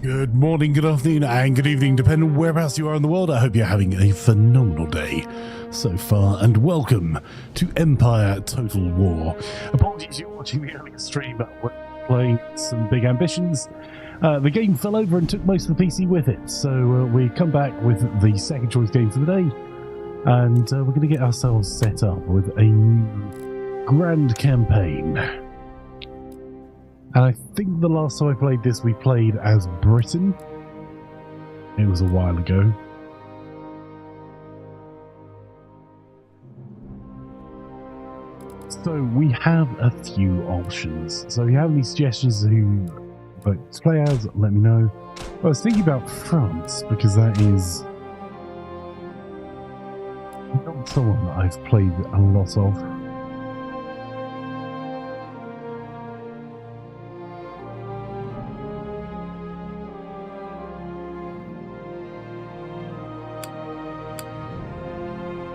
Good morning, good afternoon, and good evening, depending on whereabouts you are in the world. I hope you're having a phenomenal day so far, and welcome to Empire Total War. Apologies you're watching the earlier stream, we're playing some big ambitions. The game fell over and took most of the PC with it, so we come back with the second choice game for the day, and we're going to get ourselves set up with a new grand campaign. And I think the last time I played this, we played as Britain. It was a while ago. So we have a few options. So if you have any suggestions who vote to play as, let me know. I was thinking about France, because that is not someone that I've played a lot of.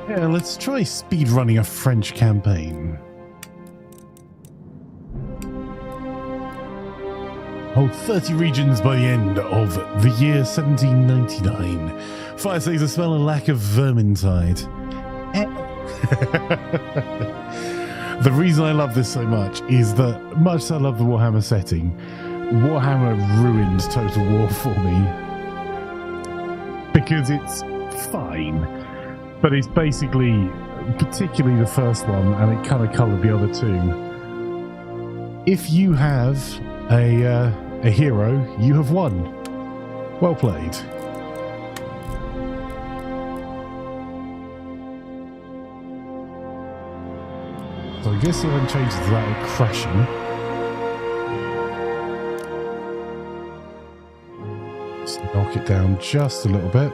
Yeah, let's try speed running a French campaign. Hold 30 regions by the end of the year 1799. Fire says I smell a lack of vermintide. The reason I love this so much is that, much as I love the Warhammer setting, Warhammer ruined Total War for me. Because it's fine. But it's basically, particularly the first one, and it kind of coloured the other two. If you have a hero, you have won. Well played. So I guess the one changes to that with crushing. Just knock it down just a little bit.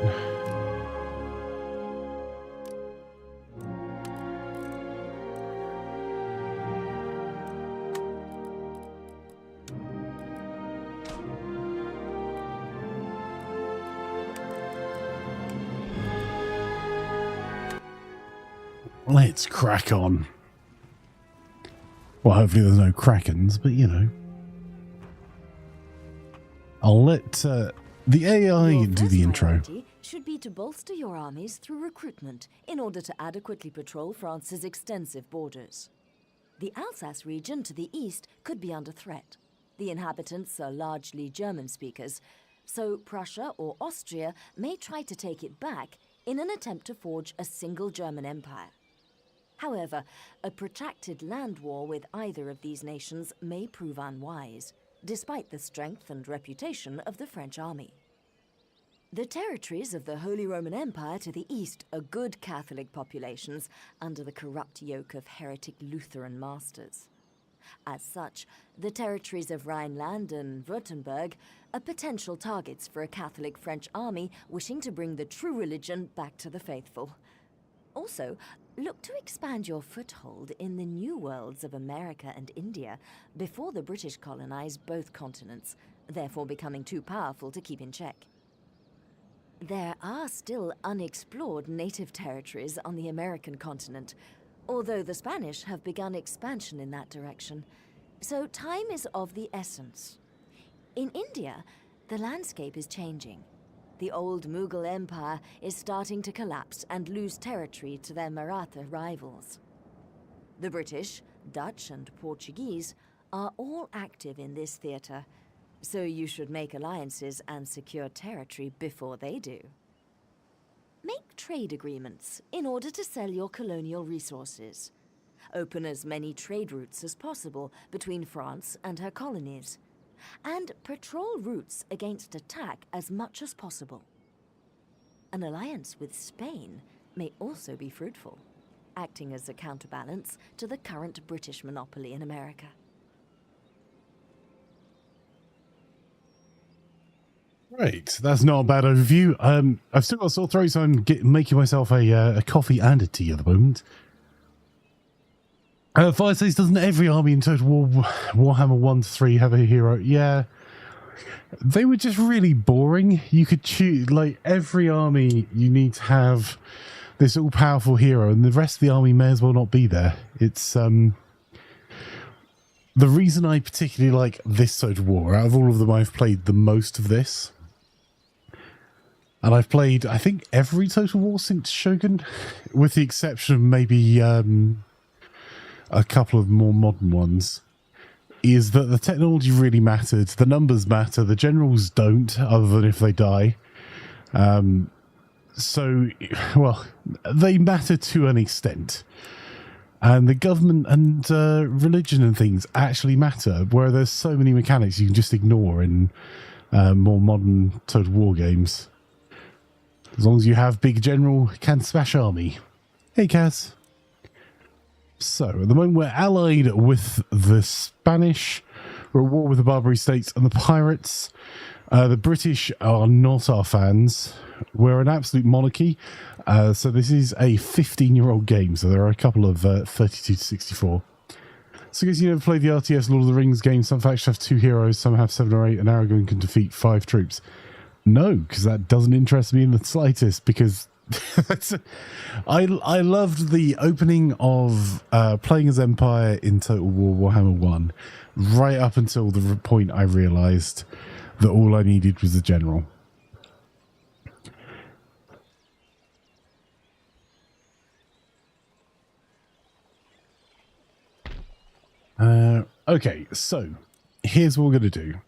Let's crack on. Well, hopefully there's no krakens, but you know. I'll let the AI do the intro. Should be to bolster your armies through recruitment in order to adequately patrol France's extensive borders. The Alsace region to the east could be under threat. The inhabitants are largely German speakers, so Prussia or Austria may try to take it back in an attempt to forge a single German empire. However, a protracted land war with either of these nations may prove unwise, despite the strength and reputation of the French army. The territories of the Holy Roman Empire to the east are good Catholic populations under the corrupt yoke of heretic Lutheran masters. As such, the territories of Rhineland and Württemberg are potential targets for a Catholic French army wishing to bring the true religion back to the faithful. Also, look to expand your foothold in the new worlds of America and India before the British colonize both continents, therefore becoming too powerful to keep in check. There are still unexplored native territories on the American continent, although the Spanish have begun expansion in that direction, so time is of the essence. In India, the landscape is changing. The old Mughal Empire is starting to collapse and lose territory to their Maratha rivals. The British, Dutch, and Portuguese are all active in this theatre, so you should make alliances and secure territory before they do. Make trade agreements in order to sell your colonial resources. Open as many trade routes as possible between France and her colonies, and patrol routes against attack as much as possible. An alliance with Spain may also be fruitful, acting as a counterbalance to the current British monopoly in America. Right, that's not a bad overview. I've still got a sore throat, so I'm making myself a coffee and a tea at the moment. Fire says, doesn't every army in Total War Warhammer 1-3 have a hero? Yeah. They were just really boring. You could choose, like, every army you need to have this all-powerful hero, and the rest of the army may as well not be there. It's, the reason I particularly like this Total War, out of all of them, I've played the most of this. And I've played, I think, every Total War since Shogun, with the exception of maybe a couple of more modern ones, is that the technology really mattered. The numbers matter. The generals don't, other than if they die. So, well, they matter to an extent. And the government and religion and things actually matter, where there's so many mechanics you can just ignore in more modern Total War games. As long as you have big general, can smash army. Hey, Kaz. So, at the moment we're allied with the Spanish. We're at war with the Barbary States and the pirates. The British are not our fans. We're an absolute monarchy. So this is a 15-year-old game. So there are a couple of 32 to 64. So in case you never played the RTS Lord of the Rings game, some factions have 2 heroes, some have 7 or 8, and Aragorn can defeat 5 troops. No, because that doesn't interest me in the slightest, because I loved the opening of playing as Empire in Total War Warhammer 1, right up until the point I realised that all I needed was a general. Okay, so here's what we're going to do.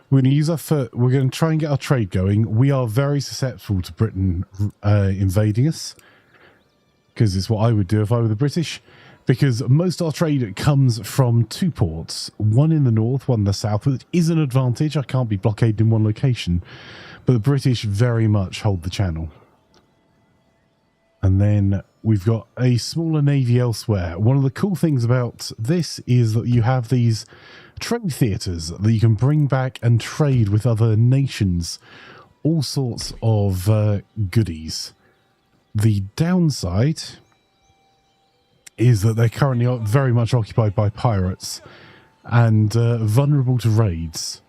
We're going to use we're going to try and get our trade going. We are very susceptible to Britain invading us, because it's what I would do if I were the British, because most of our trade comes from 2 ports, one in the north, one in the south, which is an advantage. I can't be blockaded in one location, but the British very much hold the channel. And then we've got a smaller navy elsewhere. One of the cool things about this is that you have these trade theatres that you can bring back and trade with other nations. All sorts of goodies. The downside is that they're currently very much occupied by pirates and vulnerable to raids.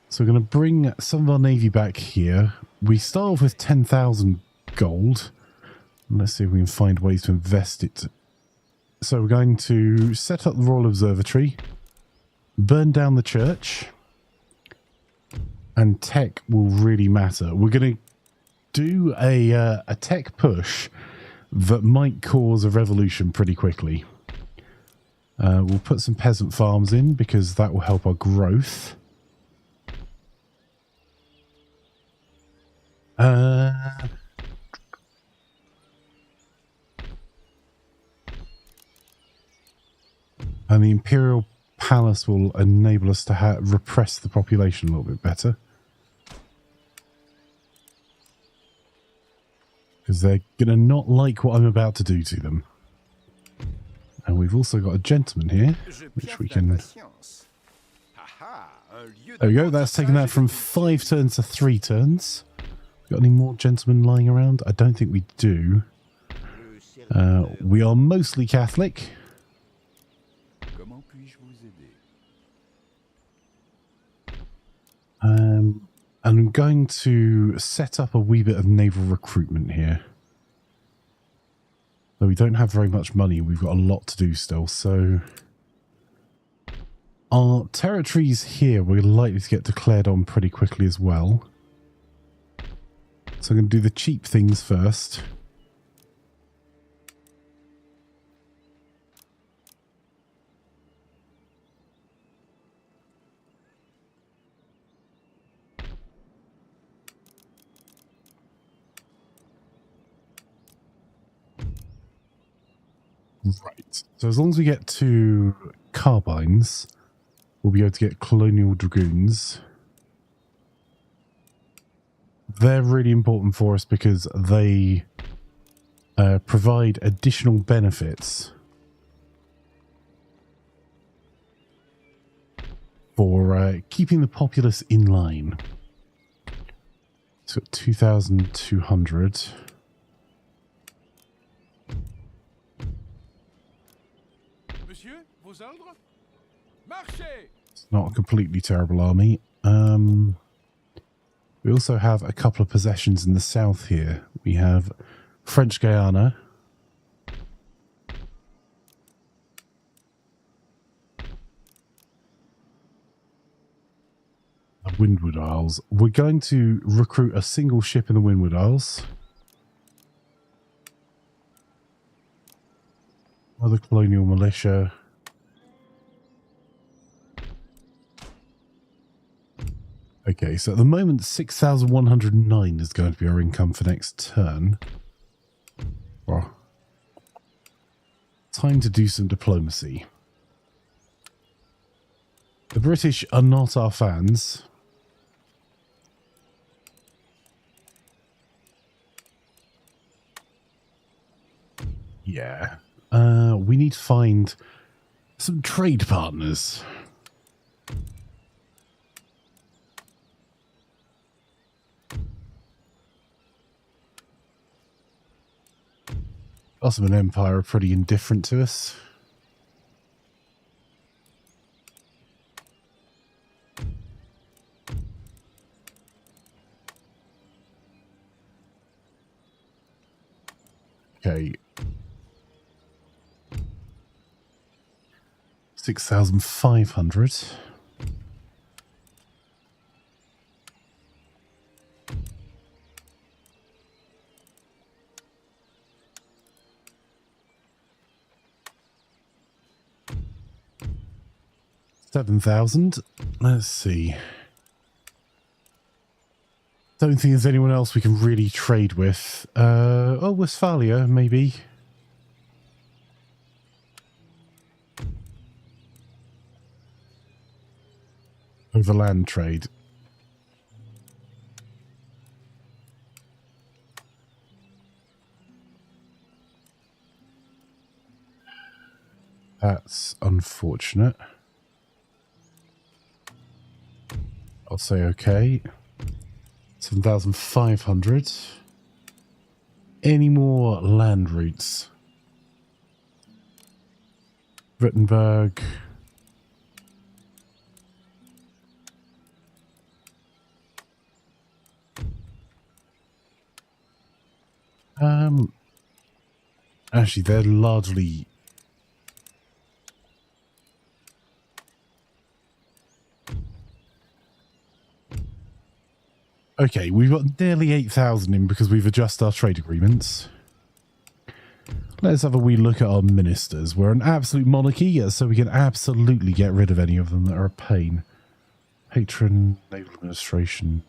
So we're going to bring some of our navy back here. We start off with 10,000 gold. Let's see if we can find ways to invest it. So we're going to set up the Royal Observatory, burn down the church, and tech will really matter. We're going to do a tech push that might cause a revolution pretty quickly. We'll put some peasant farms in because that will help our growth. And the Imperial Palace will enable us to repress the population a little bit better. Because they're going to not like what I'm about to do to them. And we've also got a gentleman here, which we can... There we go, that's taken that from 5 turns to 3 turns. Got any more gentlemen lying around? I don't think we do. We are mostly Catholic. And I'm going to set up a wee bit of naval recruitment here. Though we don't have very much money, we've got a lot to do still, so... Our territories here, we're likely to get declared on pretty quickly as well. So I'm going to do the cheap things first. Right. So as long as we get to carbines, we'll be able to get colonial dragoons. They're really important for us because they provide additional benefits for keeping the populace in line. So 2,200. It's not a completely terrible army. We also have a couple of possessions in the south here. We have French Guiana. Windward Isles. We're going to recruit a single ship in the Windward Isles. Other colonial militia. Okay, so at the moment 6,109 is going to be our income for next turn. Well, time to do some diplomacy. The British are not our fans. Yeah. We need to find some trade partners. Ottoman Empire are pretty indifferent to us. Okay. 6,500. $7,000. Let's see. Don't think there's anyone else we can really trade with. Oh, Westphalia, maybe. Overland trade. That's unfortunate. I'll say okay. 7,500. Any more land routes? Wittenberg. Actually, they're largely... Okay, we've got nearly 8,000 in because we've adjusted our trade agreements. Let's have a wee look at our ministers. We're an absolute monarchy, so we can absolutely get rid of any of them that are a pain. Patron, naval administration...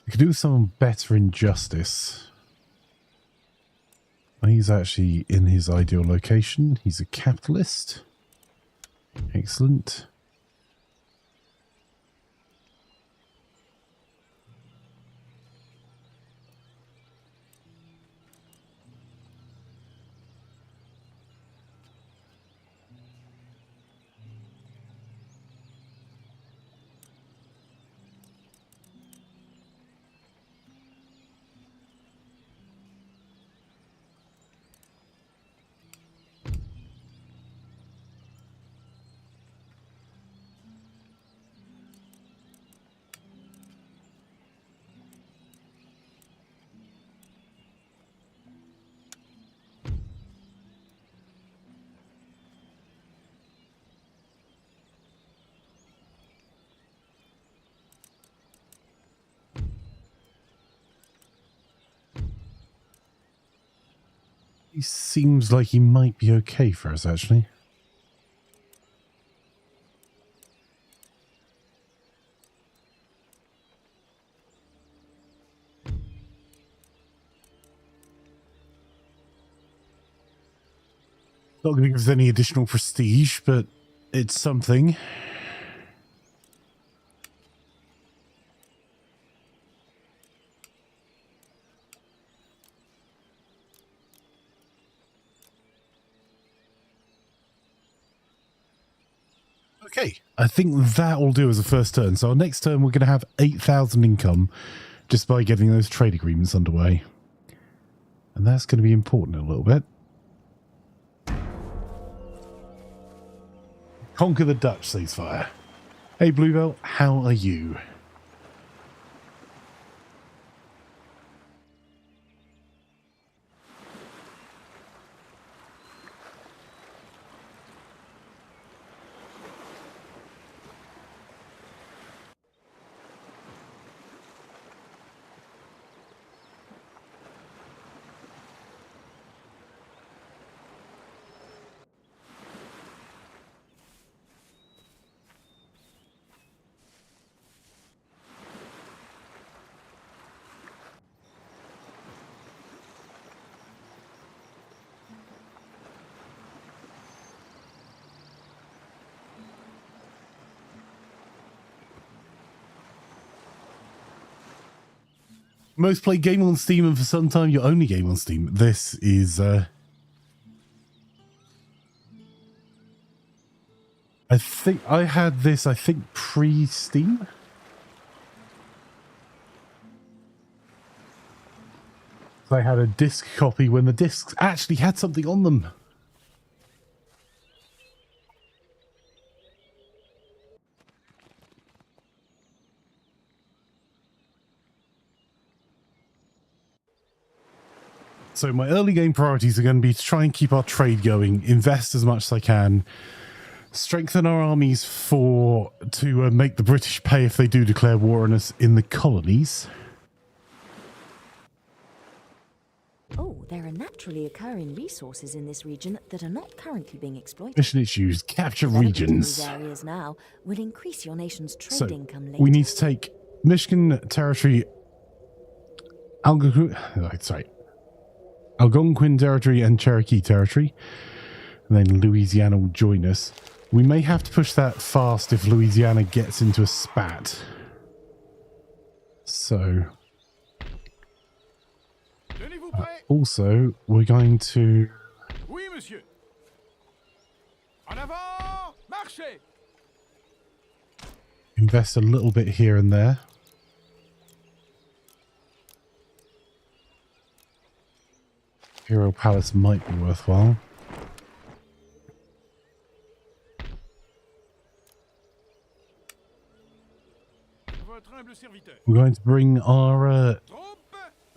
We could do someone better in justice. He's actually in his ideal location. He's a capitalist. Excellent. He seems like he might be okay for us, actually. Not going to give us any additional prestige, but it's something. Okay, I think that will do as a first turn. So our next turn, we're going to have 8,000 income just by getting those trade agreements underway. And that's going to be important a little bit. Conquer the Dutch ceasefire. Hey Bluebell, how are you? Most played game on Steam, and for some time your only game on Steam. This is I think I had this pre-Steam. So I had a disc copy when the discs actually had something on them. So my early game priorities are going to be to try and keep our trade going, invest as much as I can, strengthen our armies to make the British pay if they do declare war on us in the colonies. Oh, there are naturally occurring resources in this region that are not currently being exploited. Mission issues, capture Development in regions. these areas now will increase your nation's trade income later. We need to take Michigan territory, Algonquin territory and Cherokee territory, and then Louisiana will join us. We may have to push that fast if Louisiana gets into a spat. So also we're going to Oui, monsieur. En avant, marchez. invest a little bit here and there. Imperial Palace might be worthwhile. Votre humble serviteur. We're going to bring our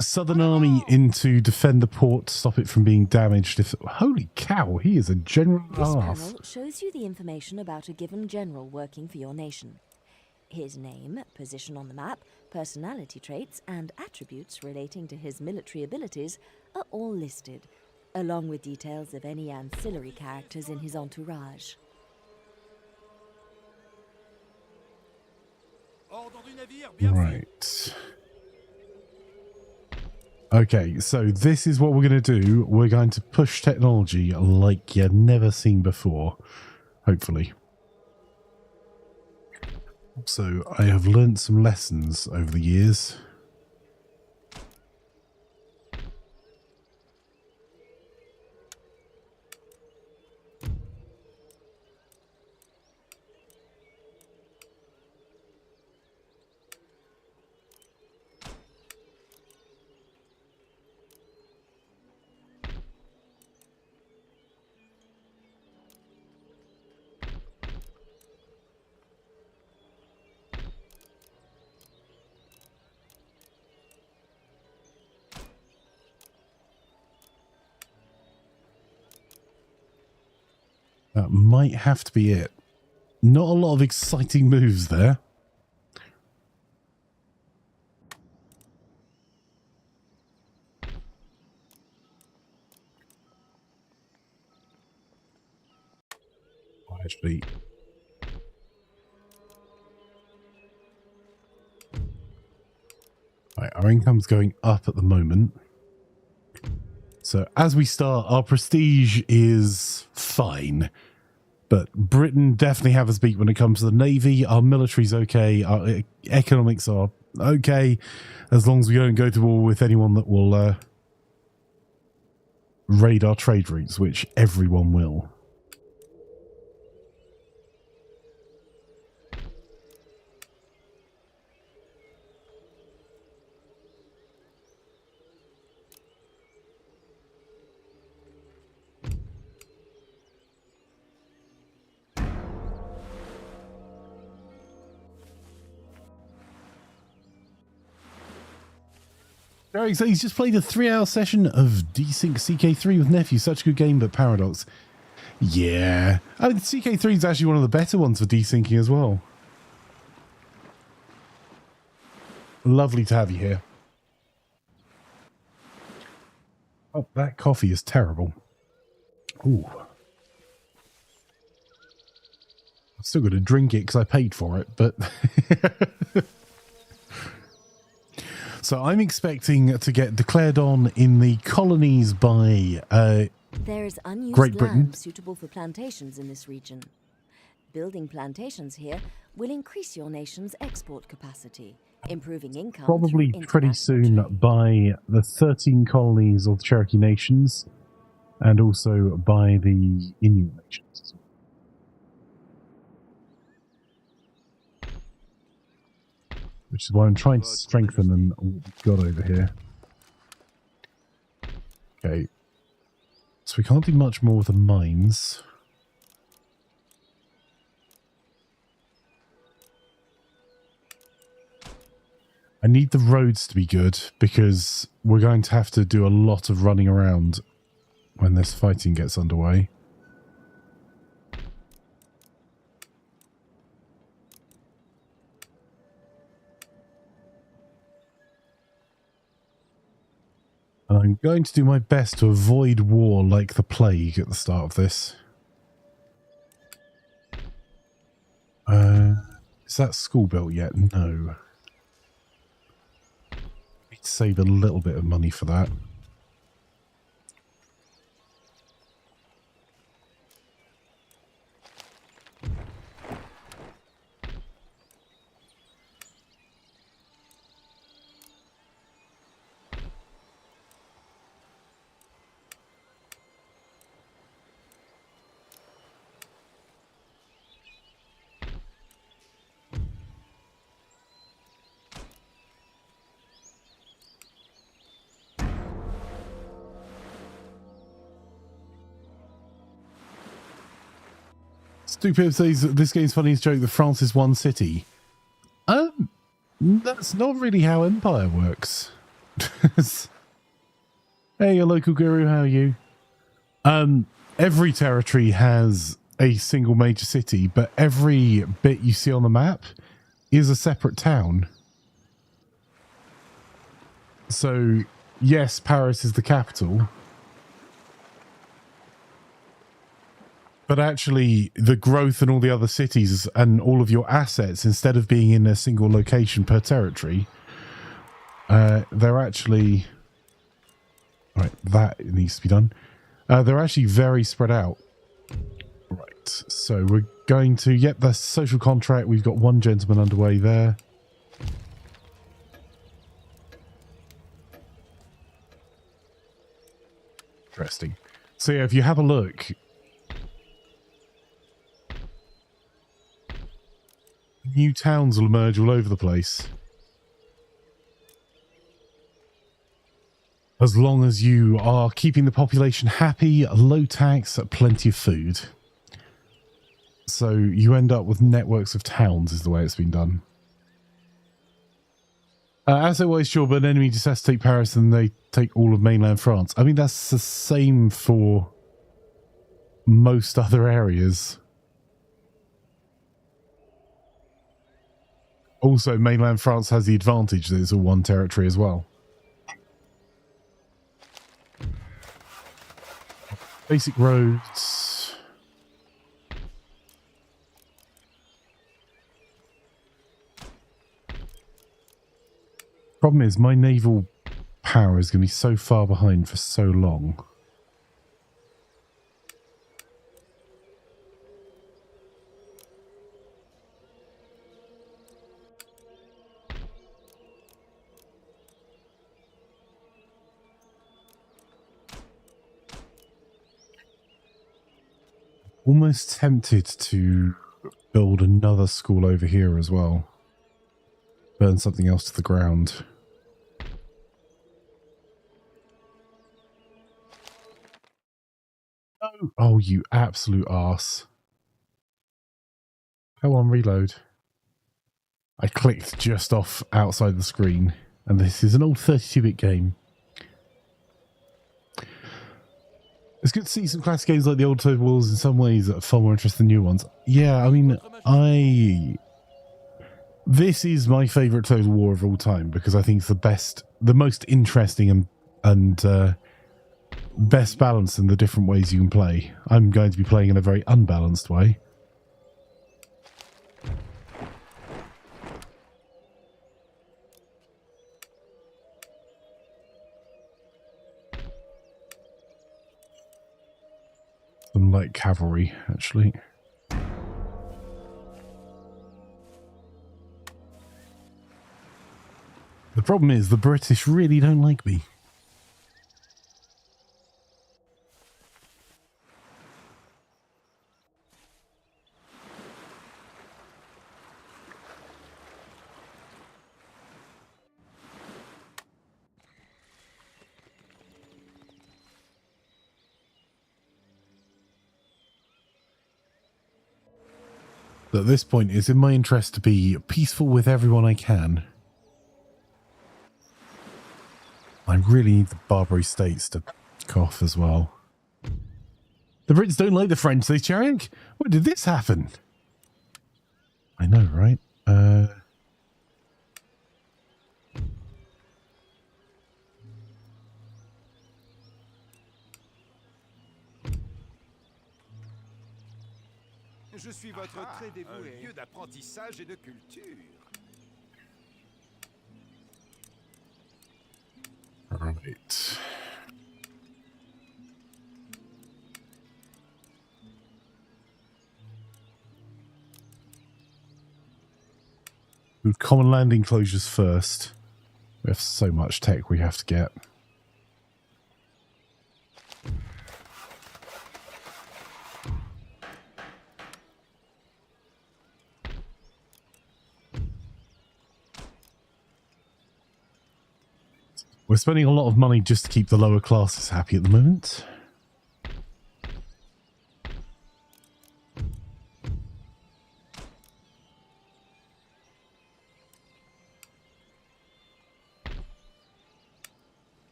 Southern Army in to defend the port, to stop it from being damaged. Holy cow, he is a general This ass. panel shows you the information about a given general working for your nation. His name, position on the map, personality traits, and attributes relating to his military abilities are all listed, along with details of any ancillary characters in his entourage. Right. Okay, so this is what we're going to do. We're going to push technology like you've never seen before, hopefully. Also, I have learnt some lessons over the years. That might have to be it. Not a lot of exciting moves there. Actually, right, our income's going up at the moment. So as we start, our prestige is fine. But Britain definitely have us beat when it comes to the Navy. Our military's okay. Our economics are okay. As long as we don't go to war with anyone that will raid our trade routes, which everyone will. Eric says he's just played a 3-hour session of Desync CK3 with Nephew. Such a good game, but Paradox. Yeah. I mean, CK3 is actually one of the better ones for desyncing as well. Lovely to have you here. Oh, that coffee is terrible. Ooh. I'm still going to drink it because I paid for it, but... So I'm expecting to get declared on in the colonies by There is unused Great Britain. land suitable for plantations in this region. Building plantations here will increase your nation's export capacity, improving income. Probably through pretty international soon trade. by the 13 colonies of the Cherokee Nations and also by the Inuit Nations. Which is why I'm trying to strengthen and what we've got over here. Okay. So we can't do much more with the mines. I need the roads to be good because we're going to have to do a lot of running around when this fighting gets underway. And I'm going to do my best to avoid war like the plague at the start of this. Is that school built yet? No. Need to save a little bit of money for that. Stupid says this game's funniest joke that France is one city. That's not really how Empire works. Hey, a local guru, how are you? Every territory has a single major city, but every bit you see on the map is a separate town. So, yes, Paris is the capital. But actually, the growth in all the other cities and all of your assets, instead of being in a single location per territory, they're actually... Right, that needs to be done. They're actually very spread out. Right, so we're going to... Yep, the social contract. We've got one gentleman underway there. Interesting. So yeah, if you have a look... New towns will emerge all over the place. As long as you are keeping the population happy, low tax, plenty of food. So you end up with networks of towns is the way it's been done. As always, sure, but an enemy just has to take Paris and they take all of mainland France. I mean, that's the same for most other areas. Also, mainland France has the advantage that it's all one territory as well. Basic roads. Problem is, my naval power is going to be so far behind for so long. Almost tempted to build another school over here as well. Burn something else to the ground. Oh, oh, you absolute arse. Go on, reload. I clicked just off outside the screen. And this is an old 32-bit game. It's good to see some classic games like the old Total Wars in some ways that are far more interesting than new ones. Yeah, I mean, this is my favourite Total War of all time because I think it's the best, the most interesting and best balance in the different ways you can play. I'm going to be playing in a very unbalanced way. Some light cavalry, actually. The problem is the British really don't like me. At this point, it's in my interest to be peaceful with everyone I can. I really need the Barbary states to cough as well. The Brits don't like the French, they Chariot. When did this happen? I know, right? Je suis votre très dévoué. Un lieu d'apprentissage et de culture. Right. With common landing closures first. We have so much tech we have to get. We're spending a lot of money just to keep the lower classes happy at the moment.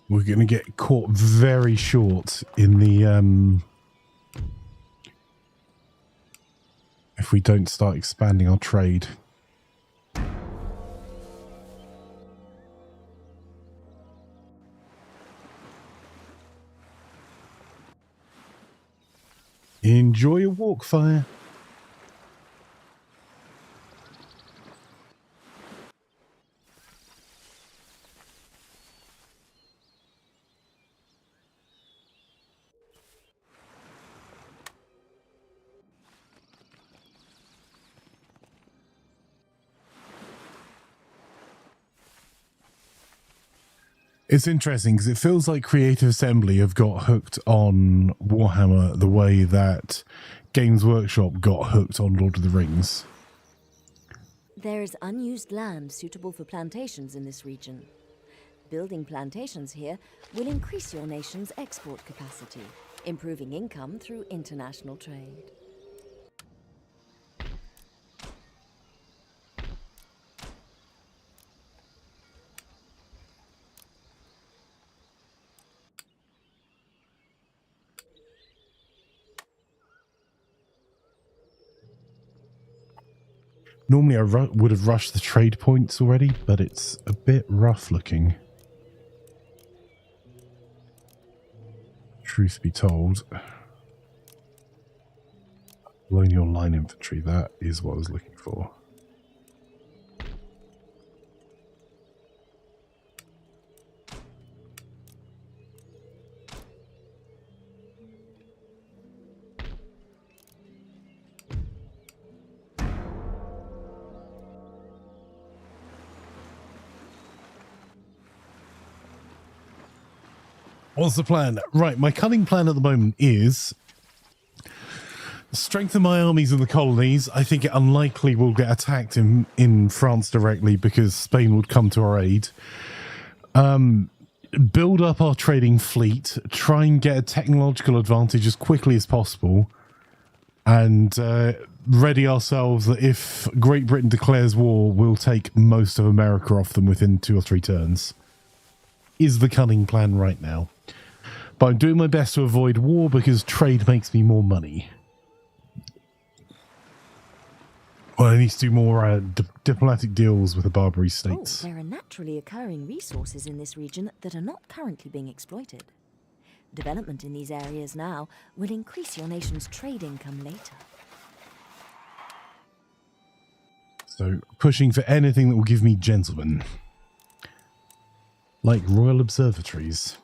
We're going to get caught very short in the, if we don't start expanding our trade. Enjoy your walk, fire. It's interesting because it feels like Creative Assembly have got hooked on Warhammer the way that Games Workshop got hooked on Lord of the Rings. There is unused land suitable for plantations in this region. Building plantations here will increase your nation's export capacity, improving income through international trade. Normally I would have rushed the trade points already, but it's a bit rough looking. Truth be told. Colonial line infantry, that is what I was looking for. What's the plan? Right, my cunning plan at the moment is strengthen my armies in the colonies. I think it unlikely we'll get attacked in France directly because Spain would come to our aid. build up our trading fleet, try and get a technological advantage as quickly as possible, and ready ourselves that if Great Britain declares war, we'll take most of America off them within 2 or 3 turns. Is the cunning plan right now. But I'm doing my best to avoid war because trade makes me more money. Well, I need to do more diplomatic deals with the Barbary states. Oh, there are naturally occurring resources in this region that are not currently being exploited. Development in these areas now will increase your nation's trade income later. So, pushing for anything that will give me gentlemen. Like royal observatories.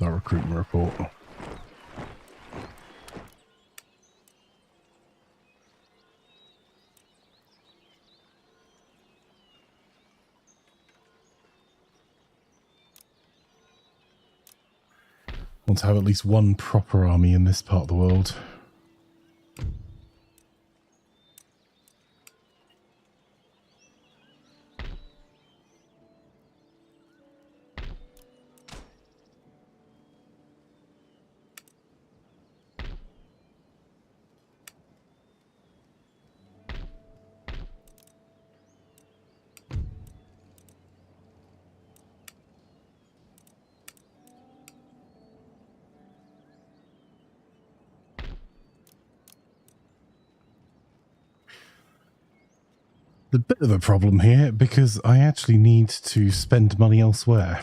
Our recruitment report. Want to have at least one proper army in this part of the world. A bit of a problem here because I actually need to spend money elsewhere.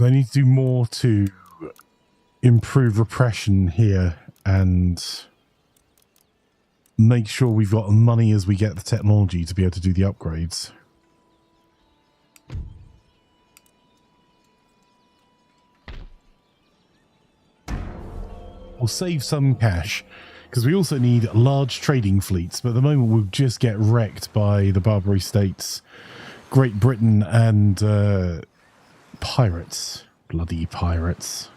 I need to do more to improve repression here and make sure we've got the money as we get the technology to be able to do the upgrades. We'll save some cash because we also need large trading fleets, but at the moment we'll just get wrecked by the Barbary states, Great Britain, and pirates. Bloody pirates.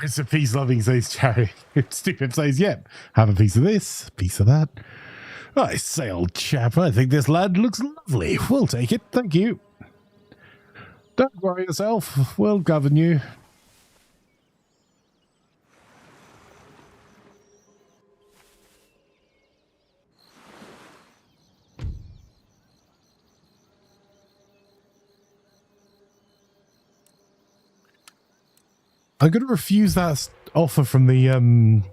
It's a peace-loving, says Charlie. Stupid says, yep, have a piece of this, piece of that. I say, old chap, I think this land looks lovely. We'll take it, thank you. Don't worry yourself, we'll govern you. I'm going to refuse that offer from the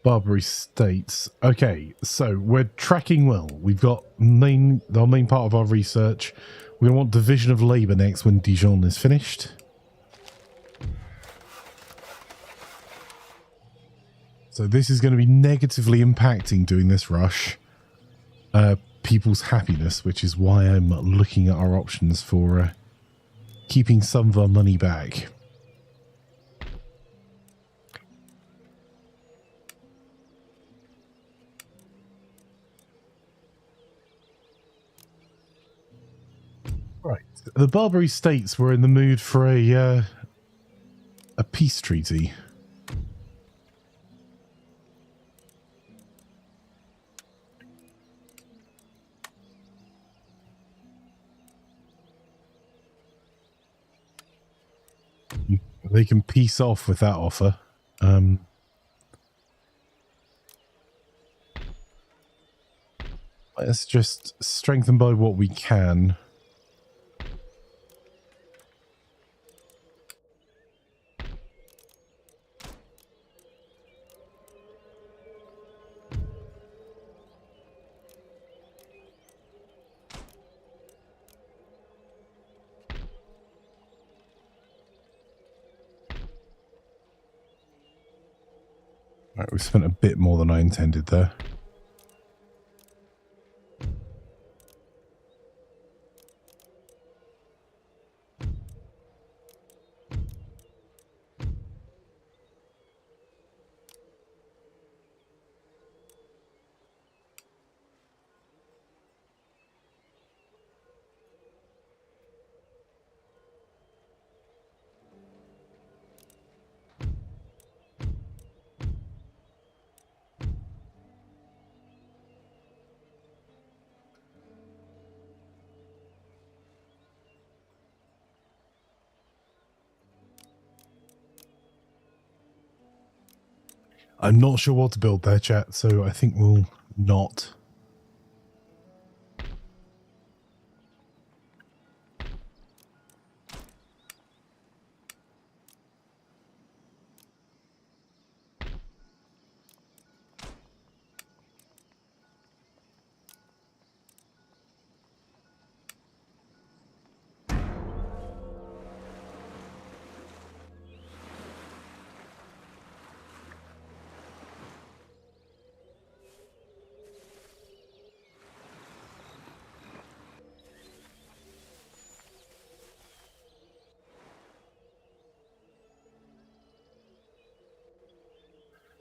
Barbary states. Okay, so we're tracking well. We've got our main part of our research. We're going to want division of labour next when Dijon is finished. So this is going to be negatively impacting doing this rush. People's happiness, which is why I'm looking at our options for keeping some of our money back. Right. The Barbary states were in the mood for a peace treaty. They can peace off with that offer. Let's just strengthen by what we can. Right, we spent a bit more than I intended there. I'm not sure what to build there, chat, so I think we'll not.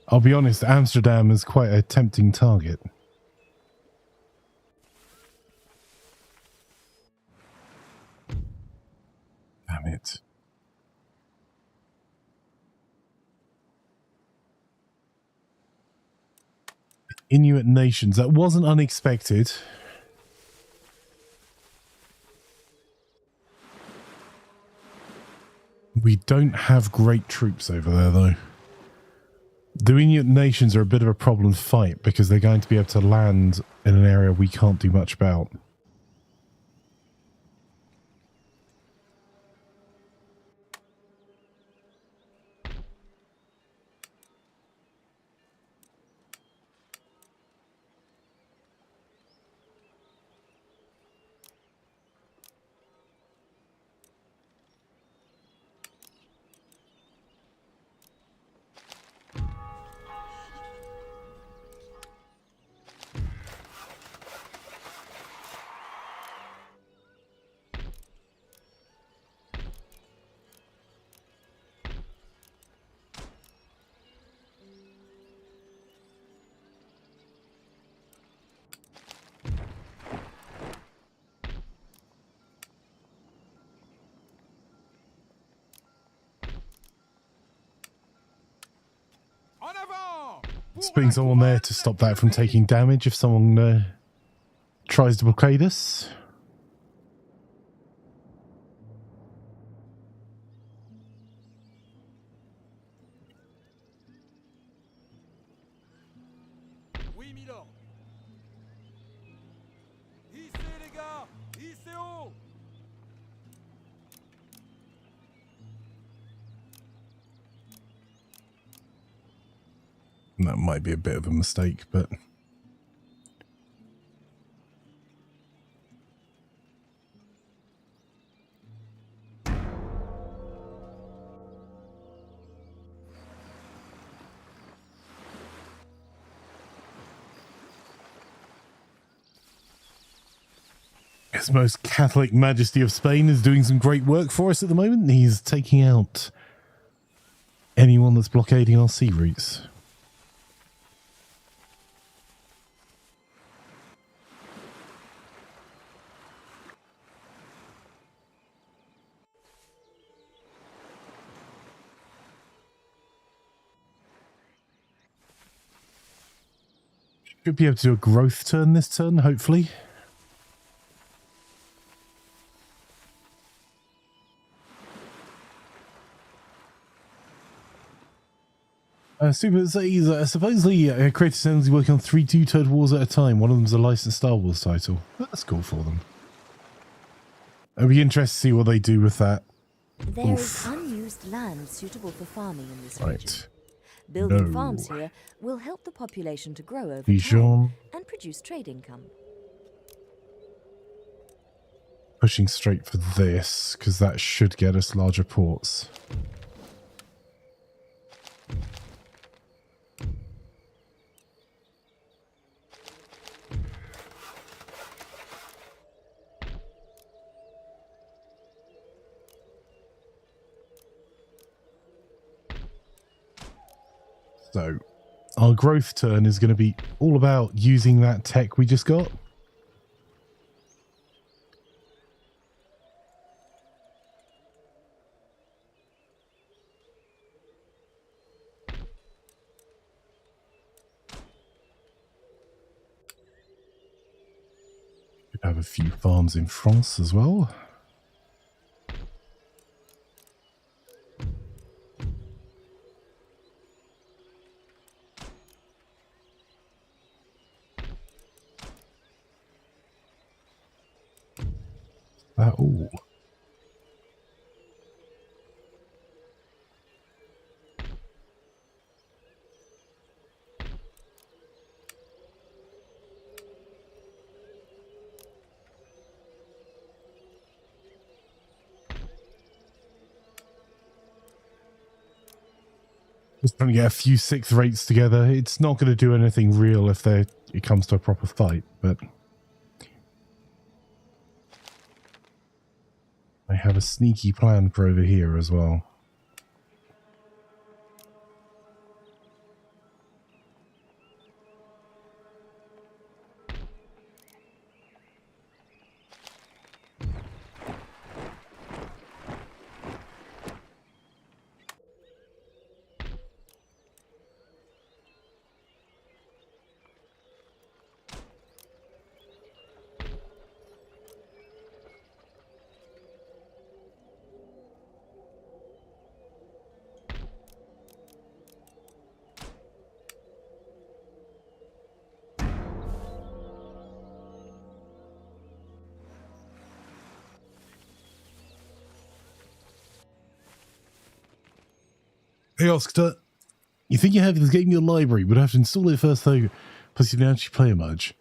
I'll be honest, Amsterdam is quite a tempting target. Damn it. Inuit nations. That wasn't unexpected. We don't have great troops over there, though. The Inuit nations are a bit of a problem to fight because they're going to be able to land in an area we can't do much about. Just putting someone there to stop that from taking damage if someone tries to blockade us. Oui, milord. Hissez, les gars! Hissez haut! That might be a bit of a mistake, but... His Most Catholic Majesty of Spain is doing some great work for us at the moment. He's taking out anyone that's blockading our sea routes. Should be able to do a growth turn this turn, hopefully. Super says, supposedly Creator Sounds is working on 3 two-turd wars at a time. One of them's a licensed Star Wars title. That's cool for them. I'll be interested to see what they do with that. There is unused land suitable for farming in this region. Right. Building farms here will help the population to grow over Dijon. time and produce trade income. Pushing straight for this, because that should get us larger ports. So, our growth turn is going to be all about using that tech we just got. We have a few farms in France as well. Oh. Just trying to get a few sixth rates together. It's not going to do anything real if it comes to a proper fight, but I have a sneaky plan for over here as well. Hey Oscar, you think you have this game in your library, but I have to install it first though, plus you don't actually play it much.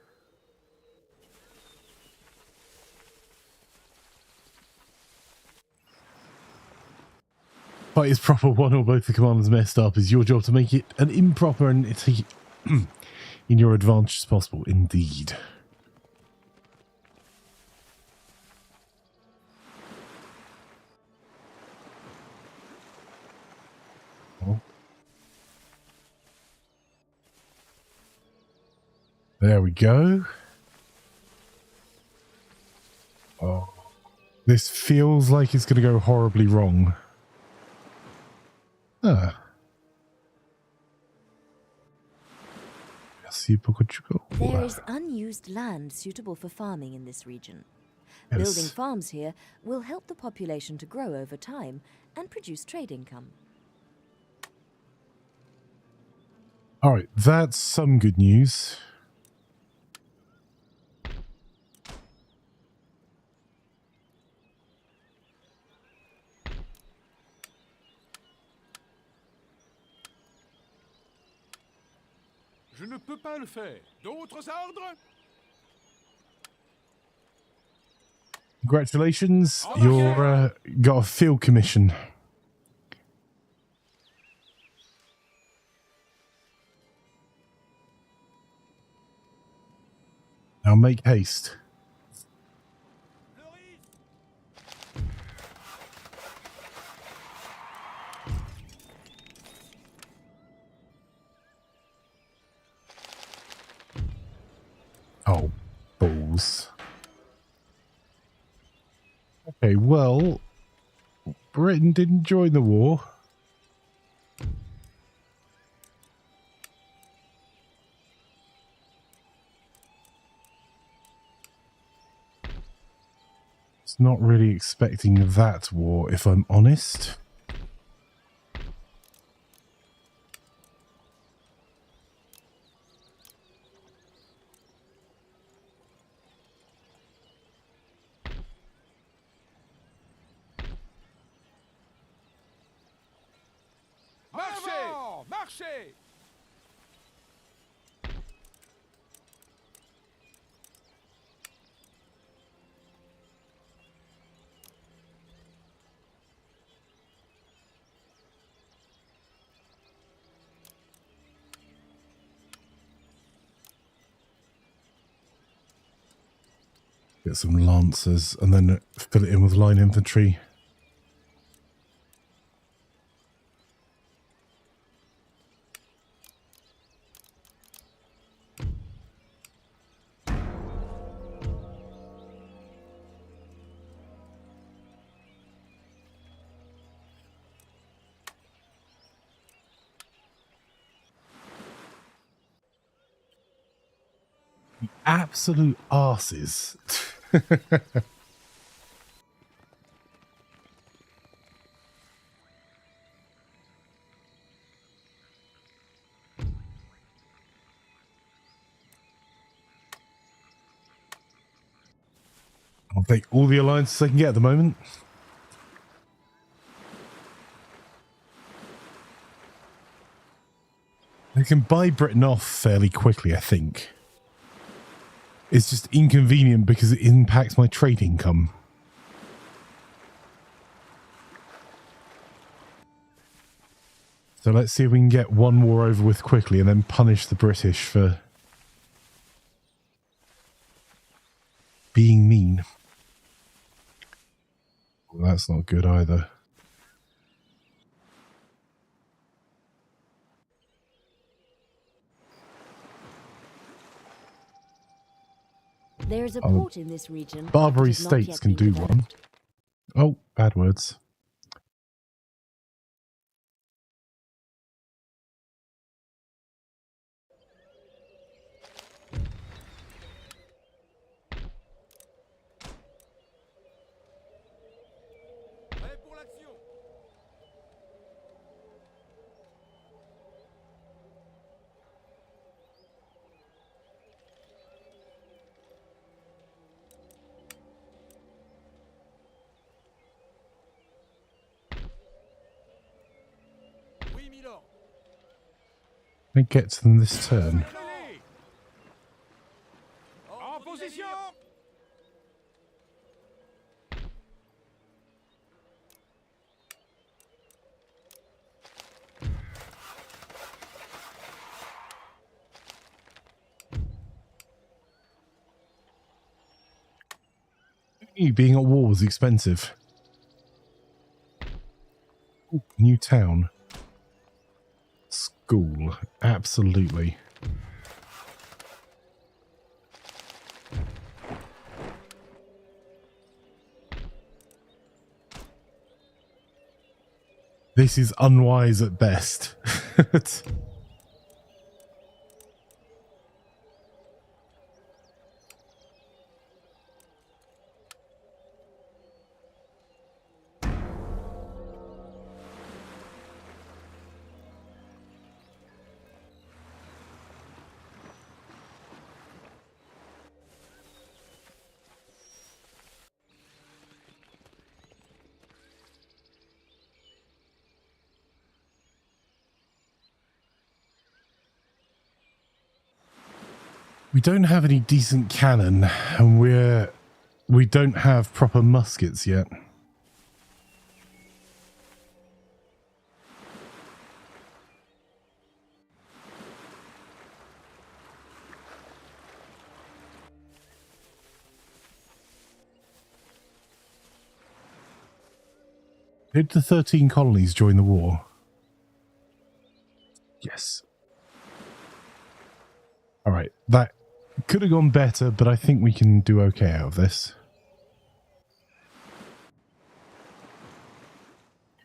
Fight is proper, one or both the commanders messed up. It's your job to make it an improper and take it in your advantage as possible. Indeed. Oh. There we go. Oh. This feels like it's going to go horribly wrong. Ah. There is unused land suitable for farming in this region. Yes. Building farms here will help the population to grow over time and produce trade income. All right, that's some good news. Je ne peux pas le faire. D'autres ordres? Congratulations, you're got a field commission. Now make haste. Oh, balls. Okay, well, Britain didn't join the war. It's not really expecting that war, if I'm honest. Marchez! Marchez! Get some lancers and then fill it in with line infantry. Absolute arses. I'll take all the alliances I can get at the moment. They can buy Britain off fairly quickly, I think. It's just inconvenient because it impacts my trade income. So let's see if we can get one war over with quickly and then punish the British for being mean. Well, that's not good either. There is a port in this region. Barbary that has not states yet can been do one. developed. Oh, bad words. Prêt pour l'action. Oui, Milord. Let me get to them this turn. Allez. En position. Being at war was expensive. Ooh, new town. School. Absolutely. This is unwise at best. We don't have any decent cannon, and we don't have proper muskets yet. Did the 13 colonies join the war? Yes. All right, that could have gone better, but I think we can do okay out of this.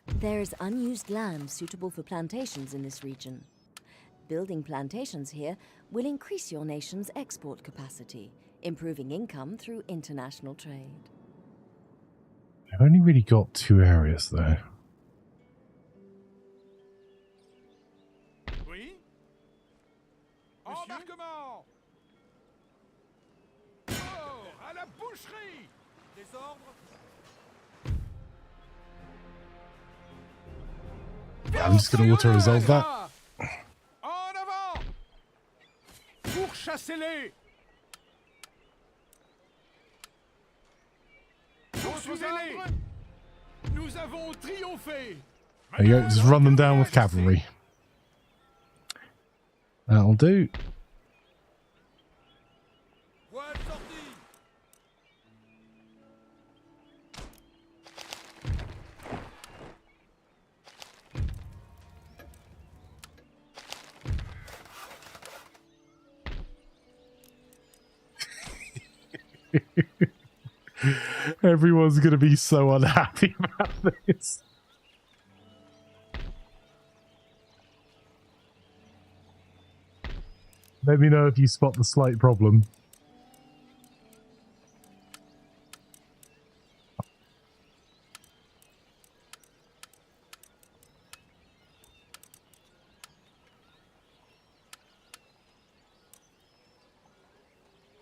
There is unused land suitable for plantations in this region. Building plantations here will increase your nation's export capacity, improving income through international trade. I've only really got 2 areas there. Oui. Embarquement. Oh, à la boucherie. Des ordres. I'm just going to auto-resolve that. En avant. Pourchassez-les. Poursuivez-les. Nous avons triomphé. There you go, just run them down with cavalry. That'll do. Voile sortie. Everyone's going to be so unhappy about this. Let me know if you spot the slight problem.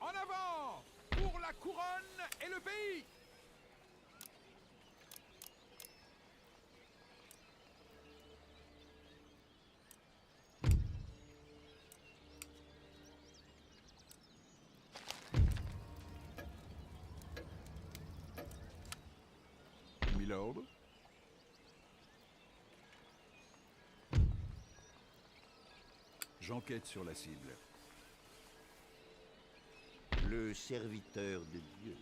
En avant. Pour la couronne et le pays. Milord. J'enquête sur la cible. Le serviteur de Dieu.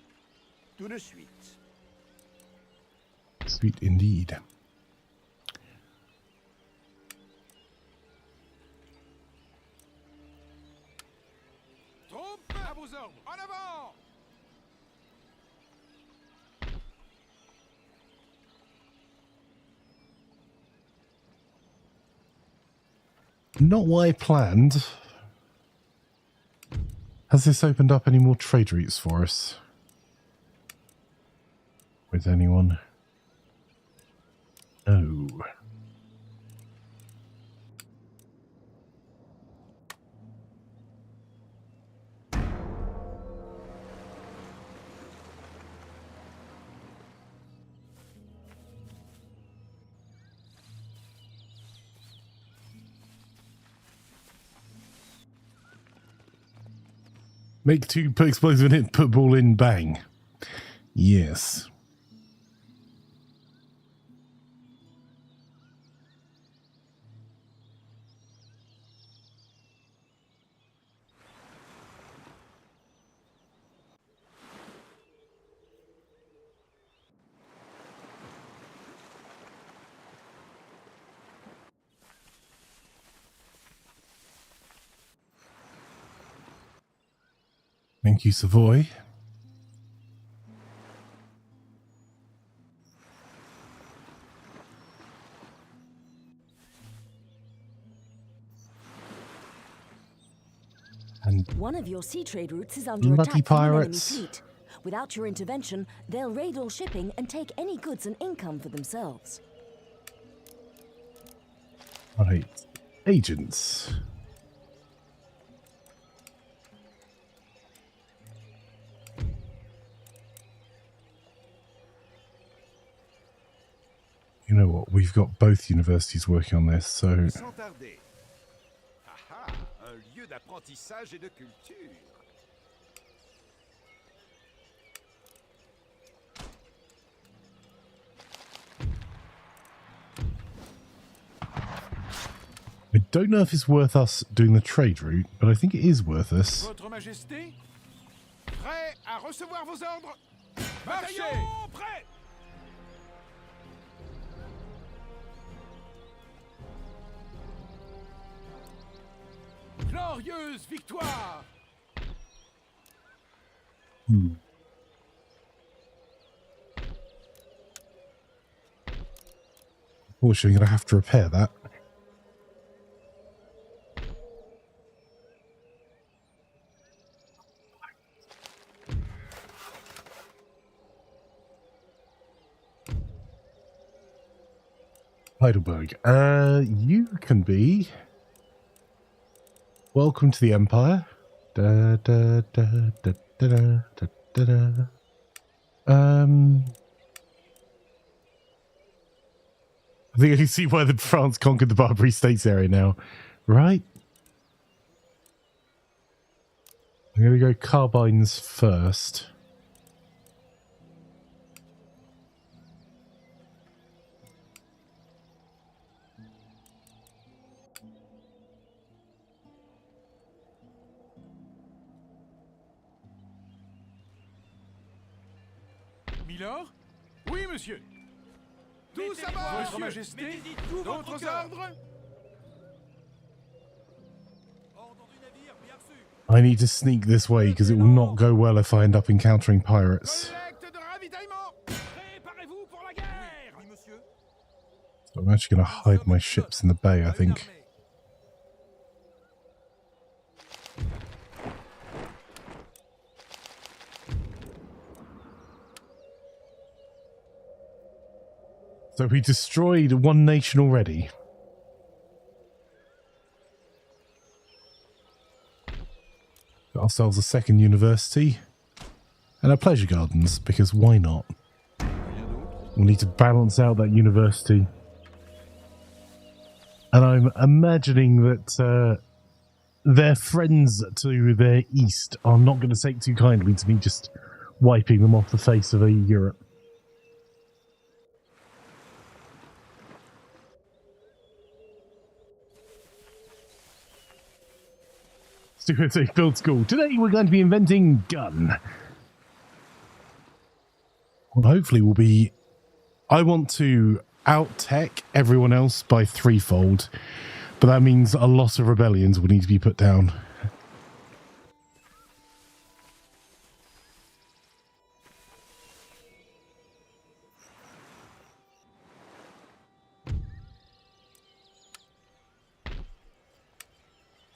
Tout de suite. Sweet indeed. Troupes, à vos ordres. En avant. Not what I planned. Has this opened up any more trade routes for us? With anyone? No. Make 2, put explosive in it, put ball in, bang. Yes. Thank you, Savoy. And One of your sea trade routes is under bloody attack from an enemy pirates. fleet. Without your intervention, they'll raid all shipping and take any goods and income for themselves. Right. Agents. You know what? We've got both universities working on this, so Sans tarder. Ah ah, un lieu d'apprentissage et de culture. I don't know if it's worth us doing the trade route, but I think it is worth us. Votre Majesté, prêt à recevoir vos ordres. Bataillon, prêt. Glorieuse victoire. Unfortunately, I'm going to have to repair that. Heidelberg. You can be welcome to the Empire. Da, da, da, da, da, da, da, da, da. I think I can see why the France conquered the Barbary States area now, right? I'm going to go carbines first. Milord? Oui, monsieur. Tous à bord, Votre Majesté. D'autres ordres? Ordre du navire, bien reçu. I need to sneak this way because it will not go well if I end up encountering pirates. Collecte de ravitaillement. Préparez-vous pour la guerre. Oui, monsieur. So I'm actually going to hide my ships in the bay, I think. So we destroyed one nation already. Got ourselves a second university. And our pleasure gardens, because why not? We'll need to balance out that university. And I'm imagining that their friends to their east are not going to take too kindly to me just wiping them off the face of Europe. Stupid Build School. Today we're going to be inventing gun. Well, hopefully we'll be... I want to out-tech everyone else by threefold, but that means a lot of rebellions will need to be put down.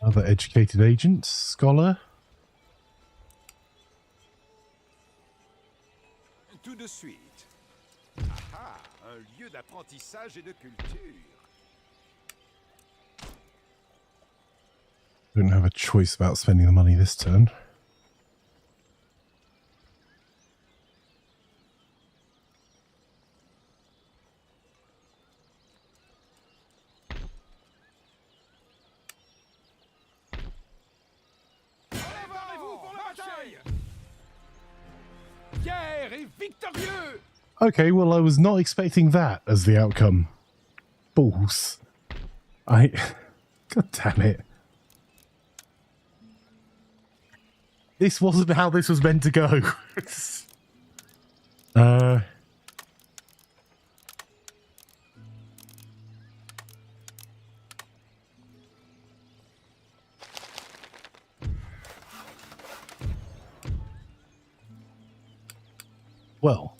Other educated agent, scholar. Tout de suite. Ah, un lieu d'apprentissage et de culture. We don't have a choice about spending the money this turn. Fier et victorieux! Okay, well, I was not expecting that as the outcome. Balls. God damn it. This wasn't how this was meant to go. Well.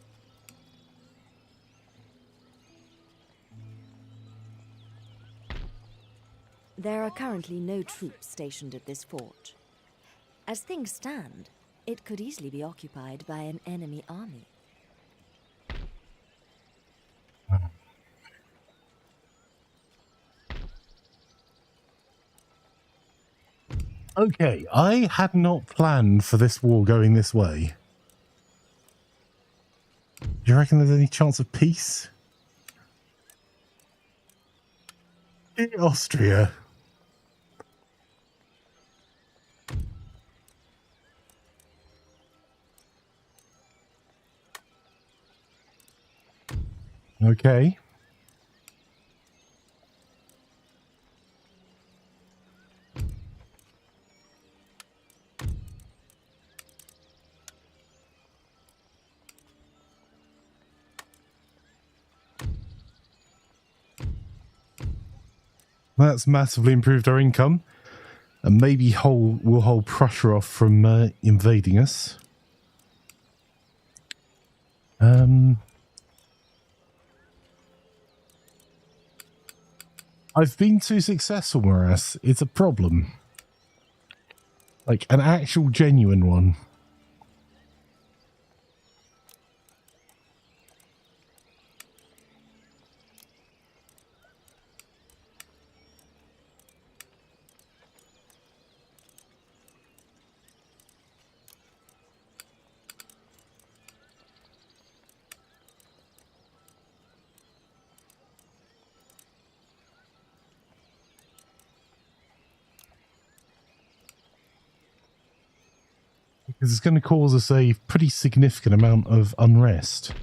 There are currently no troops stationed at this fort. As things stand, it could easily be occupied by an enemy army. Okay, I had not planned for this war going this way. Do you reckon there's any chance of peace? In Austria. Okay. That's massively improved our income, and maybe we'll hold Prussia off from invading us. I've been too successful, Morass. It's a problem. Like, an actual genuine one. Because it's going to cause us a pretty significant amount of unrest.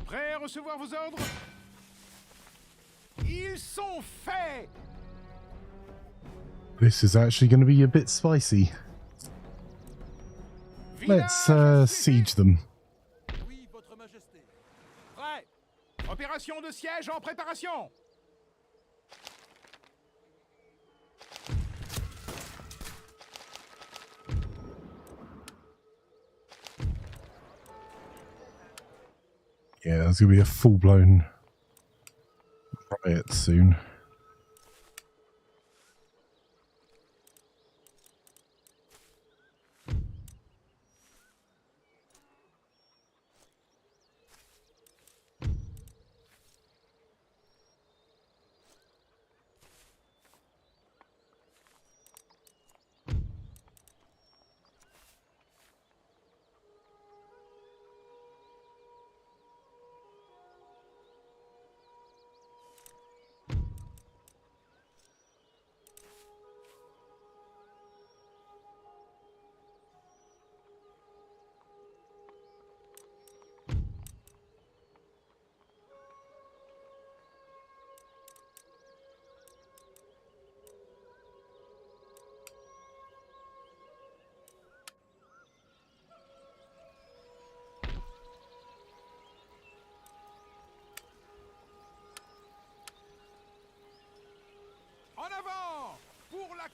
Prêt à recevoir vos ordres? Ils sont faits! This is actually going to be a bit spicy. Let's siege them. Oui, votre majesté. Prêt. Opération de siège en préparation. Yeah, there's going to be a full-blown riot soon.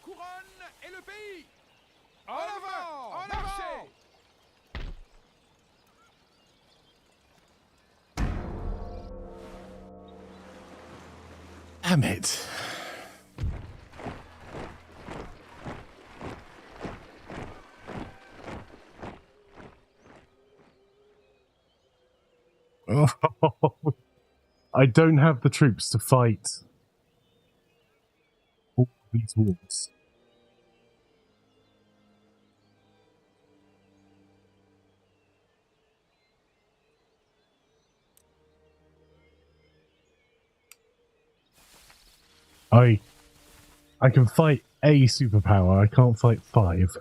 couronne et le pays. En avant, en marchez. Damn it. Oh, I don't have the troops to fight all these wars. I can fight a superpower, I can't fight 5.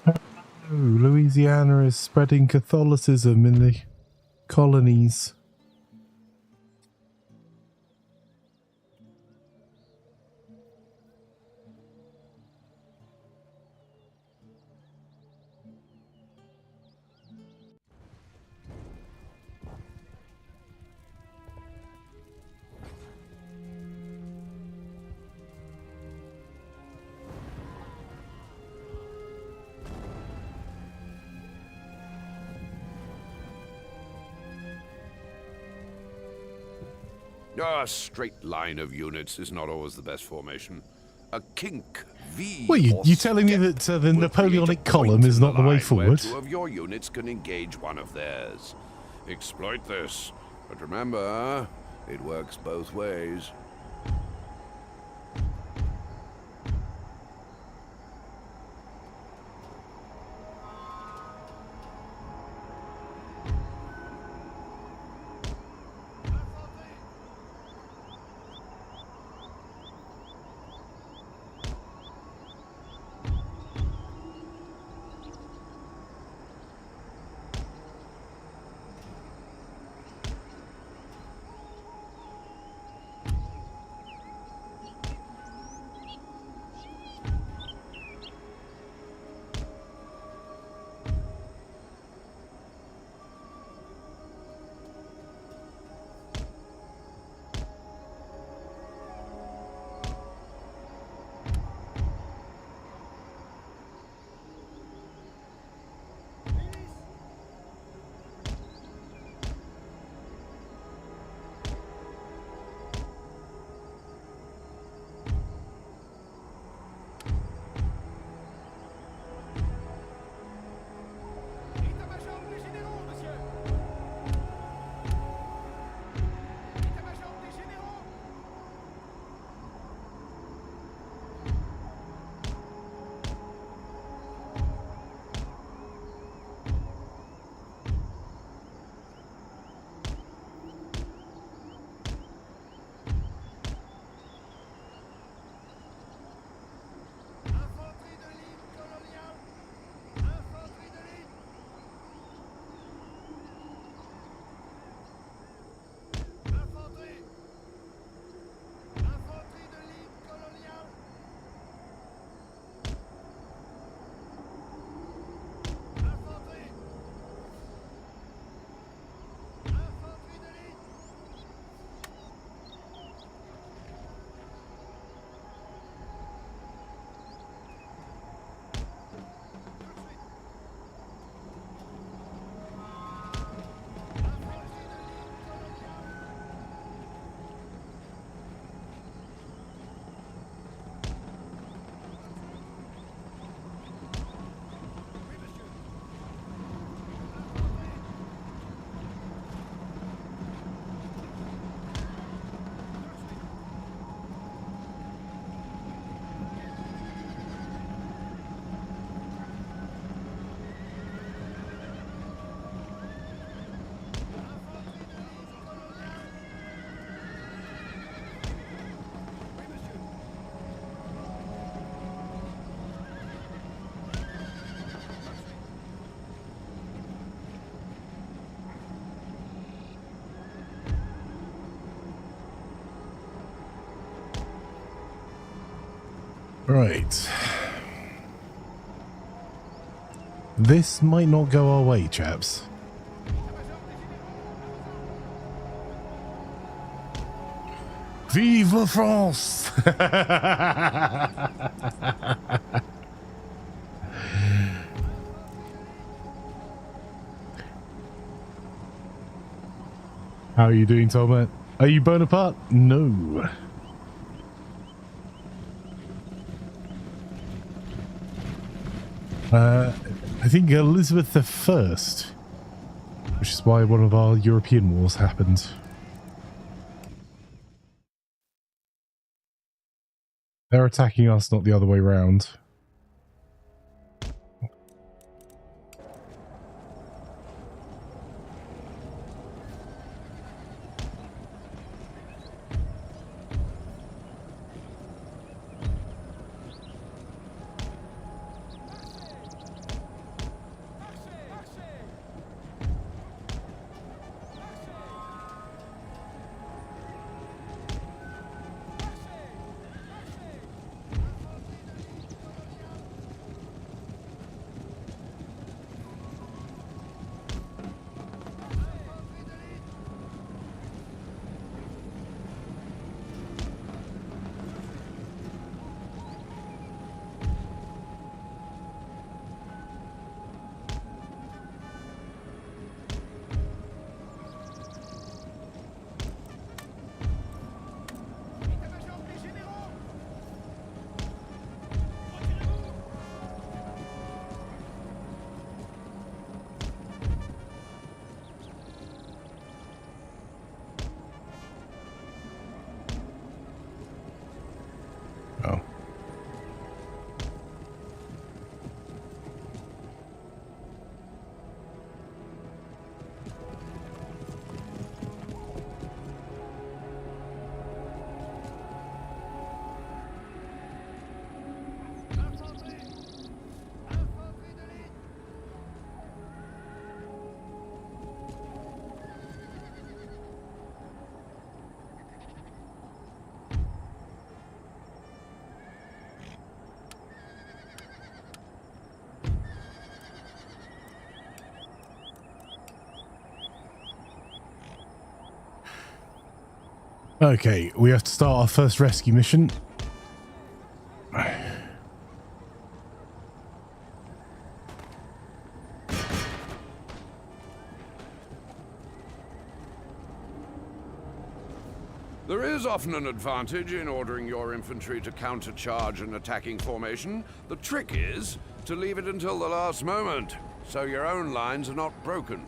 Oh, Louisiana is spreading Catholicism in the colonies. A straight line of units is not always the best formation. A kink, V. What, or you telling me that the will Napoleonic create a column point is in not the way line forward? where 2 of your units can engage one of theirs. Exploit this, but remember, it works both ways. Right. This might not go our way, chaps. Vive la France! How are you doing, Tom? Are you Bonaparte? No. I think Elizabeth I, which is why one of our European wars happened. They're attacking us, not the other way round. Oh. Okay, we have to start our first rescue mission. There is often an advantage in ordering your infantry to countercharge an attacking formation. The trick is to leave it until the last moment, so your own lines are not broken.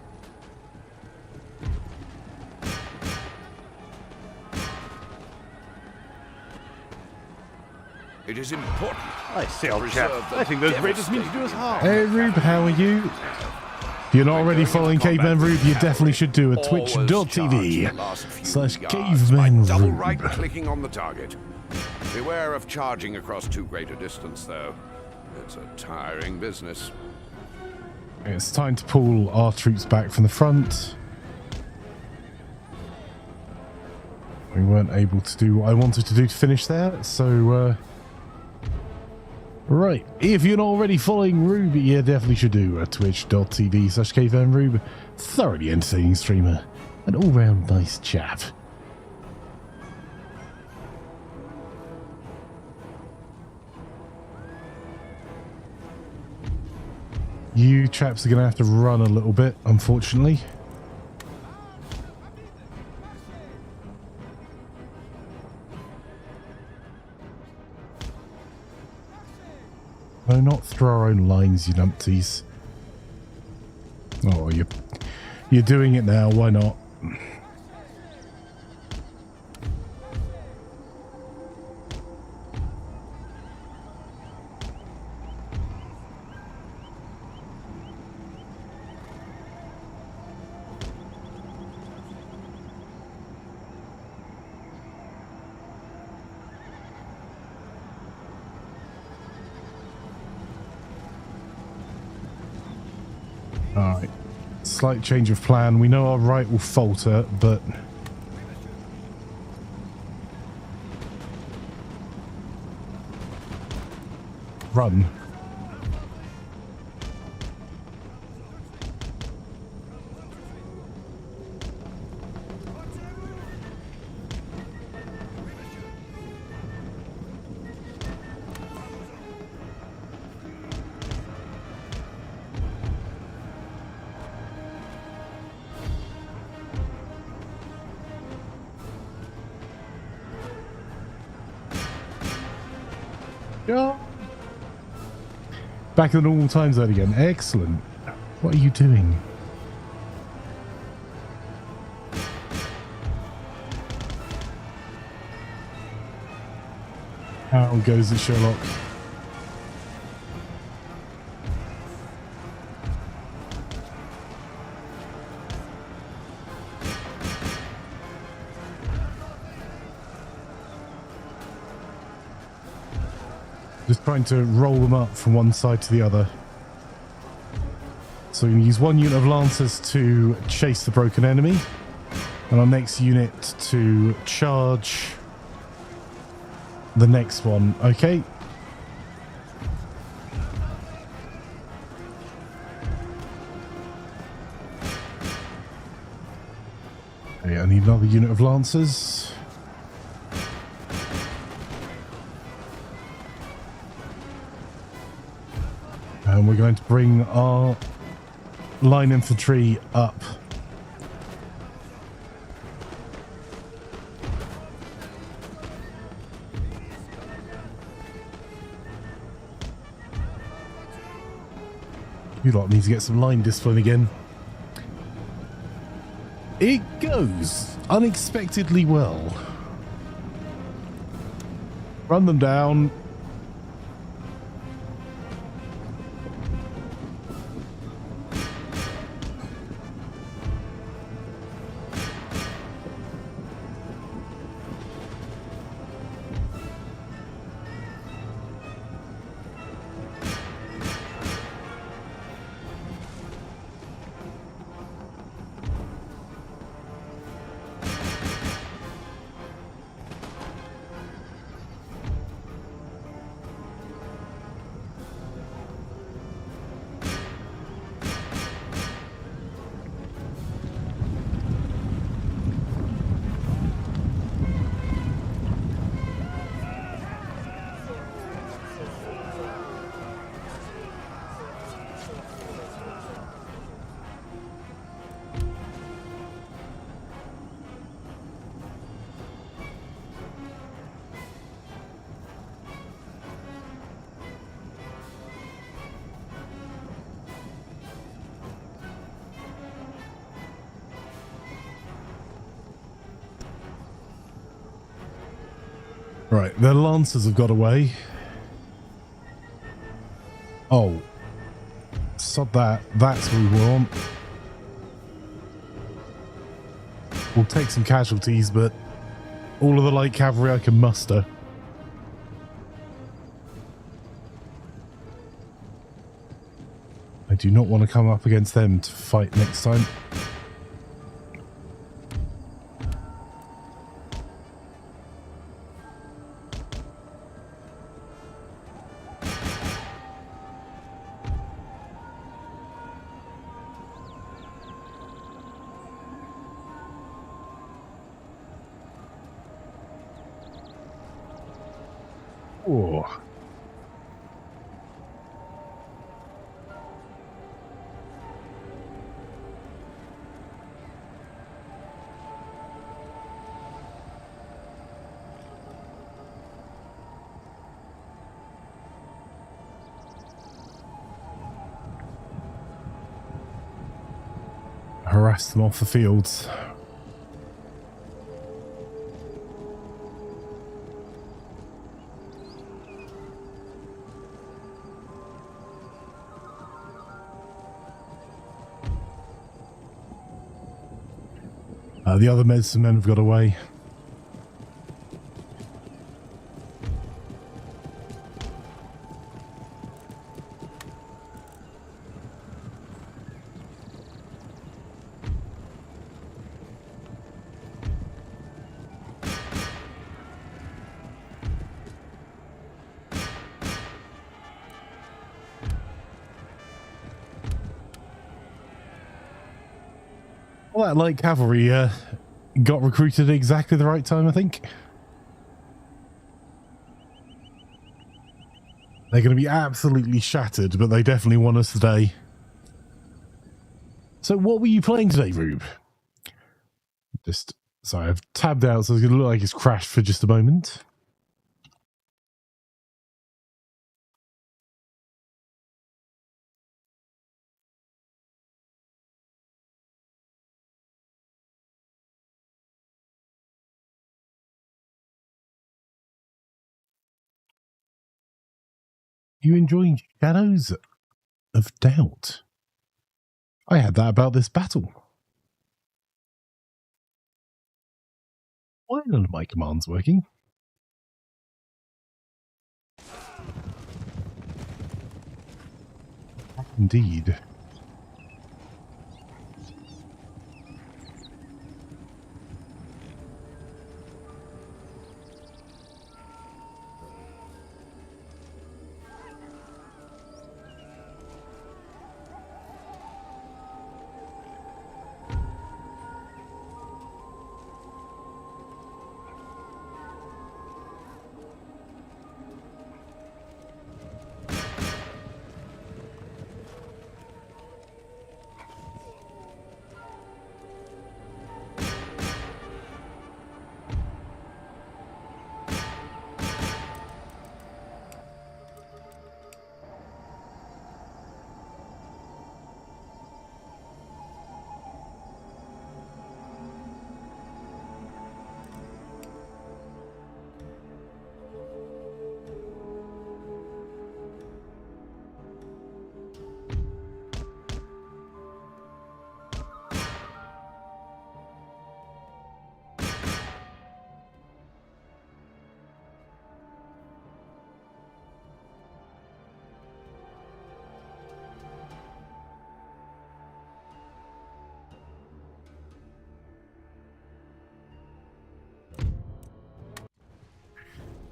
It is important. I say, old chap, I think those raiders mean to do us harm. Hey Rube, how are you? If you're not already following Caveman Rube, you definitely should do it. Twitch.tv/Caveman Double Rube. right clicking on the target. Beware of charging across too great a distance, though. It's a tiring business. It's time to pull our troops back from the front. We weren't able to do what I wanted to do to finish there, so right, if you're not already following Rube, you definitely should do twitch.tv/Caveman Rube. Thoroughly entertaining streamer, an all-round nice chap. You chaps are going to have to run a little bit, unfortunately. No, not through our own lines, you numpties. Oh, you're doing it now, why not? Alright, slight change of plan. We know our right will falter, but run. Yeah. Back in the normal time zone again. Excellent. What are you doing? How goes it, Sherlock? Just trying to roll them up from one side to the other. So we can use one unit of lancers to chase the broken enemy, and our next unit to charge the next one. Okay. Okay, I need another unit of lancers. And we're going to bring our line infantry up. You lot need to get some line discipline again. It goes unexpectedly well. Run them down. Right, the lancers have got away. Oh. Sod that. That's what we want. We'll take some casualties, but all of the light cavalry I can muster. I do not want to come up against them to fight next time. Oh. Harass them off the fields. The other medicine men have got away. Well, that light cavalry got recruited at exactly the right time, I think. They're going to be absolutely shattered, but they definitely want us today. So what were you playing today, Rube? Just, sorry, I've tabbed out, so it's going to look like it's crashed for just a moment. You enjoying Shadows of Doubt? I had that about this battle. Why none of my commands working? Indeed.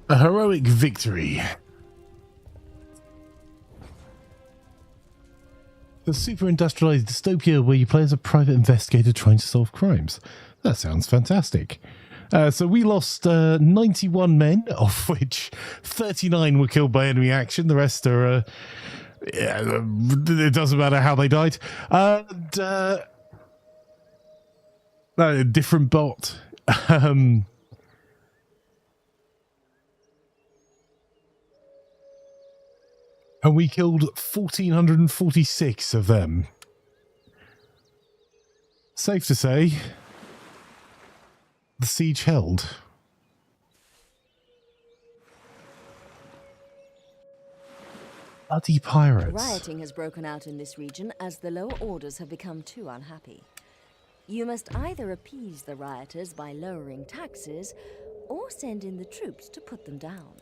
A heroic victory. The super-industrialized dystopia where you play as a private investigator trying to solve crimes. That sounds fantastic. So we lost 91 men, of which 39 were killed by enemy action. The rest are... it doesn't matter how they died. A different bot. And we killed 1,446 of them. Safe to say, the siege held. Bloody pirates. Rioting has broken out in this region as the lower orders have become too unhappy. You must either appease the rioters by lowering taxes or send in the troops to put them down.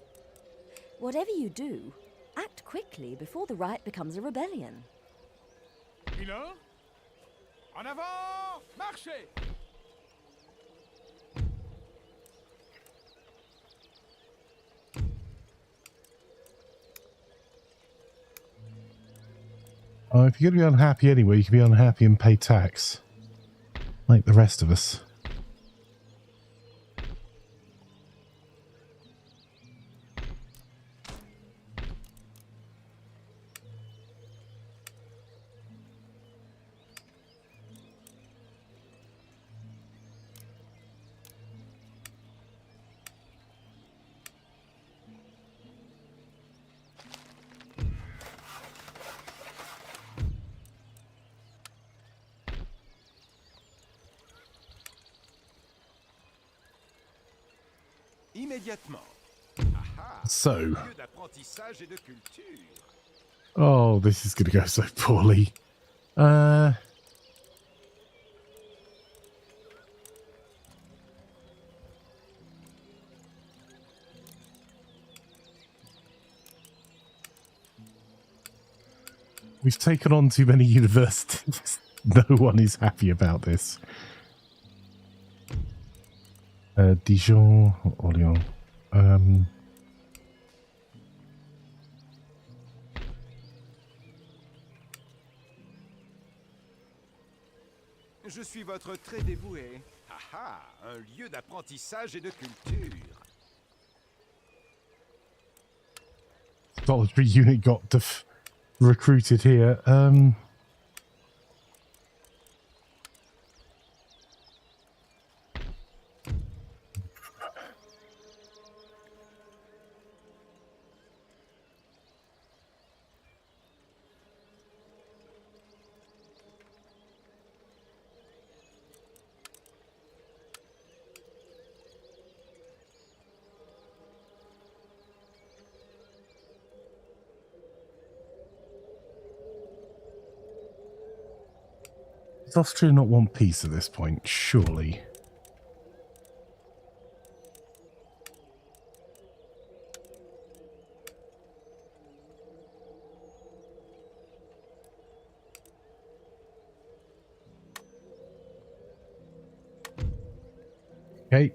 Whatever you do, act quickly before the riot becomes a rebellion. Milord, en avant, marchez! Oh, if you're going to be unhappy anyway, you can be unhappy and pay tax. Like the rest of us. Immédiatement. So. Oh, this is going to go so poorly. We've taken on too many universities. No one is happy about this. Dijon, Orléans. Je suis votre très dévoué. Ah ah, un lieu d'apprentissage et de culture. Solitary unit got recruited here. Does Austria not want peace at this point? Surely. Okay.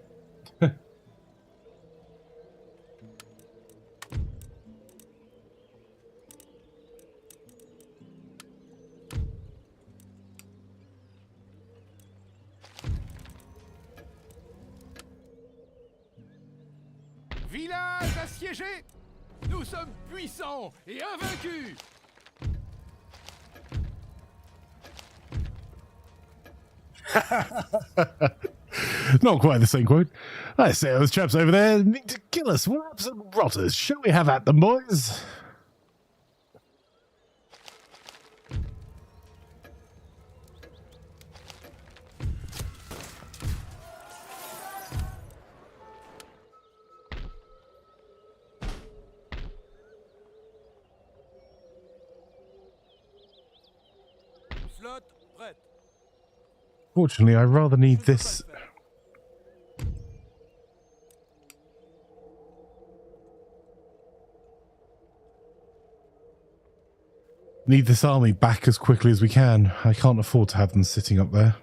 Village assiégé! Nous sommes puissants et invaincus! Not quite the same quote. I say those chaps over there need to kill us. We're absolute rotters. Shall we have at them, boys? Flotte prête. Fortunately, I rather need this. Need this army back as quickly as we can. I can't afford to have them sitting up there.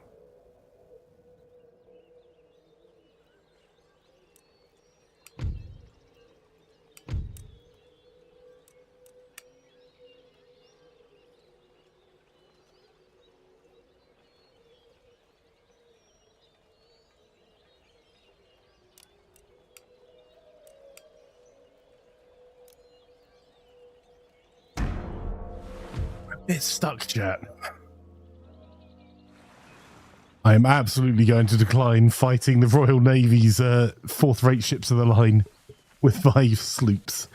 It's stuck, chat. I am absolutely going to decline fighting the Royal Navy's fourth-rate ships of the line with 5 sloops.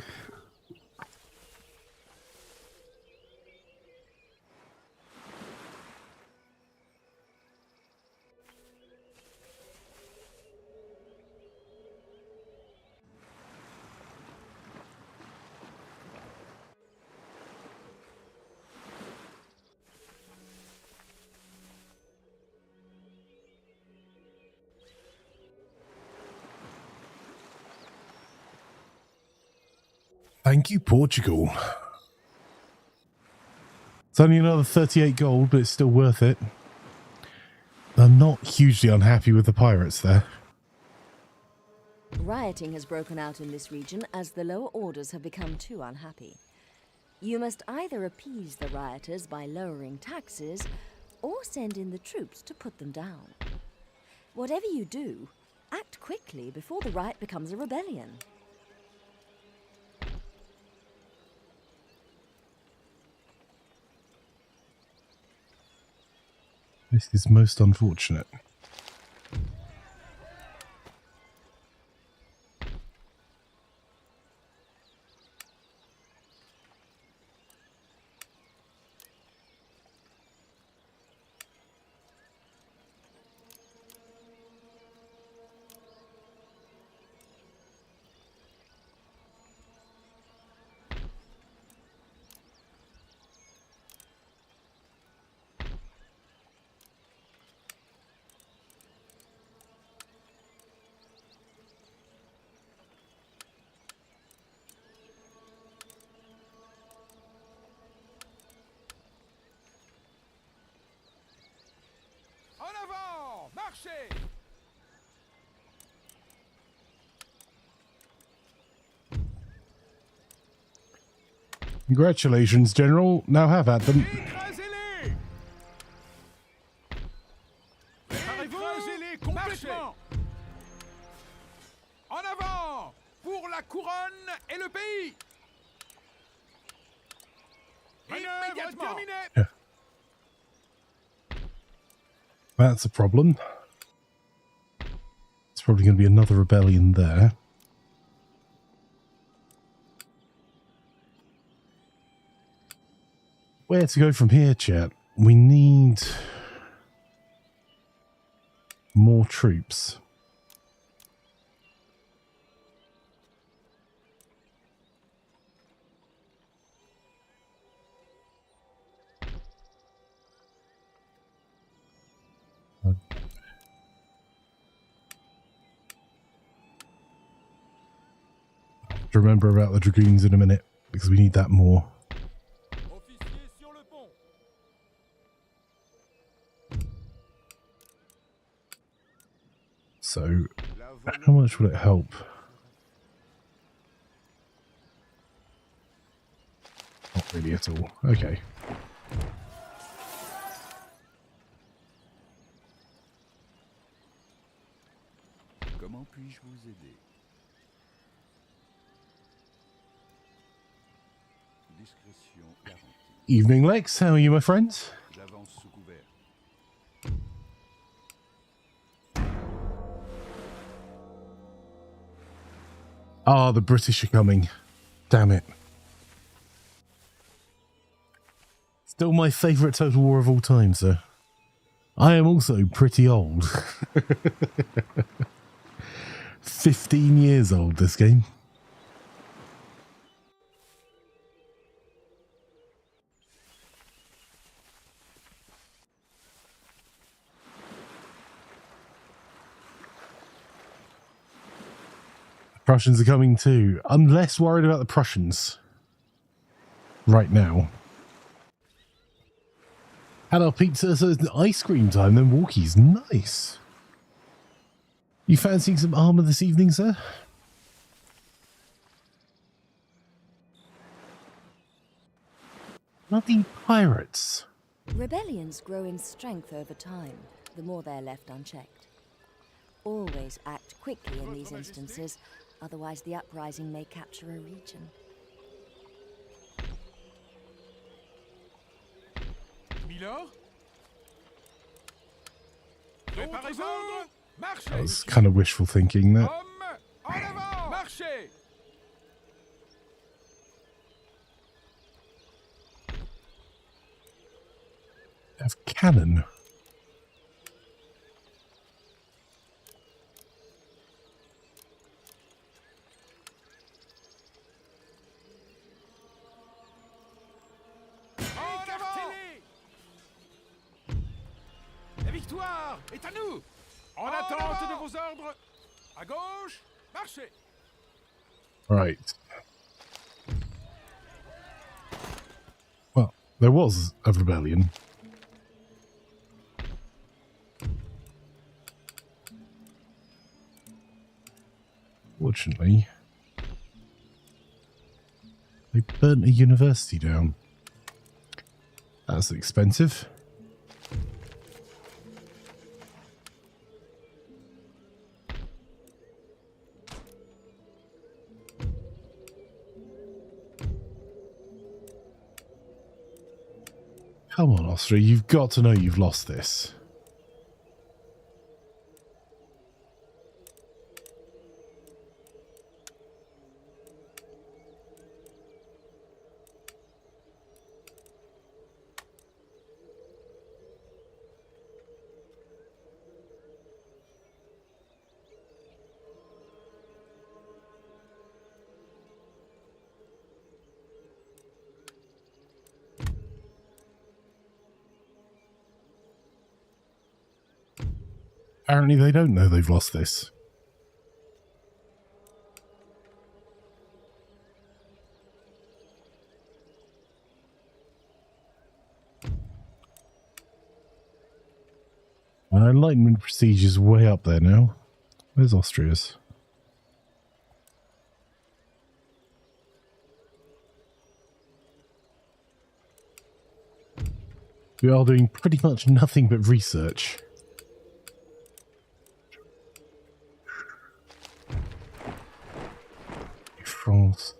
Thank you, Portugal. It's only another 38 gold, but it's still worth it. I'm not hugely unhappy with the pirates there. Rioting has broken out in this region as the lower orders have become too unhappy. You must either appease the rioters by lowering taxes, or send in the troops to put them down. Whatever you do, act quickly before the riot becomes a rebellion. This is most unfortunate. En avant! Marchez! Congratulations, General. Now have at them. Écrasez-les! Manœuvre terminée. Yeah. That's a problem. It's probably going to be another rebellion there. Where to go from here, chat? We need more troops. To remember about the dragoons in a minute, because we need that more. Officier sur le pont. So, how much would it help? Not really at all. Okay. Comment puis-je vous aider? Discrétion garantie. Evening, Lex. How are you, my friends? J'avance sous couvert. Ah, the British are coming. Damn it. Still my favourite Total War of all time, sir. I am also pretty old. 15 years old, this game. Prussians are coming too. I'm less worried about the Prussians right now. Had our pizza, so it's ice cream time, then walkies. Nice. You fancying some armour this evening, sir? Bloody pirates. Rebellions grow in strength over time, the more they're left unchecked. Always act quickly in these instances, otherwise the uprising may capture a region. Milord? Préparez-vous! Marchez! That was kind of wishful thinking, that. Hommes, en avant! Marchez! Have cannon. La victoire est à nous! En attente de vos ordres! À gauche, marchez! Right. Well, there was a rebellion. Fortunately, they burnt a university down. That's expensive. Come on, Austria, you've got to know you've lost this. Apparently they don't know they've lost this. Enlightenment prestige is way up there now. Where's Austria's? We are doing pretty much nothing but research. France.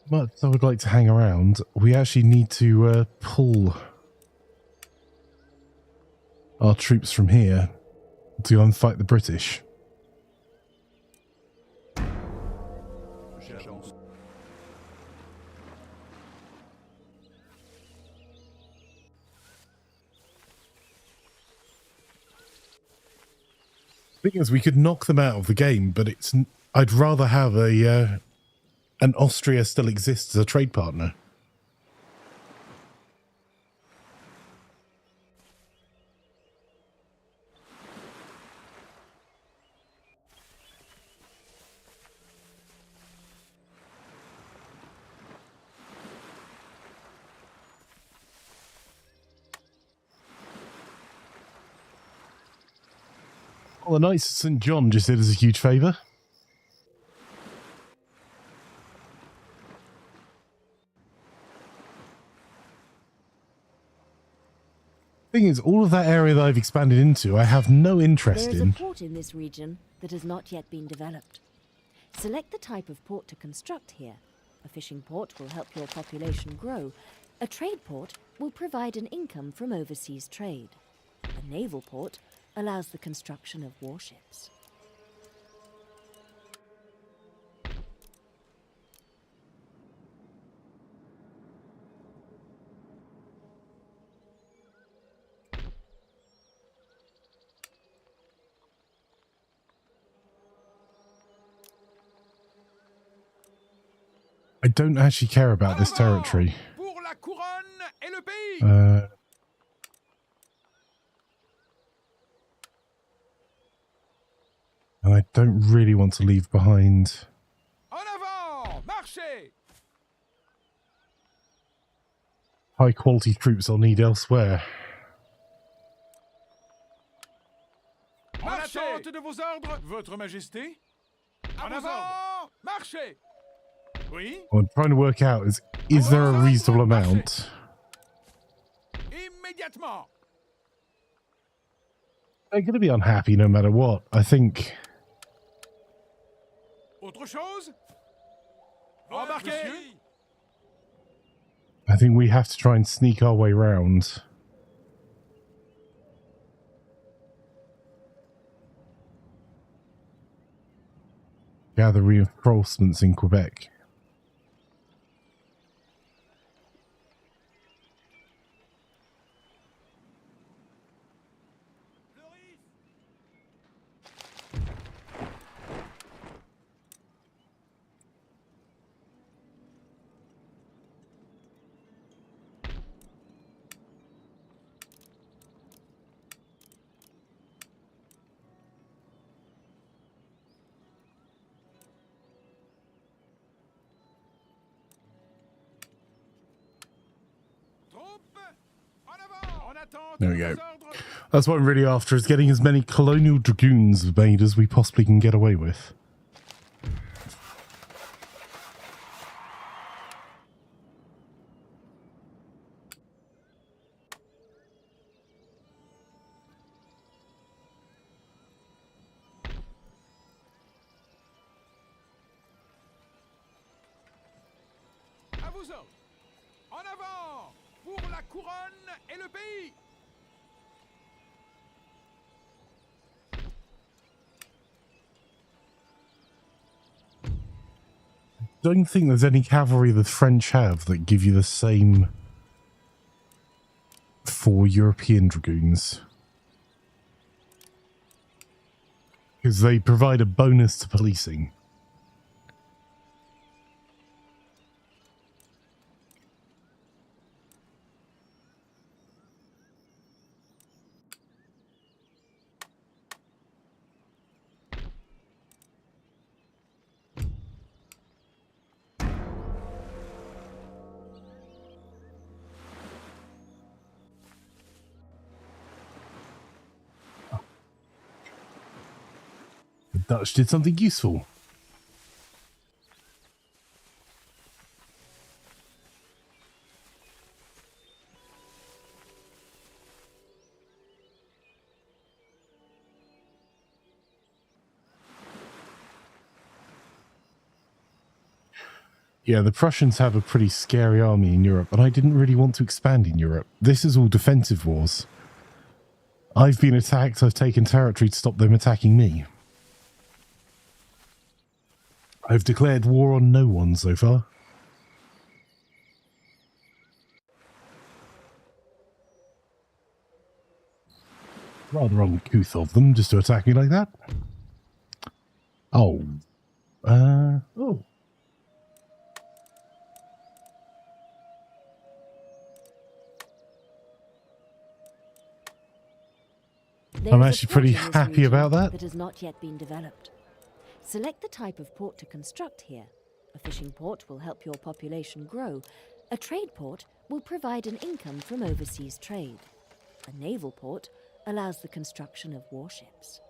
much I would like to hang around, we actually need to pull our troops from here to go and fight the British. The thing is, we could knock them out of the game, but I'd rather have an Austria still exists as a trade partner. Well, the Knights of St. John just did us a huge favour. Thing is, all of that area that I've expanded into, I have no interest There is in. a port in this region that has not yet been developed. Select the type of port to construct here. A fishing port will help your population grow. A trade port will provide an income from overseas trade. A naval port allows the construction of warships. I don't actually care about this territory. Pour la couronne et le pays. And I don't really want to leave behind. En avant, marchez. High quality troops I'll need elsewhere. En attente de vos ordres, Votre Majesté. En avant, marchez. Oui, What I'm trying to work out is there a reasonable amount? immédiatement. They're going to be unhappy no matter what. I think Autre chose? Embarquez. we have to try and sneak our way round. Gather reinforcements in Quebec. There we go. That's what I'm really after, is getting as many colonial dragoons made as we possibly can get away with. À vos ordres. En avant, pour la couronne et le pays. Don't think there's any cavalry the French have that give you the same for European dragoons. Because they provide a bonus to policing. The Dutch did something useful. Yeah, the Prussians have a pretty scary army in Europe, and I didn't really want to expand in Europe. This is all defensive wars. I've been attacked, I've taken territory to stop them attacking me. I've declared war on no one so far. Rather uncouth of them just to attack me like that. Oh. Oh. I'm actually pretty happy about that. That has not yet been developed. Select the type of port to construct here. A fishing port will help your population grow. A trade port will provide an income from overseas trade. A naval port allows the construction of warships.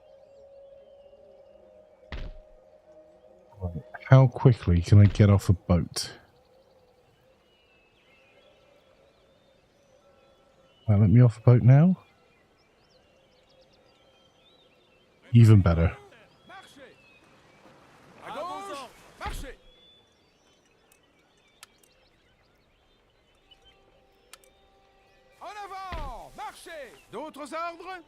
Right. How quickly can I get off a boat? Let me off a boat now. Even better. Marchez! À gauche, marchez! En avant, marchez! D'autres ordres?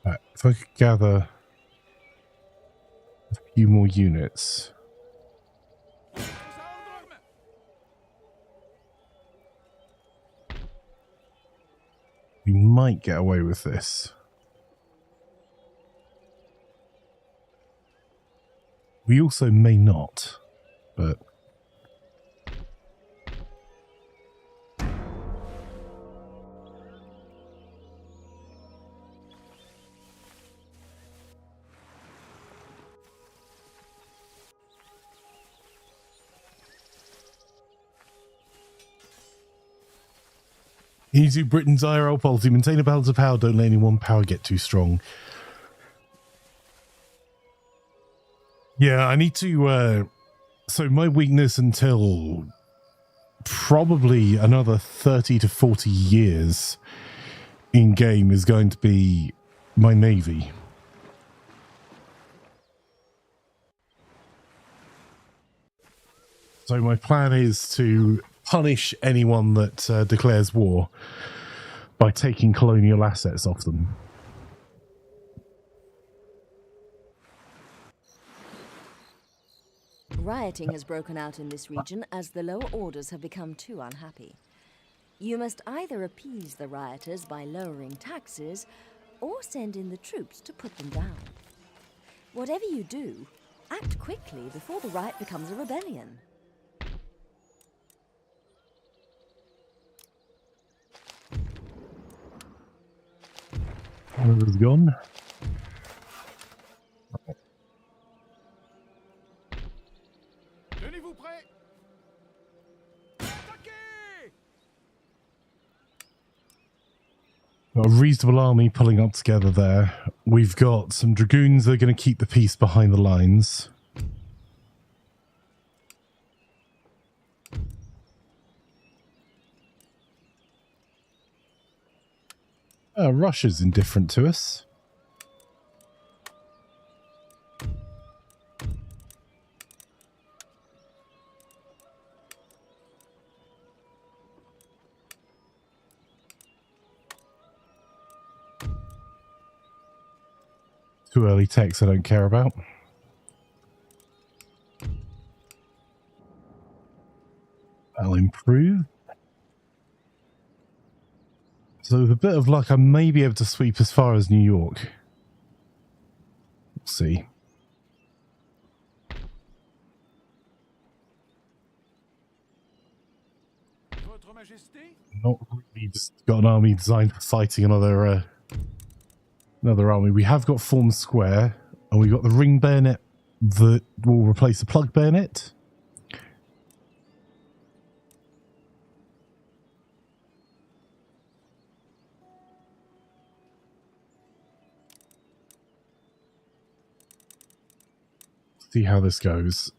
Right, if I could gather a few more units. D'autres ordres? We might get away with this. We also may not, but... You do Britain's IRL policy. Maintain a balance of power. Don't let any one power get too strong. Yeah, I need to... so my weakness until probably another 30 to 40 years in game is going to be my navy. So my plan is to punish anyone that declares war by taking colonial assets off them. Rioting has broken out in this region as the lower orders have become too unhappy. You must either appease the rioters by lowering taxes or send in the troops to put them down. Whatever you do, act quickly before the riot becomes a rebellion. One is gone. Tenez-vous prêts! Attaquez! Got a reasonable army pulling up together there. We've got some dragoons that are going to keep the peace behind the lines. Russia's indifferent to us. Too early text I don't care about. That'll improve. So with a bit of luck, I may be able to sweep as far as New York. We'll see. Votre Majesté? Not really just got an army designed for fighting another army. We have got formed square, and we've got the ring bayonet that will replace the plug bayonet. see how this goes.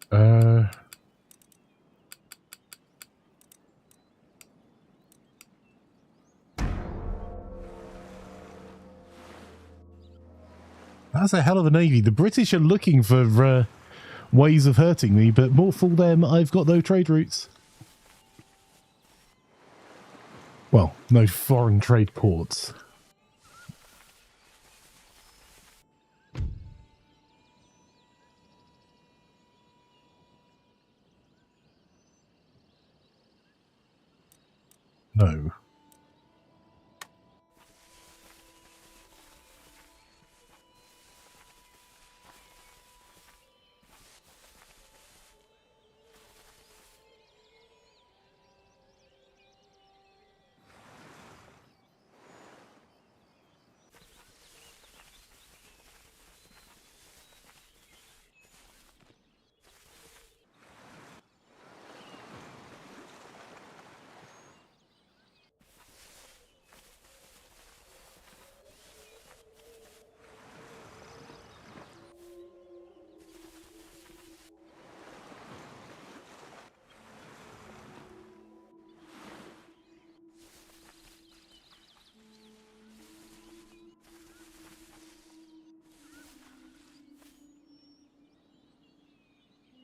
That's a hell of a navy. The British are looking for ways of hurting me, but more fool them, I've got no trade routes. Well, no foreign trade ports. No.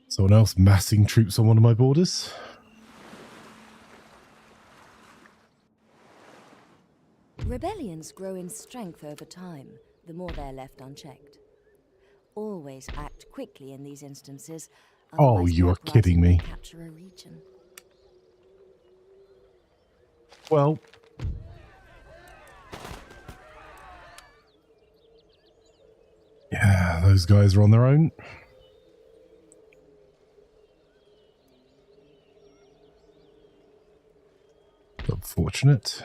Someone else massing troops on one of my borders. Rebellions grow in strength over time, the more they're left unchecked. Always act quickly in these instances. Oh, otherwise the you are uprising kidding may me. Capture a region. Well, yeah, those guys are on their own. Unfortunate.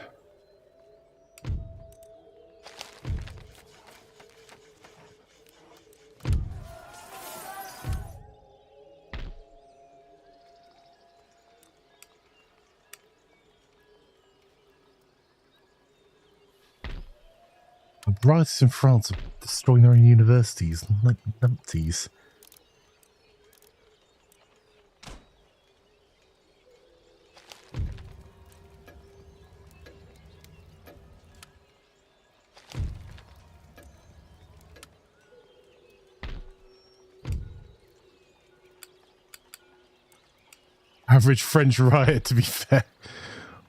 The riots in France are destroying their own universities like numpties. Average French riot, to be fair.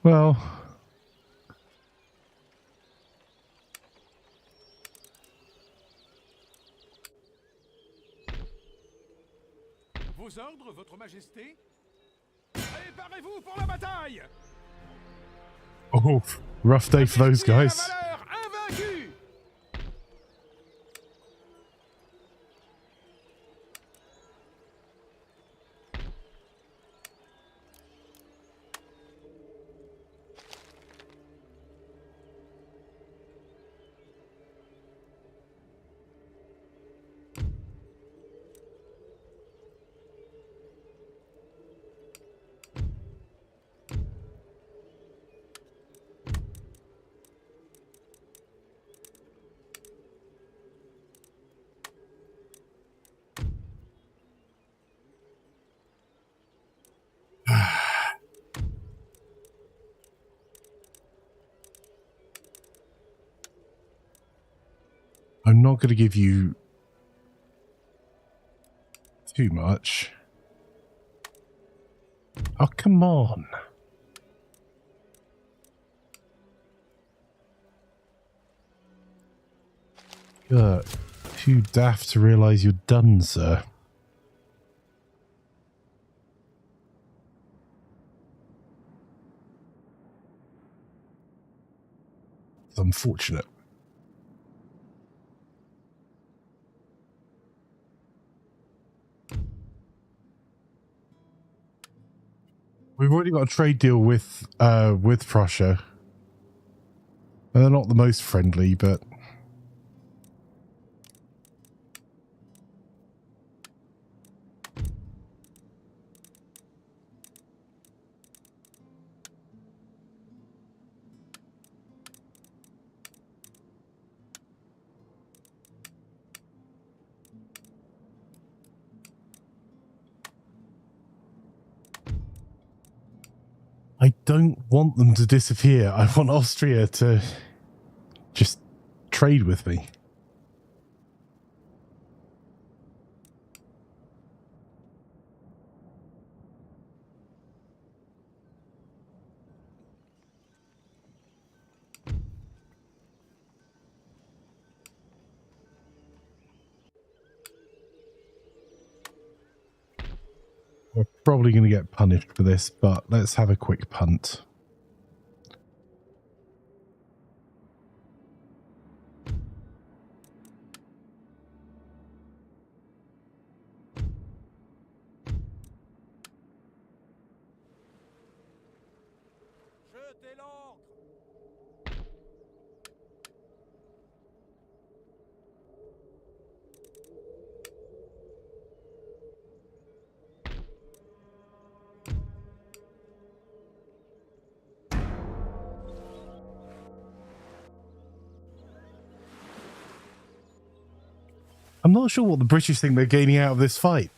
Well, Vos ordres, Votre Majesté? Préparez-vous pour la bataille! oh, rough day for those guys. La valeur invaincue! I'm not going to give you too much. Oh, come on. You're too daft to realise you're done, sir. It's unfortunate. We've already got a trade deal with Prussia. And they're not the most friendly, but I don't want them to disappear. I want Austria to just trade with me. We're probably going to get punished for this, but let's have a quick punt. Jetez l'ancre. I'm not sure what the British think they're gaining out of this fight.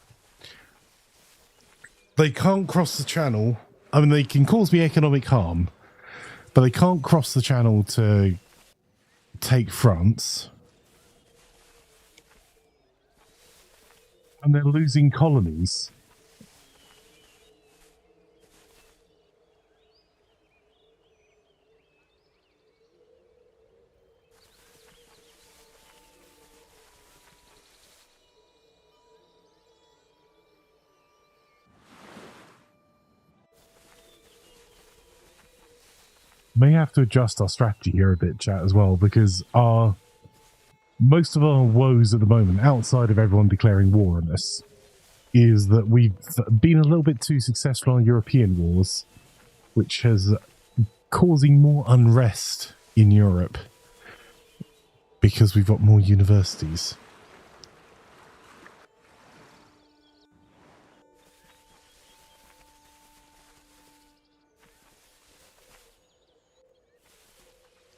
They can't cross the channel. I mean, they can cause me economic harm, but they can't cross the channel to take France. And they're losing colonies. May have to adjust our strategy here a bit, chat, as well, because most of our woes at the moment, outside of everyone declaring war on us, is that we've been a little bit too successful on European wars, which has causing more unrest in Europe because we've got more universities.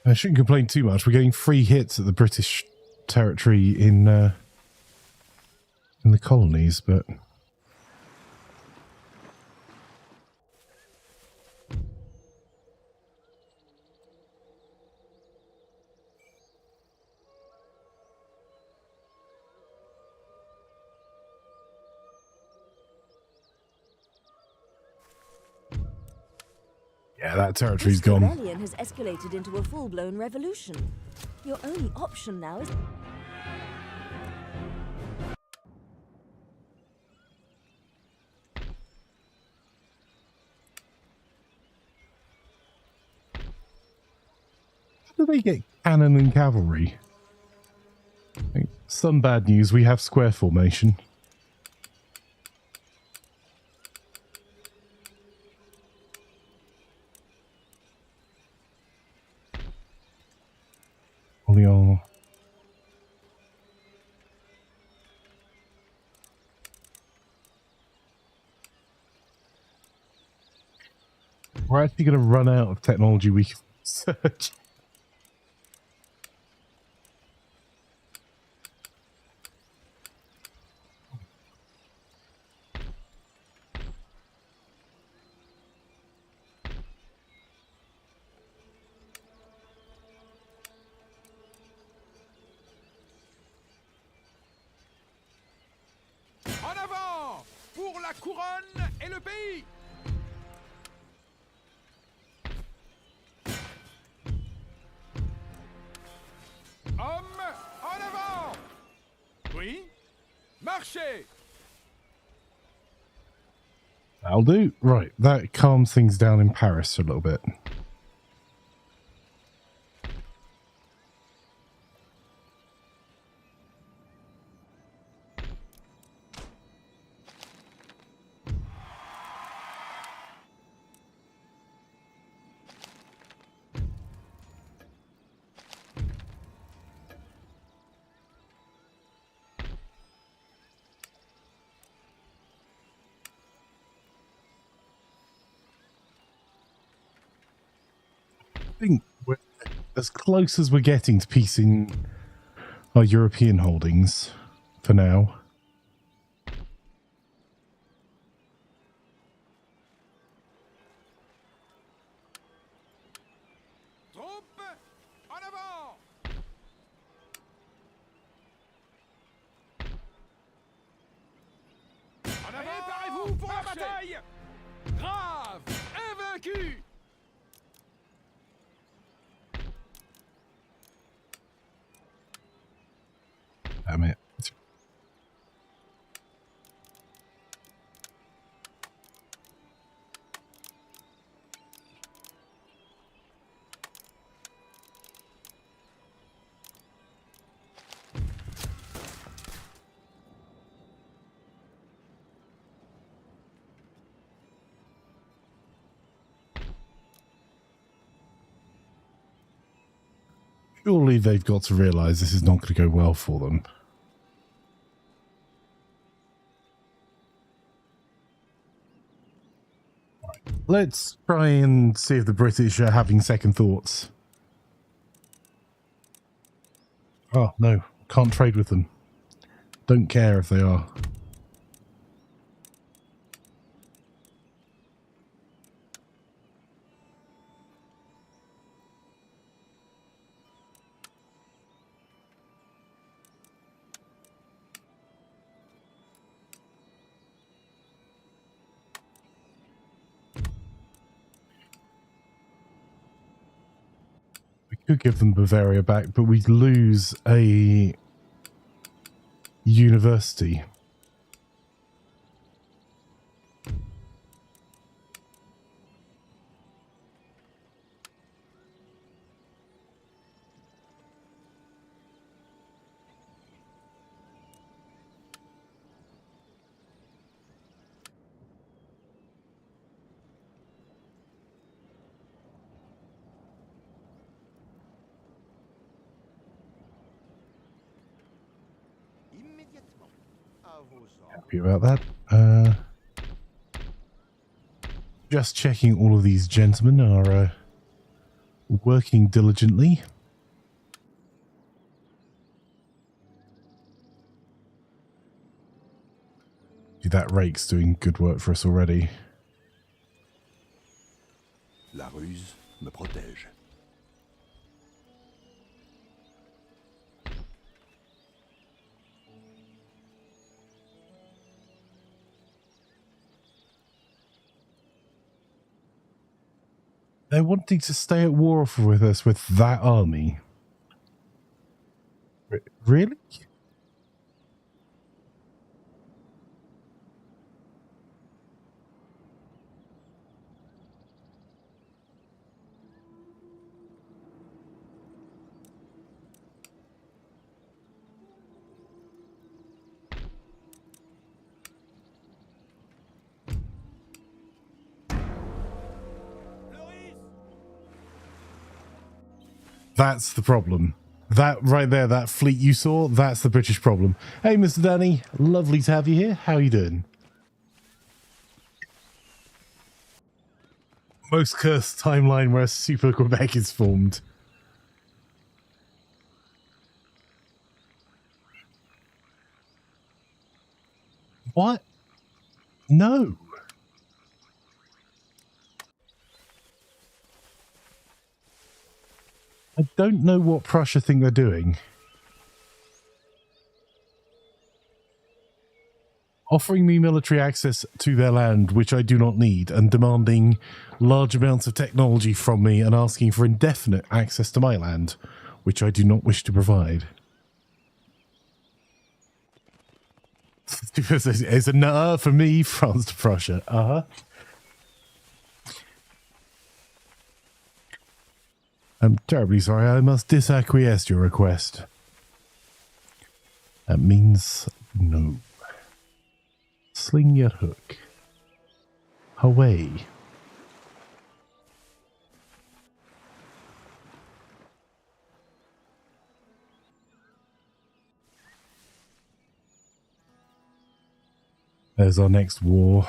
I shouldn't complain too much. We're getting free hits at the British territory in the colonies, but yeah, that territory's This gone. rebellion has escalated into a full-blown revolution. Your only option now is... How do they get cannon and cavalry? Some bad news, we have square formation. Orléans. We're actually going to run out of technology we can search. En avant pour la couronne et le pays. Hommes, en avant. Oui. Marchez. That'll do. Right, that calms things down in Paris a little bit. I think we're as close as we're getting to piecing our European holdings for now. Damn it. Surely they've got to realise this is not going to go well for them. Let's try and see if the British are having second thoughts. Oh, no. Can't trade with them. Don't care if they are. Could give them Bavaria back, but we'd lose a university. Immédiatement. À vos ordres. Happy about that. Just checking all of these gentlemen are working diligently. That rake's doing good work for us already. La ruse me protège. They're wanting to stay at war with us with that army. Really? That's the problem. That right there, that fleet you saw, that's the British problem. Hey, Mr. Danny, lovely to have you here. How are you doing? Most cursed timeline where Super Quebec is formed. What? No. I don't know what Prussia think they're doing. Offering me military access to their land, which I do not need, and demanding large amounts of technology from me and asking for indefinite access to my land, which I do not wish to provide. It's a no for me, France to Prussia. Uh-huh. I'm terribly sorry, I must disacquiesce your request. That means no. Sling your hook. Away. There's our next war.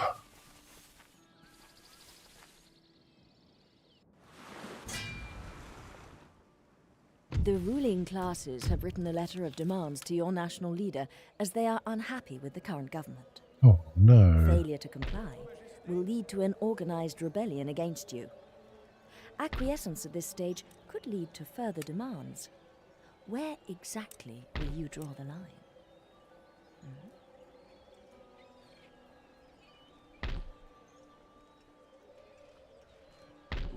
The ruling classes have written a letter of demands to your national leader as they are unhappy with the current government. Oh, no. Failure to comply will lead to an organized rebellion against you. Acquiescence at this stage could lead to further demands. Where exactly will you draw the line?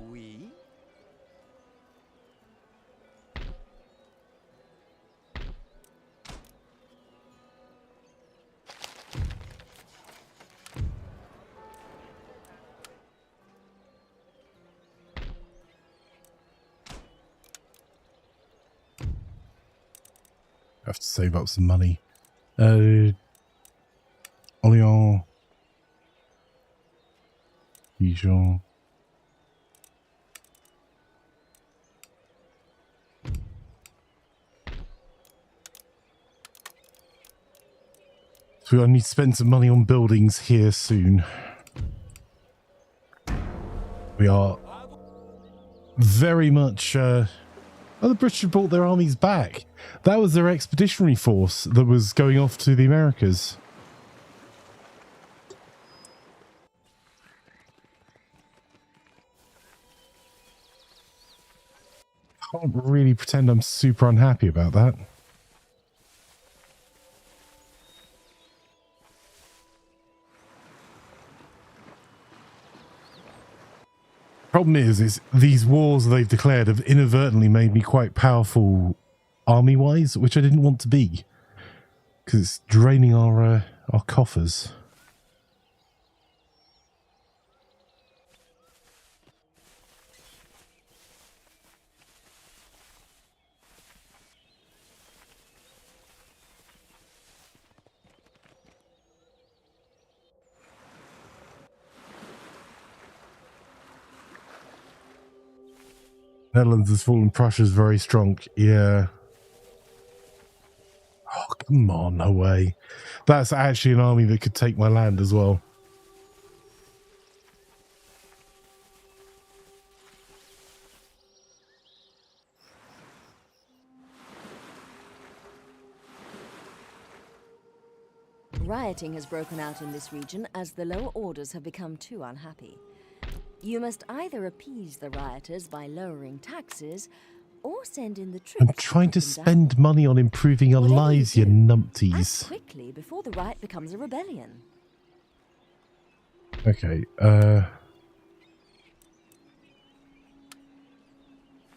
Oui. Have to save up some money. Orléans. Dijon. So I need to spend some money on buildings here soon. We are very much... oh, the British brought their armies back. That was their expeditionary force that was going off to the Americas. Can't really pretend I'm super unhappy about that. Problem is these wars they've declared have inadvertently made me quite powerful army-wise, which I didn't want to be, because it's draining our coffers. Netherlands has fallen. Prussia's very strong. Yeah. Oh, come on, no way. That's actually an army that could take my land as well. Rioting has broken out in this region as the lower orders have become too unhappy. You must either appease the rioters by lowering taxes, or send in the troops. I'm trying to spend money on improving our lives, you numpties. Act quickly before the riot becomes a rebellion. Okay,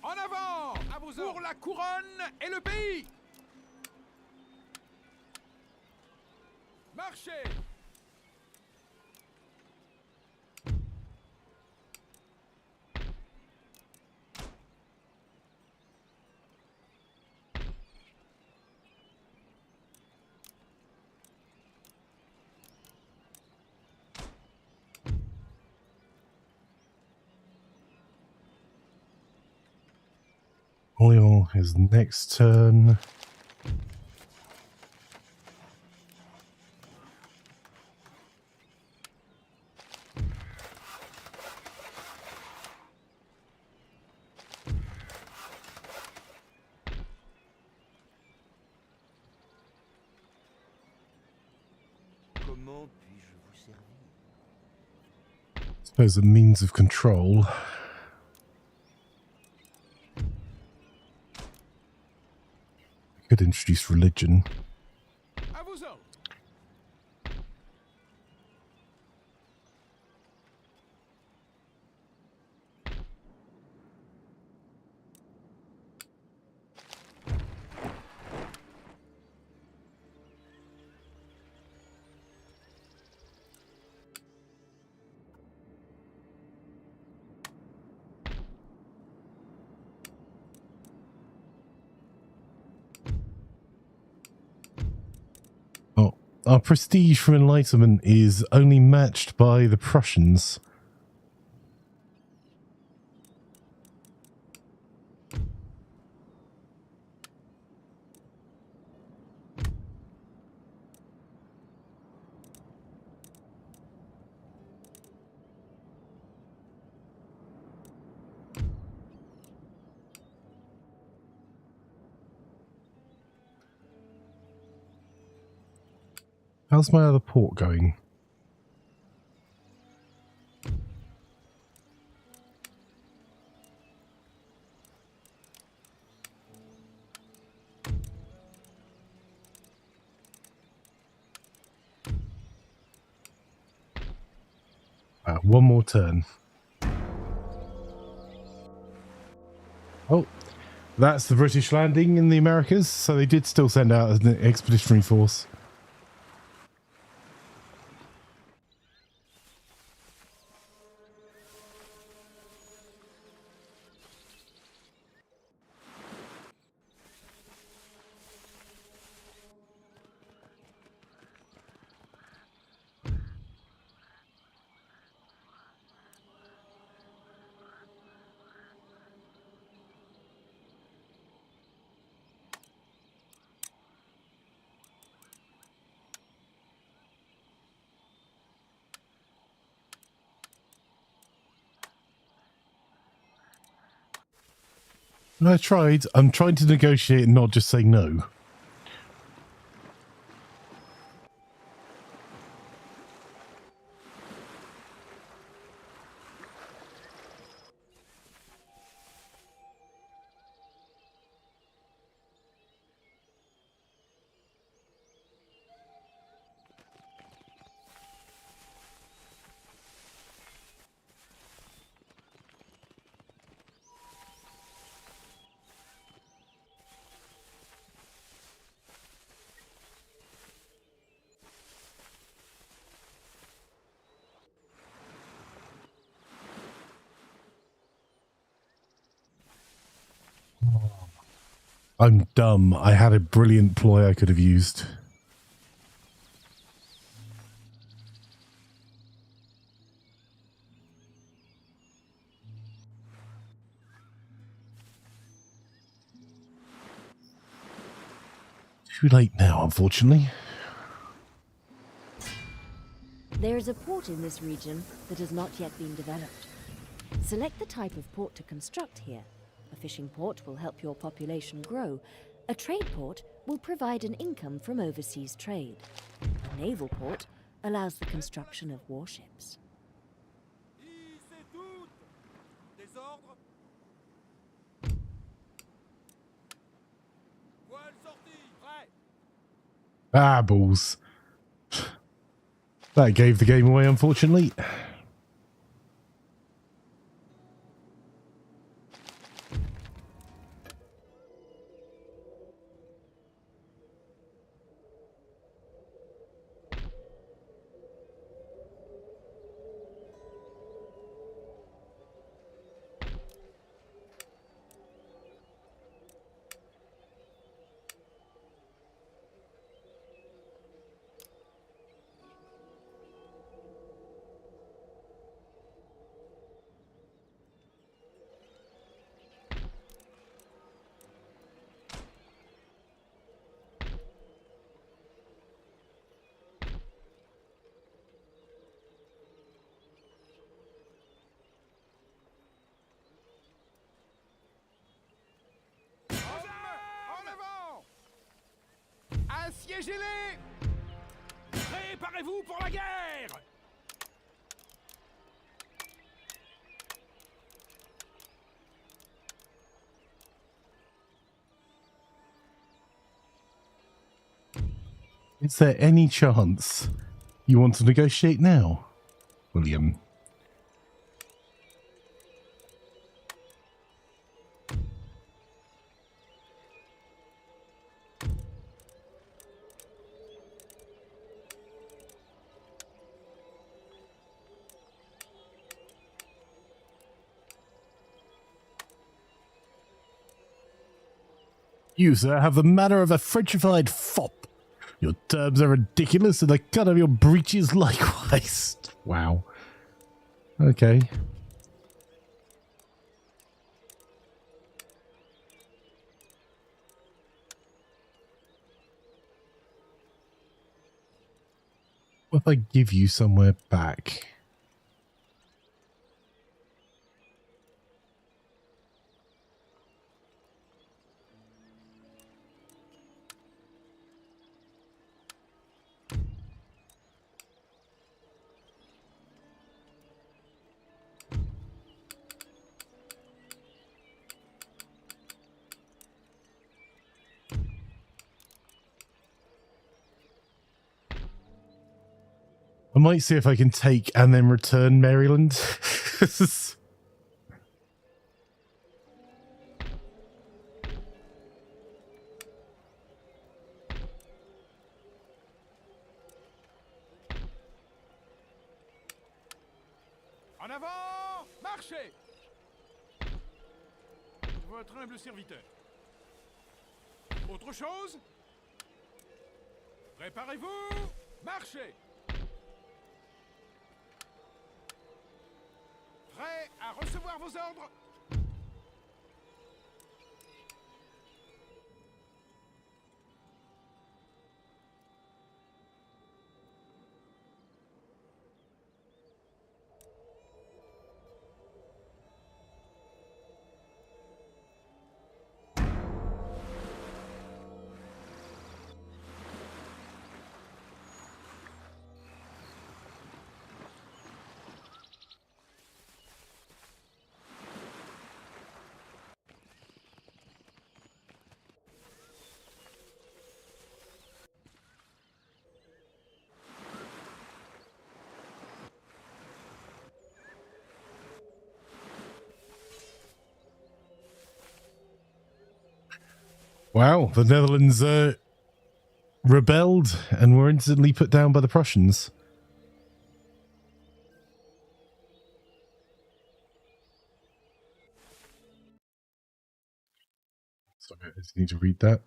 En avant! À vos ordres! Pour la couronne et le pays! Marchez! Oil is next turn. Comment puis-je vous servir? I suppose a means of control. Could introduce religion. À vos ordres! Oh, our prestige from Enlightenment is only matched by the Prussians. How's my other port going? One more turn. Oh, that's the British landing in the Americas, so they did still send out an expeditionary force. I tried. I'm trying to negotiate and not just say no. I'm dumb. I had a brilliant ploy I could have used. Too late now, unfortunately. There is a port in this region that has not yet been developed. Select the type of port to construct here. A fishing port will help your population grow. A trade port will provide an income from overseas trade. A naval port allows the construction of warships. Ah, balls. That gave the game away, unfortunately. Assiégez-les! Préparez-vous pour la guerre! Is there any chance you want to negotiate now, William? You, sir, have the manner of a Frenchified fop. Your terms are ridiculous and the cut of your breeches likewise. Wow. Okay. What if I give you somewhere back? I might see if I can take and then return Maryland. En avant! Marchez! Votre humble serviteur. Autre chose? Préparez-vous! Marchez! Prêt à recevoir vos ordres? Wow, the Netherlands rebelled and were instantly put down by the Prussians. Sorry, I just need to read that.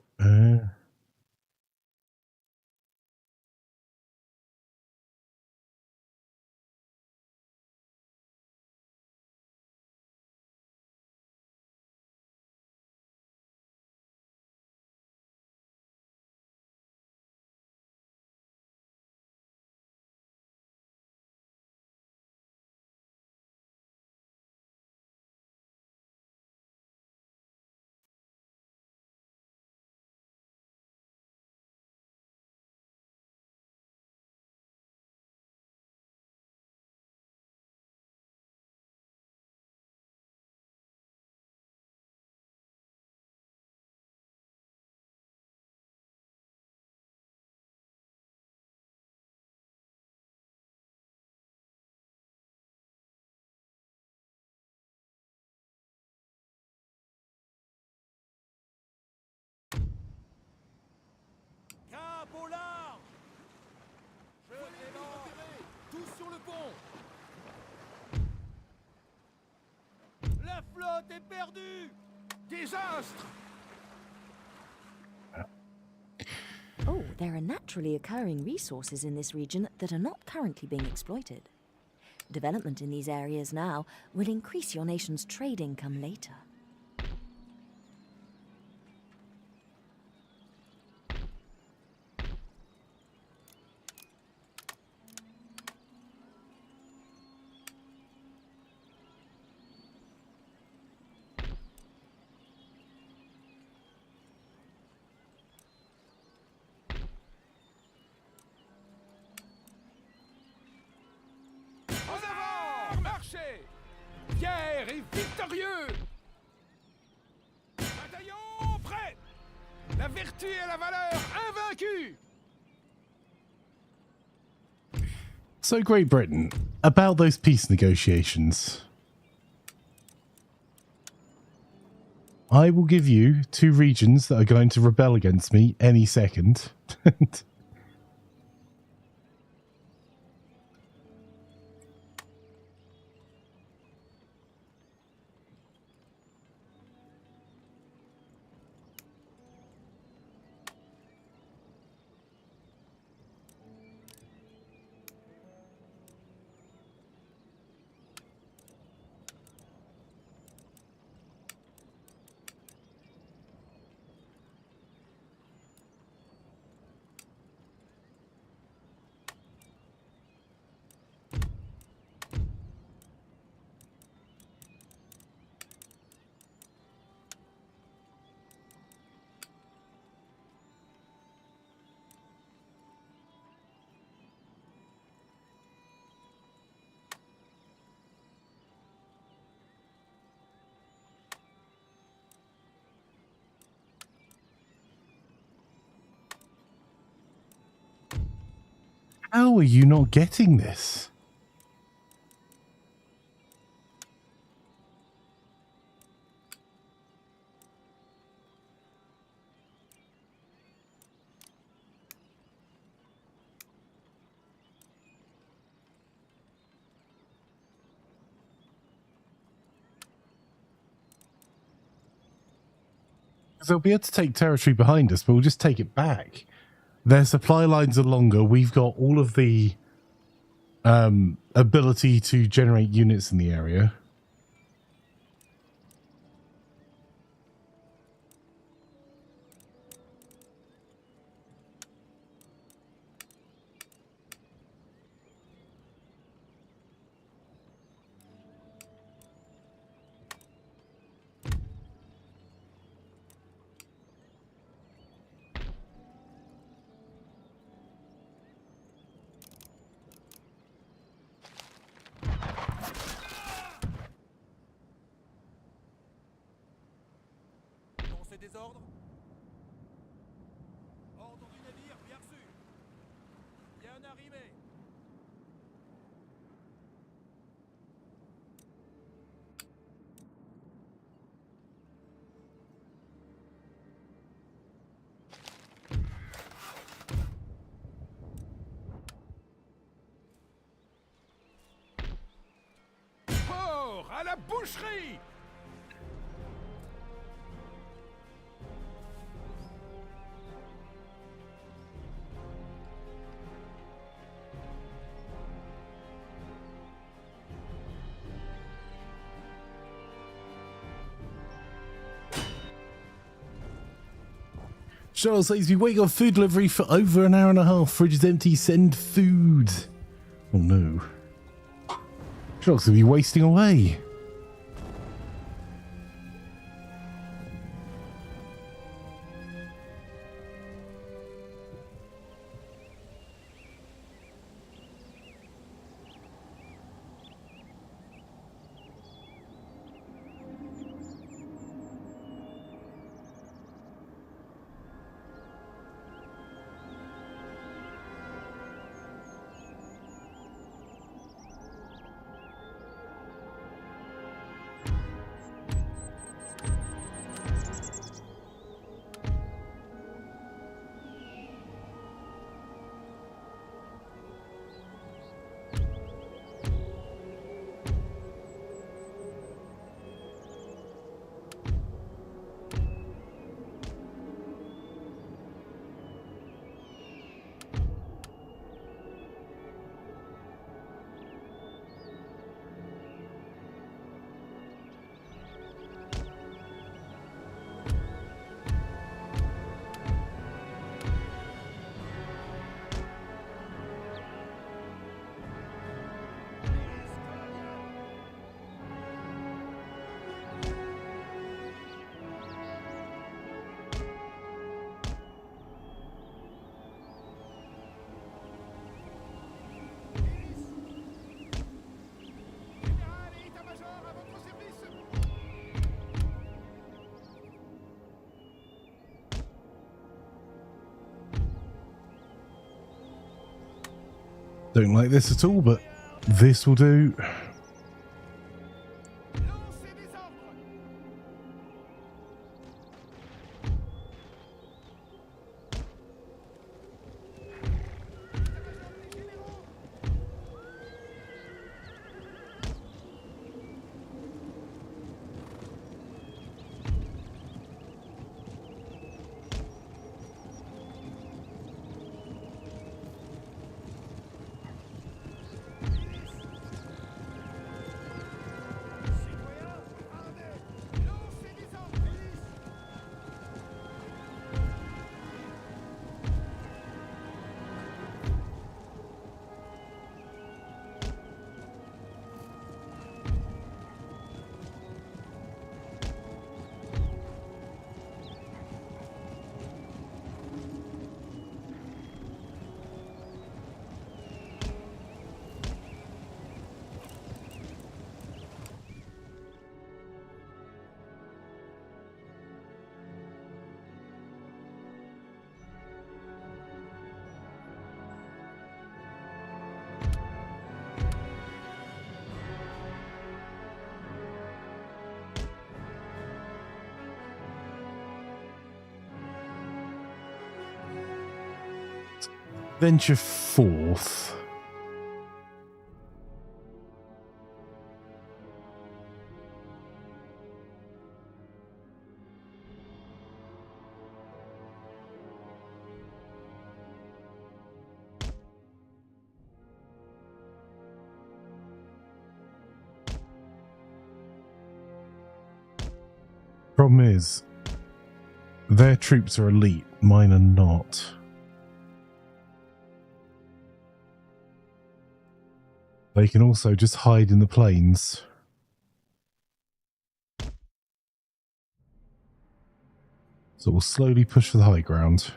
Cap au large. Je démarre. Tous sur le pont. La flotte est perdue. Désastre. Oh, there are naturally occurring resources in this region that are not currently being exploited. Development in these areas now will increase your nation's trade income later. En avant. Marchez. Fier et victorieux. Bataillon prêt. La vertu et la valeur invaincues. So, Great Britain, about those peace negotiations. I will give you 2 regions that are going to rebel against me any second. How are you not getting this? Because they'll be able to take territory behind us, but we'll just take it back. Their supply lines are longer. We've got all of the ability to generate units in the area. Désordre. Ordre du navire, bien reçu. Bien arrimé. boucherie! Charles says, we wait on food delivery for over an hour and a half. Fridge is empty. Send food. Oh no. Charles will be wasting away. Don't like this at all, but this will do. Venture forth. Problem is, their troops are elite, mine are not. They can also just hide in the plains. So we'll slowly push for the high ground.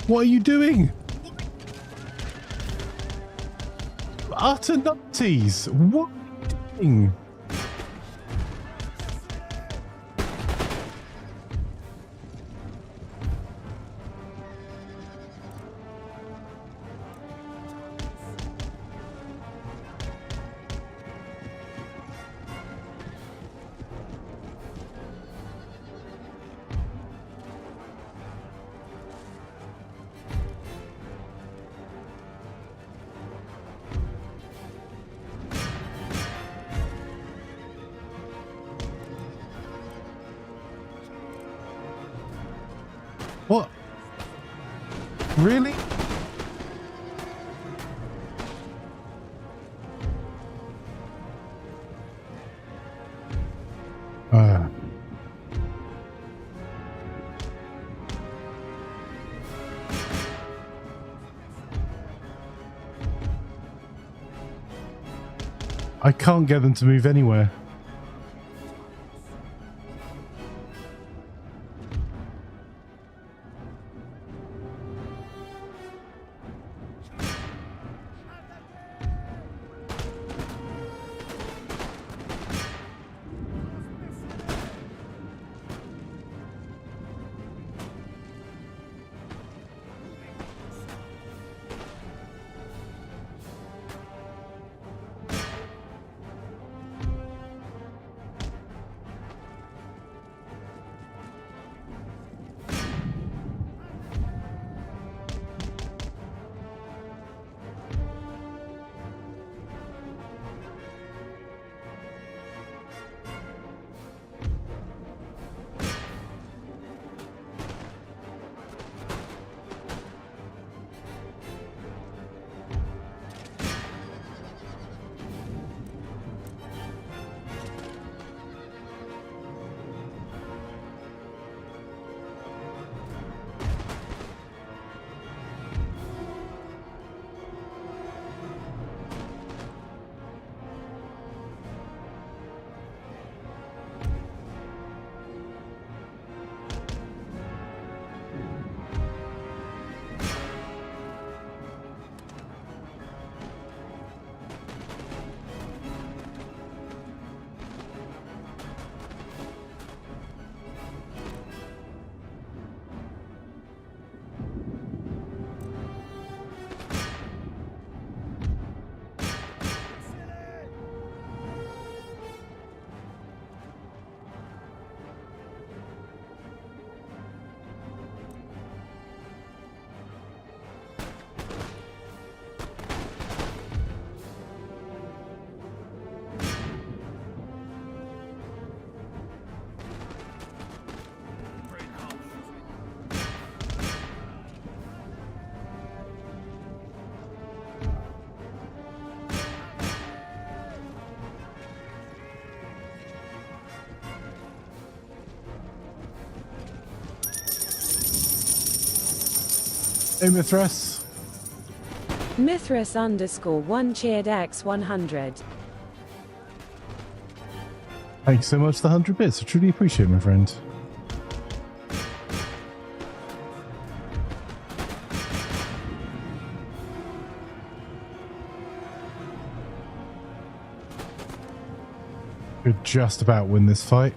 What are you doing? Utter nutties. What are you doing? What? Really? I can't get them to move anywhere. Hey, Mithras. Mithras _1 cheered X100. Thanks so much for the 100 bits. I truly appreciate it, my friend. Could just about win this fight.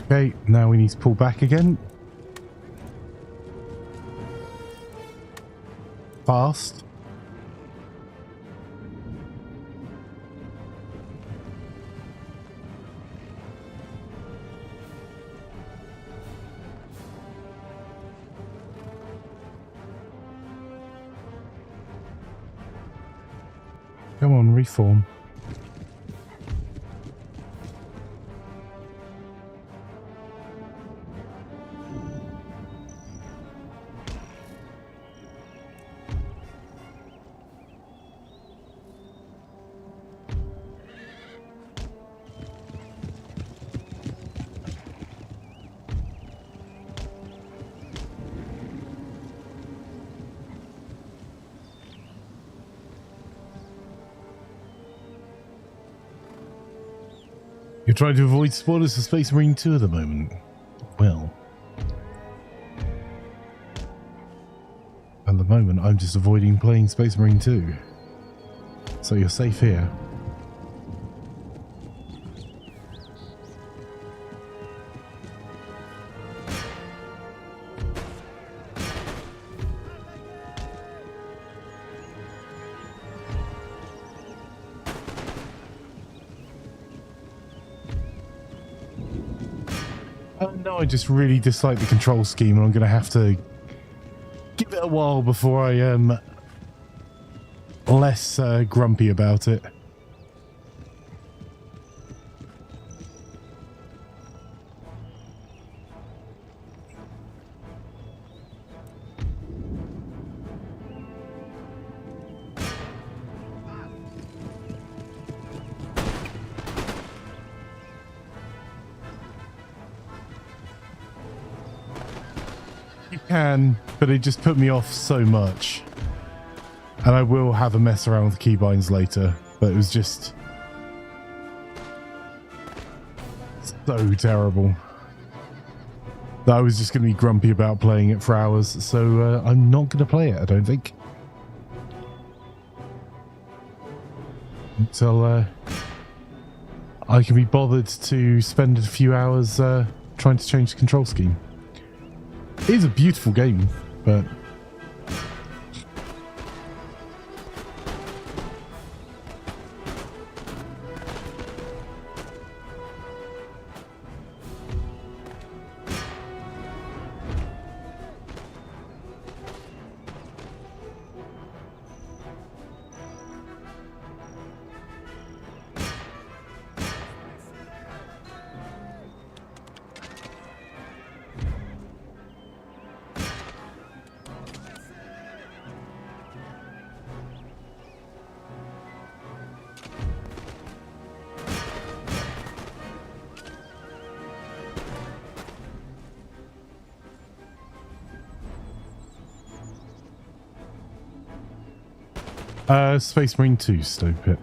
Okay, now we need to pull back again. Fast. Come on, reform. trying to avoid spoilers for Space Marine 2 at the moment. Well, at the moment, I'm just avoiding playing Space Marine 2. So you're safe here. No, I just really dislike the control scheme, and I'm going to have to give it a while before I am less grumpy about it. You can, but it just put me off so much. And I will have a mess around with keybinds later, but it was just so terrible that I was just going to be grumpy about playing it for hours. So I'm not going to play it, I don't think, until I can be bothered to spend a few hours trying to change the control scheme. It is a beautiful game, but Space Marine 2 stove pit.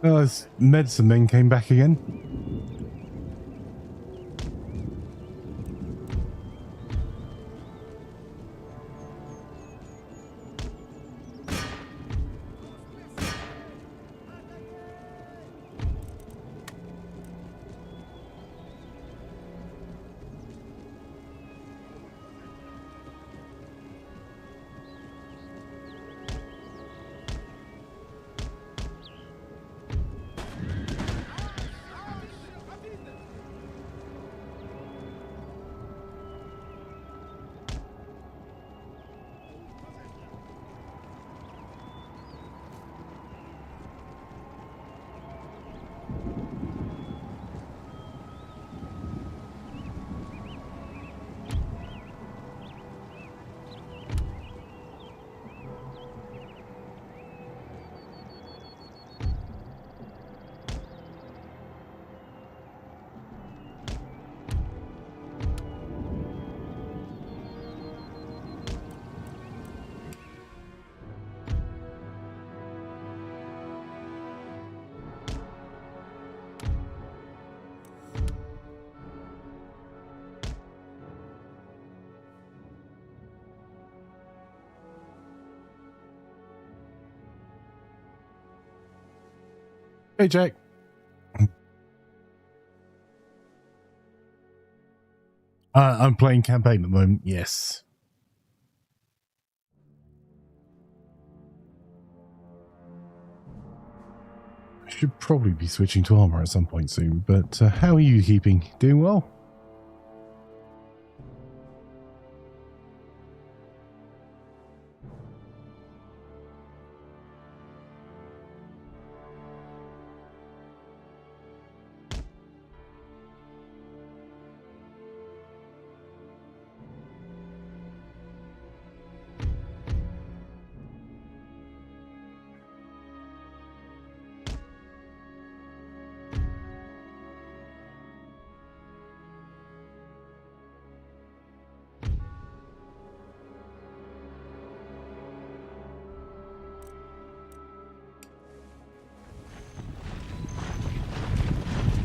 Oh, this medicine men came back again. Hey, Jack. I'm playing campaign at the moment. Yes. I should probably be switching to armor at some point soon, but how are you keeping? Doing well?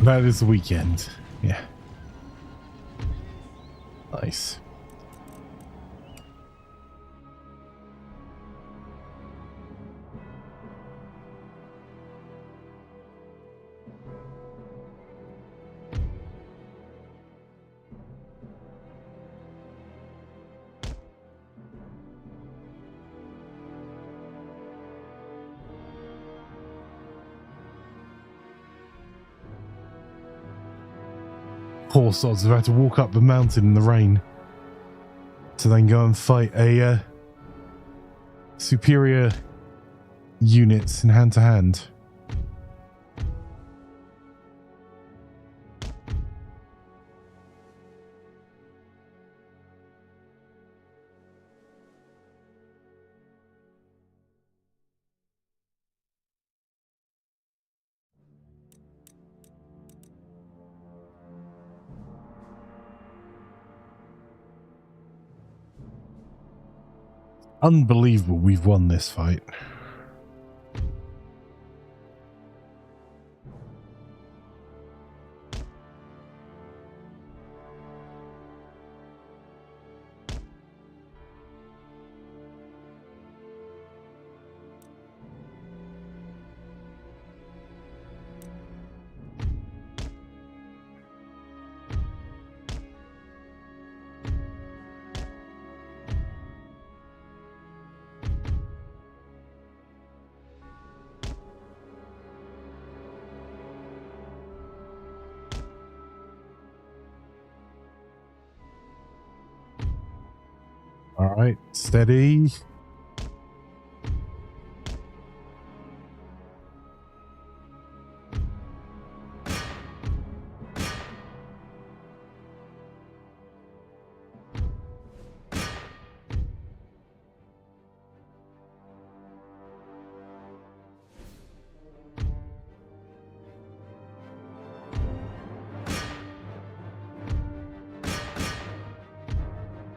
That is the weekend. Yeah. Nice. Poor sods have had to walk up the mountain in the rain to then go and fight a superior units in hand to hand. Unbelievable we've won this fight. All right, steady.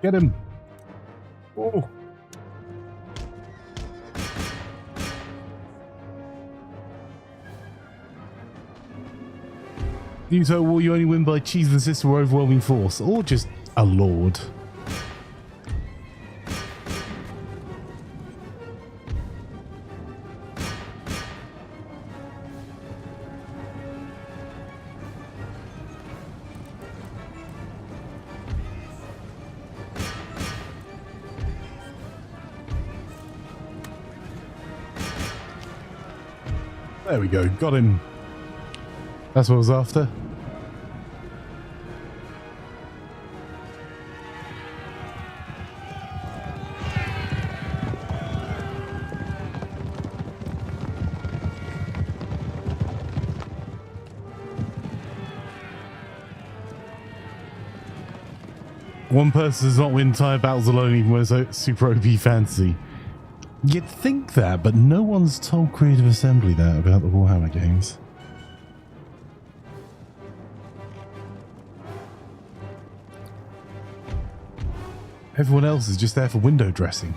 Get him. Oh. Muto, will you only win by cheese and sister or overwhelming force, or just a lord? There we go, got him. That's what I was after. One person does not win entire battles alone, even with a super OP fantasy. You'd think that, but no one's told Creative Assembly that about the Warhammer games. Everyone else is just there for window dressing.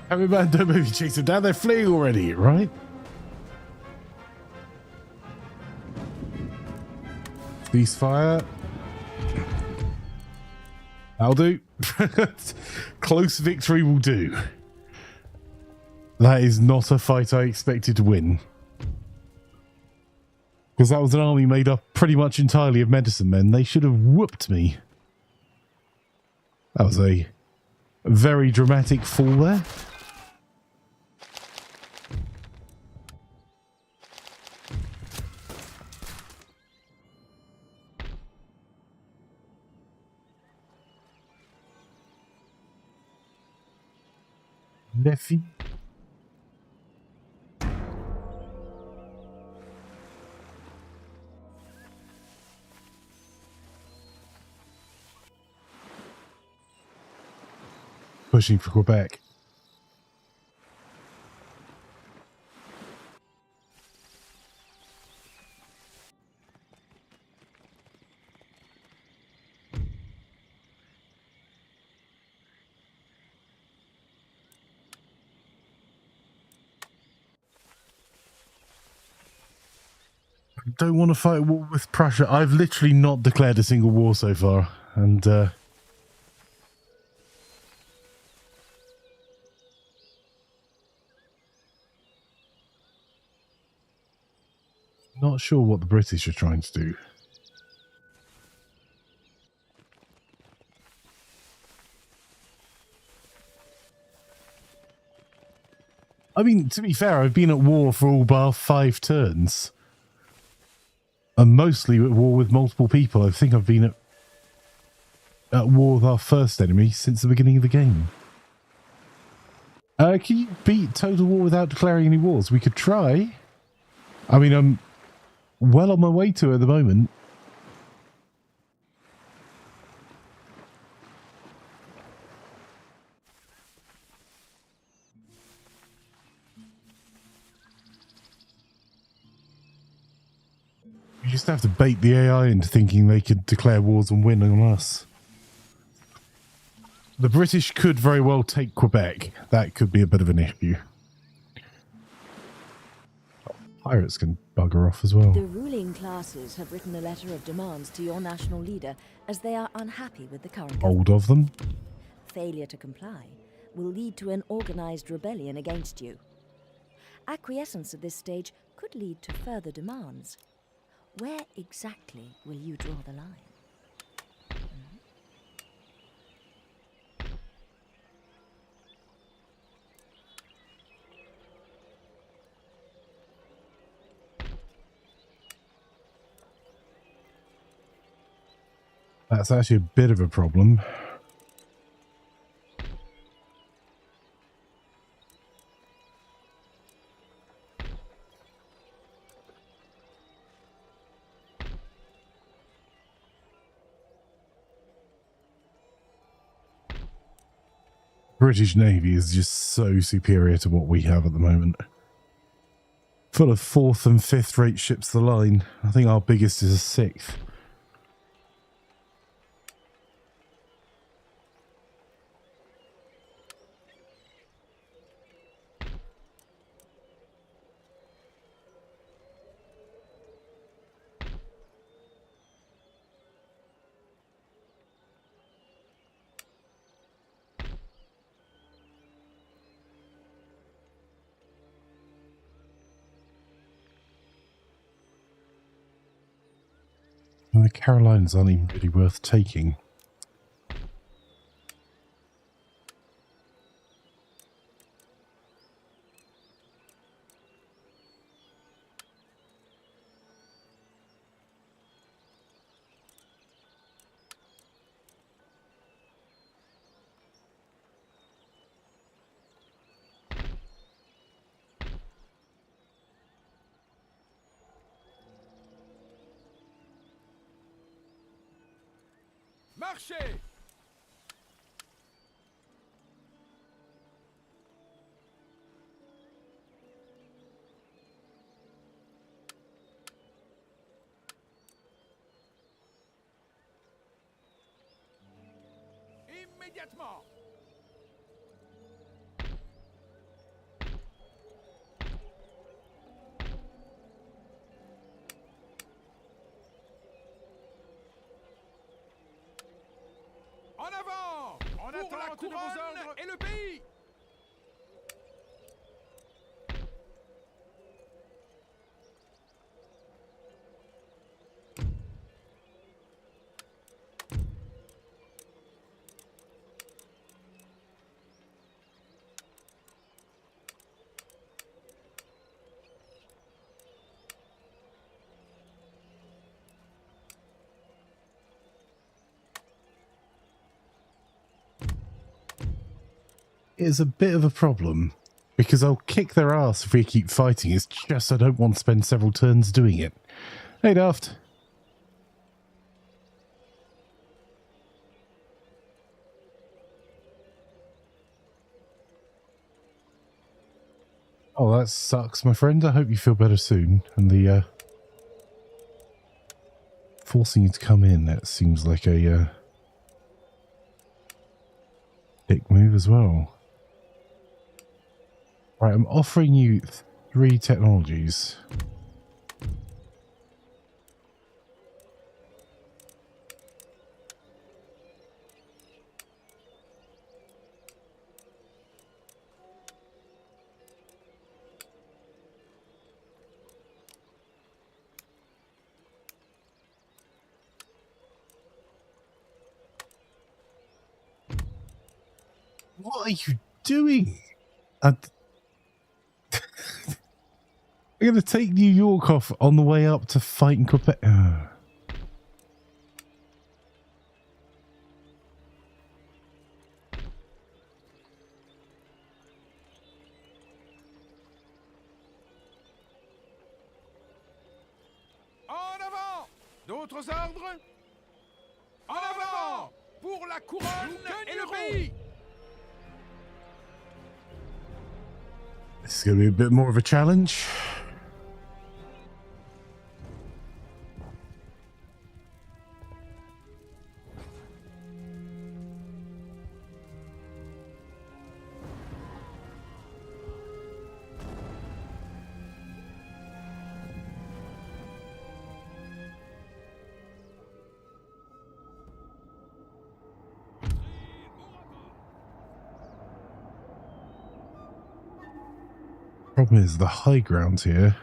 Every man, don't maybe chase them down. They're fleeing already, right? Ceasefire. That'll do. Close victory will do. That is not a fight I expected to win. Because that was an army made up pretty much entirely of medicine men. They should have whooped me. That was a very dramatic fall there. Leffy. Pushing for Quebec. Don't want to fight a war with Prussia. I've literally not declared a single war so far, and not sure what the British are trying to do. I mean, to be fair, I've been at war for all bar 5 turns. And mostly at war with multiple people. I think I've been at war with our first enemy since the beginning of the game. Can you beat total war without declaring any wars? We could try. I mean, I'm well on my way to it at the moment. You just have to bait the AI into thinking they could declare wars and win on us. The British could very well take Quebec. That could be a bit of an issue. Pirates can bugger off as well. The ruling classes have written a letter of demands to your national leader as they are unhappy with the current government. Old of them. Failure to comply will lead to an organized rebellion against you. Acquiescence at this stage could lead to further demands. Where exactly will you draw the line? That's actually a bit of a problem. British Navy is just so superior to what we have at the moment. Full of 4th and 5th rate ships of the line. I think our biggest is a 6th. The Carolinas aren't even really worth taking. Marchez! Immédiatement! En avant! En attente de vos ordres et le pays! Is a bit of a problem because I'll kick their ass if we keep fighting. It's just I don't want to spend several turns doing it. Hey, Daft. Oh, that sucks, my friend. I hope you feel better soon. And the forcing you to come in, that seems like a dick move as well. Right, I'm offering you 3 technologies. What are you doing? I'm going to take New York off on the way up to fight in Quebec. En avant! D'autres ordres? En avant! Pour la couronne et le pays! This is going to be a bit more of a challenge. Problem is, the high ground here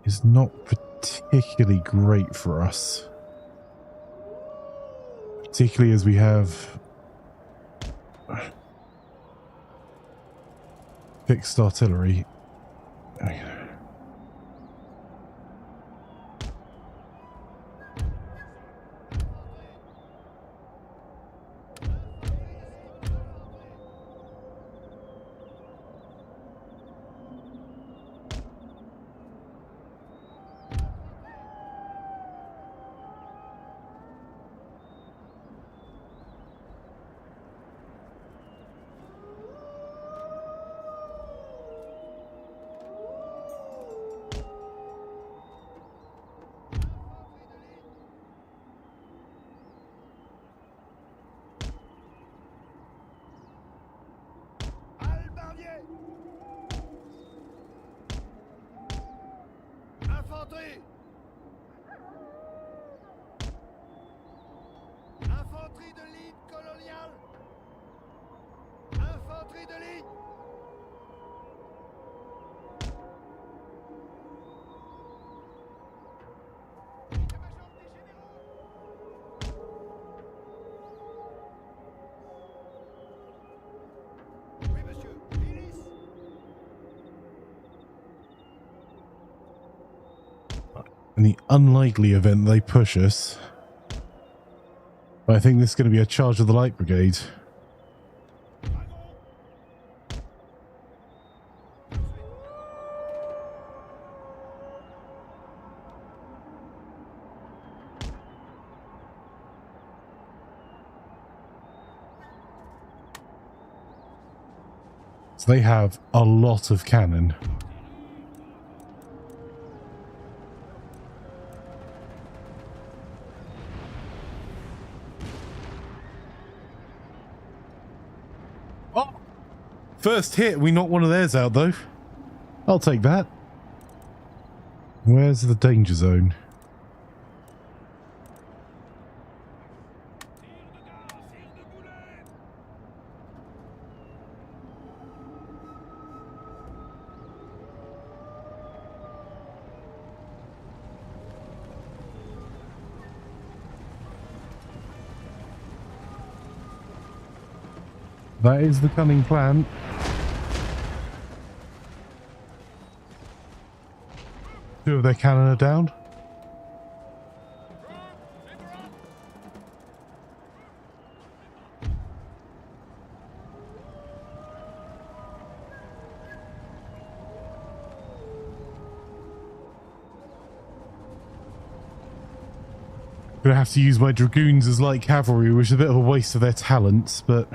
is not particularly great for us. Particularly as we have fixed artillery. Infanterie! Infanterie de ligne coloniale! Infanterie de ligne! Oui, monsieur. Milice! In the unlikely event they push us, I think this is going to be a charge of the Light Brigade. So they have a lot of cannon. First hit, we knocked one of theirs out, though. I'll take that. Where's the danger zone? That is the cunning plan. Two of their cannon are down. Gonna have to use my dragoons as light cavalry, which is a bit of a waste of their talents, but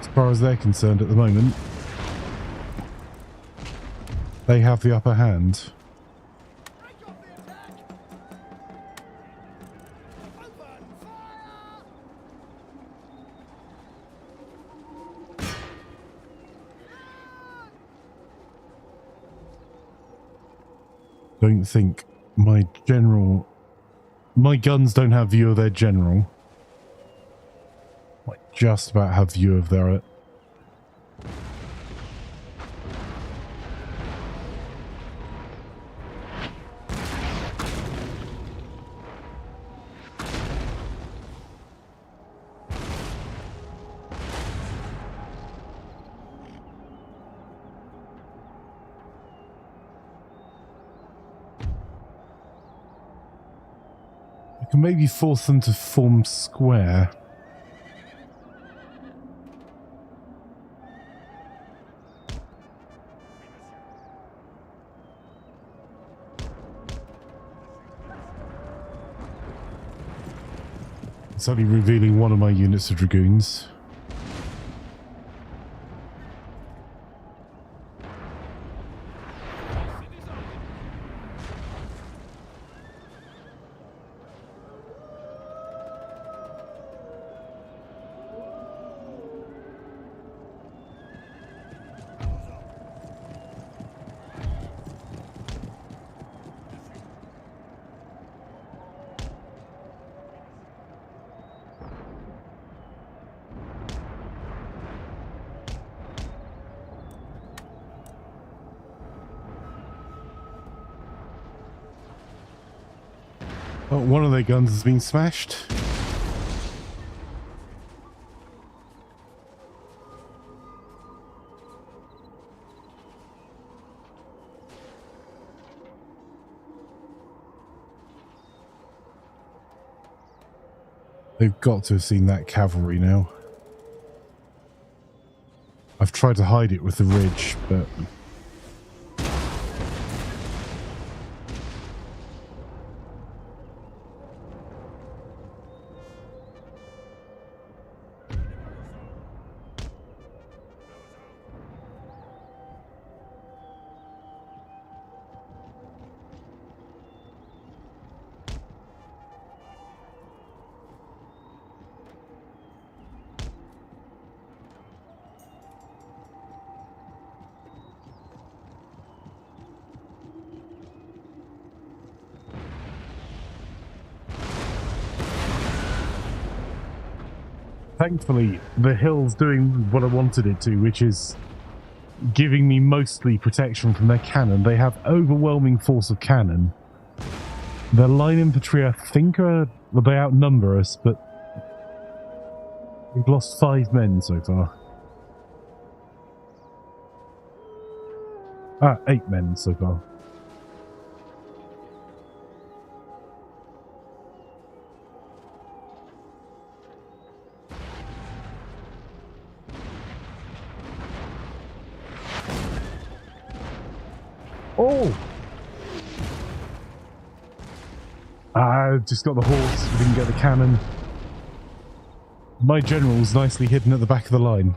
as far as they're concerned at the moment, they have the upper hand. Don't think my guns don't have view of their general. I just about have view of their can maybe force them to form square. It's only revealing one of my units of dragoons. Oh, one of their guns has been smashed. They've got to have seen that cavalry now. I've tried to hide it with the ridge, but thankfully, the hill's doing what I wanted it to, which is giving me mostly protection from their cannon. They have overwhelming force of cannon. Their line infantry, I think, they outnumber us, but we've lost 5 men so far. 8 men so far. Oh! I just got the horse, we didn't get the cannon. My general's nicely hidden at the back of the line.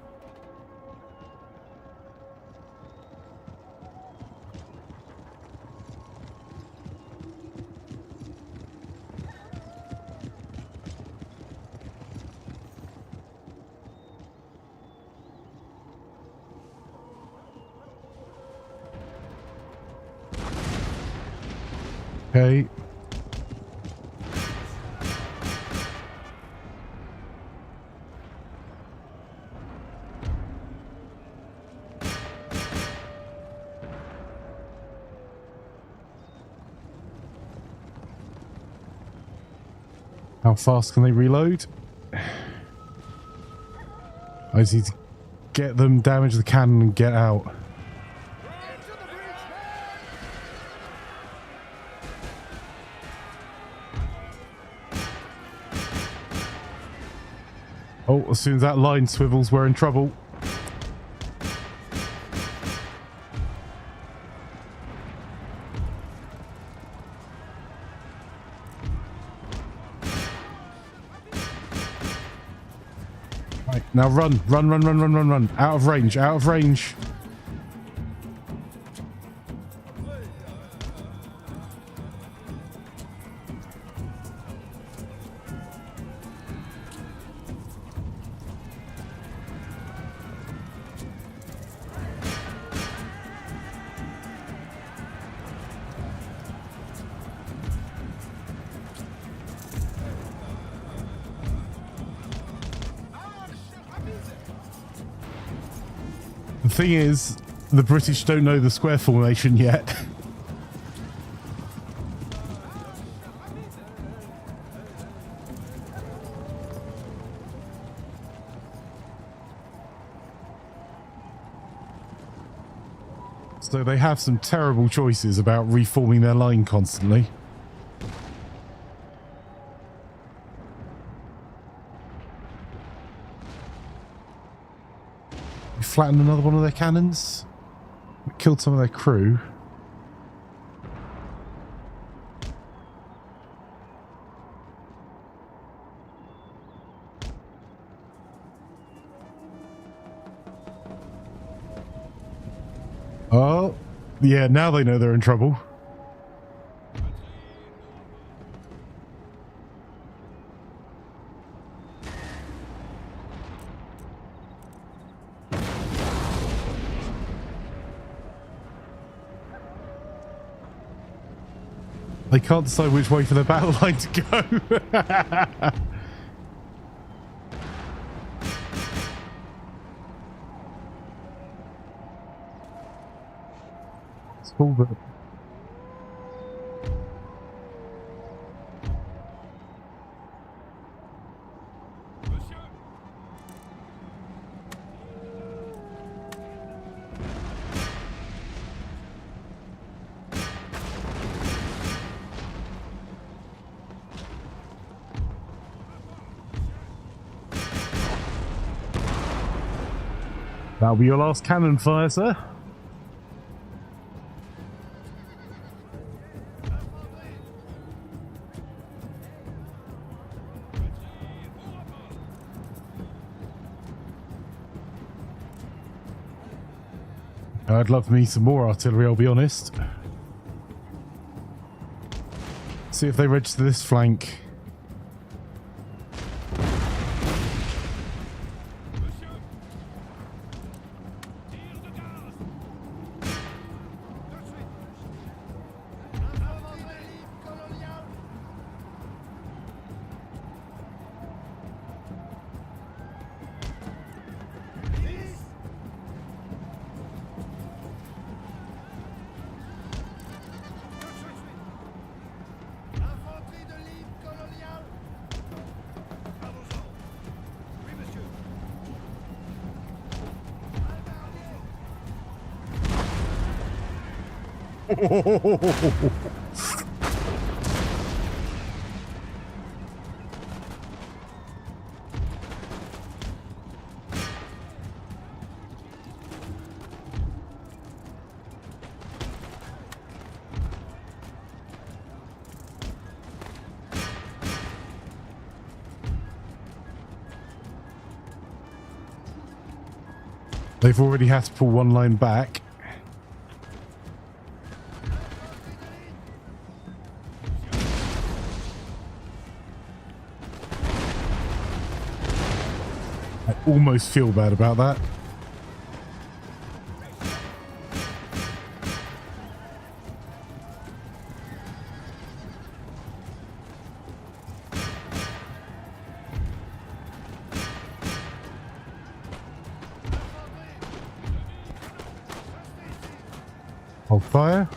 Okay. How fast can they reload? I just need to get them, damage the cannon, and get out. Oh, as soon as that line swivels, we're in trouble. Right, now run. Run. Out of range, out of range. The thing is, the British don't know the square formation yet. So they have some terrible choices about reforming their line constantly. Flattened another one of their cannons. Killed some of their crew. Oh, yeah, now they know they're in trouble. They can't decide which way for their battle line to go. It's cool, but that'll be your last cannon fire, sir. I'd love me some more artillery, I'll be honest. See if they register this flank. They've already had to pull one line back. I almost feel bad about that. Hold fire.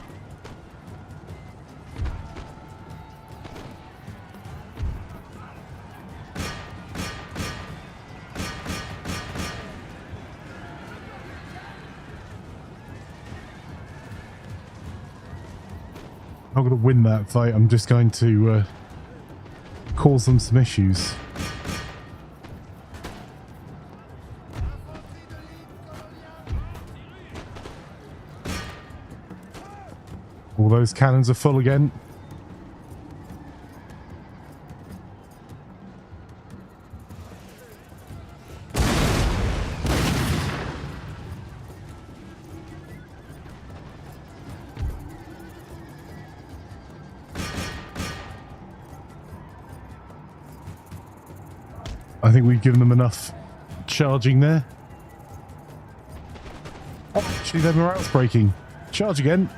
I'm going to win that fight. I'm just going to cause them some issues. All those cannons are full again. I think we've given them enough charging there. Oh, actually, their morale's breaking. Charge again.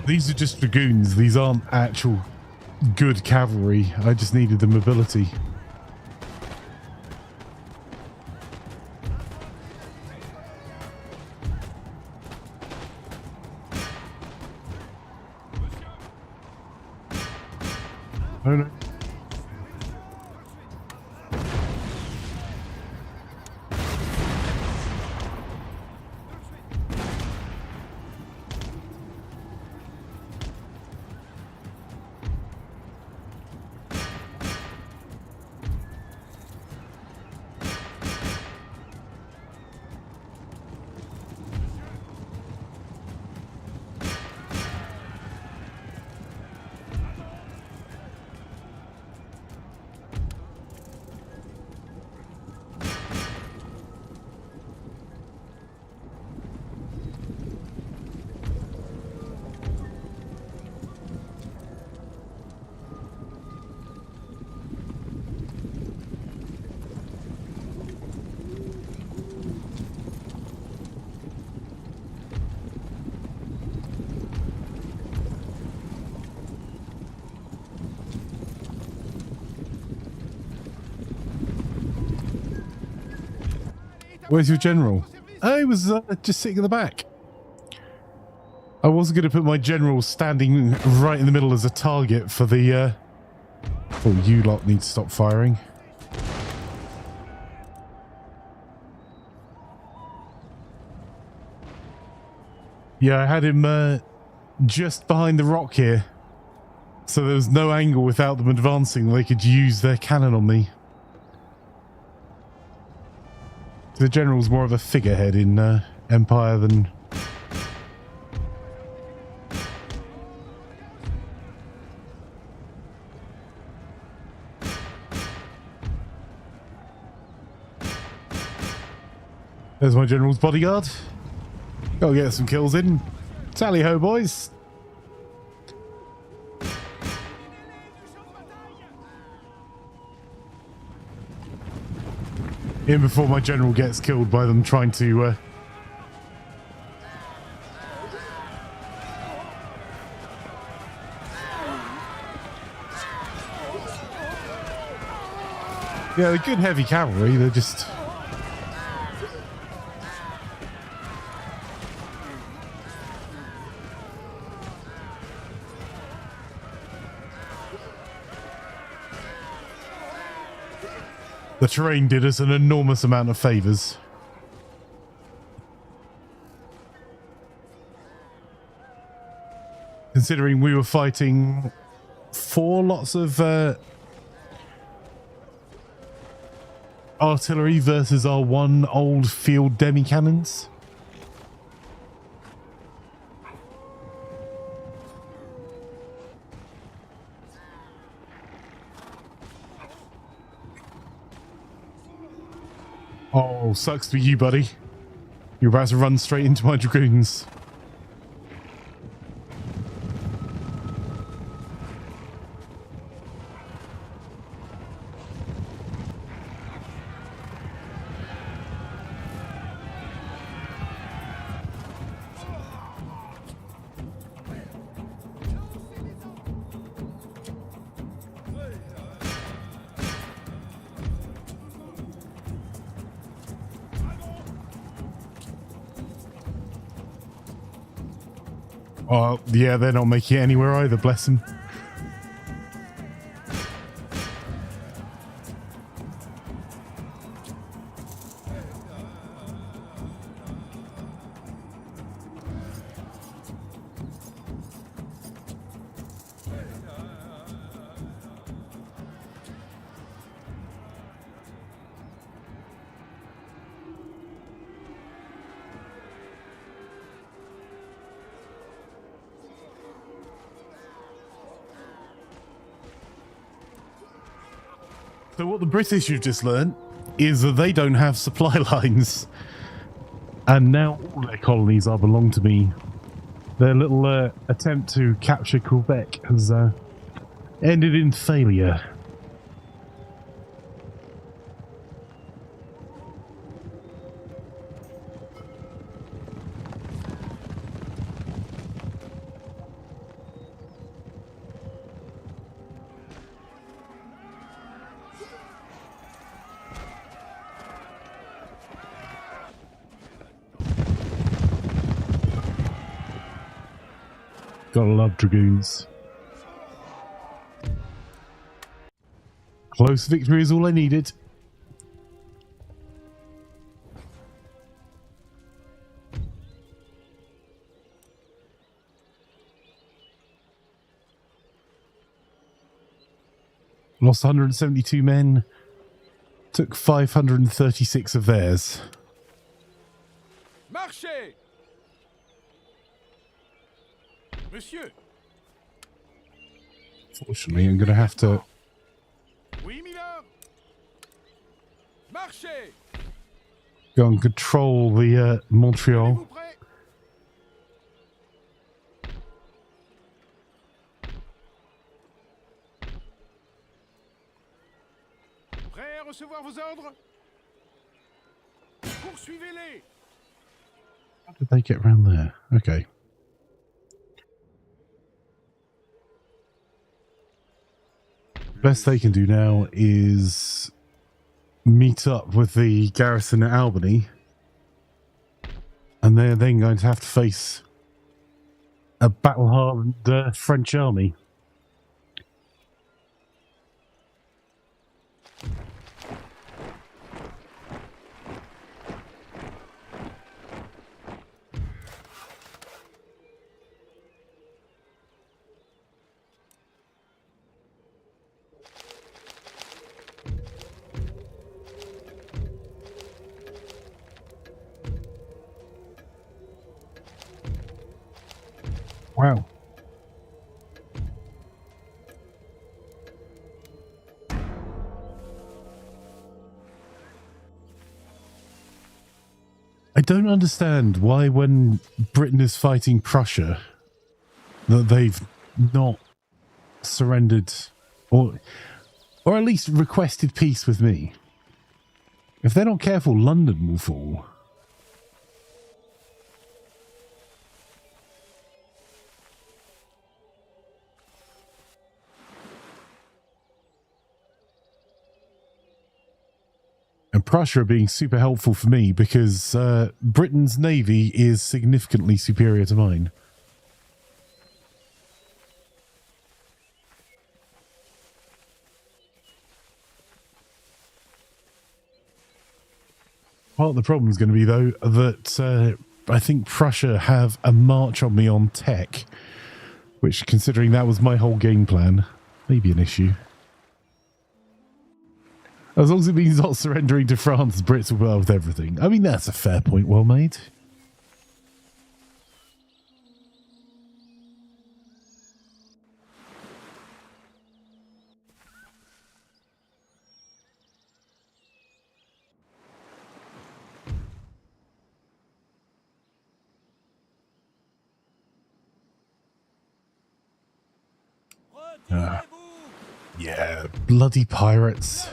These are just dragoons. These aren't actual good cavalry. I just needed the mobility. Oh no. Where's your general? Oh, he was just sitting in the back. I wasn't going to put my general standing right in the middle as a target for the... Oh, you lot need to stop firing. Yeah, I had him just behind the rock here. So there was no angle without them advancing. They could use their cannon on me. The general's more of a figurehead in Empire than... There's my general's bodyguard. Gotta get some kills in. Tally ho, boys. In before my general gets killed by them trying to... Yeah, they're good heavy cavalry, they're just... The terrain did us an enormous amount of favours. Considering we were fighting 4 lots of artillery versus our 1 old field demi-cannons. Oh, sucks for you, buddy. You're about to run straight into my dragoons. Oh, yeah, they're not making it anywhere either, bless them. So what the British have just learned is that they don't have supply lines. And now all their colonies are belong to me. Their little attempt to capture Quebec has ended in failure. Gotta love dragoons. Close victory is all I needed. Lost 172 men. Took 536 of theirs. Marchez! Monsieur! Fortunately, I'm going to have to Oui, milord! Marchez! go and control the Montreal. Êtes-vous prêts? Prêt à recevoir vos ordres? Poursuivez-les! How did they get around there? Okay. Best they can do now is meet up with the garrison at Albany, and they're then going to have to face a battle-hardened French army. Wow. I don't understand why when Britain is fighting Prussia that they've not surrendered or at least requested peace with me. If they're not careful, London will fall. And Prussia are being super helpful for me because Britain's navy is significantly superior to mine. Part of the problem is going to be, though, that I think Prussia have a march on me on tech, which, considering that was my whole game plan, may be an issue. As long as it means not surrendering to France, the Brits will be well with everything. I mean, that's a fair point, well made. Yeah, bloody pirates.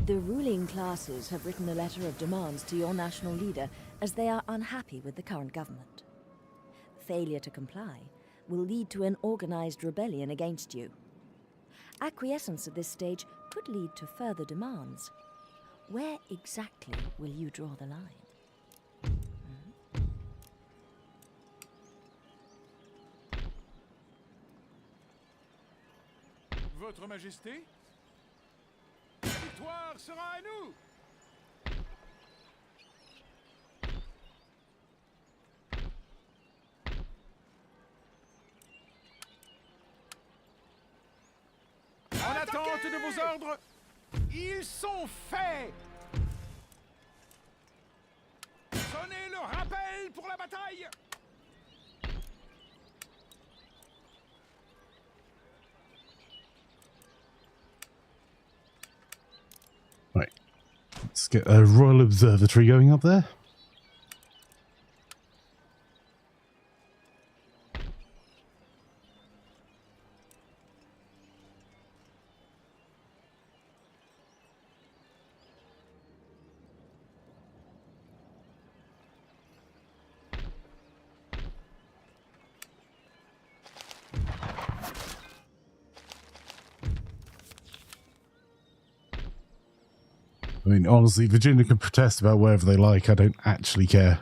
The ruling classes have written a letter of demands to your national leader as they are unhappy with the current government. Failure to comply will lead to an organized rebellion against you. Acquiescence at this stage could lead to further demands. Where exactly will you draw the line? Votre Majesté, la victoire sera à nous. En attente de vos ordres, ils sont faits. Sonnez le rappel pour la bataille. Right. Let's get a royal observatory going up there. I mean, honestly, Virginia can protest about whatever they like. I don't actually care.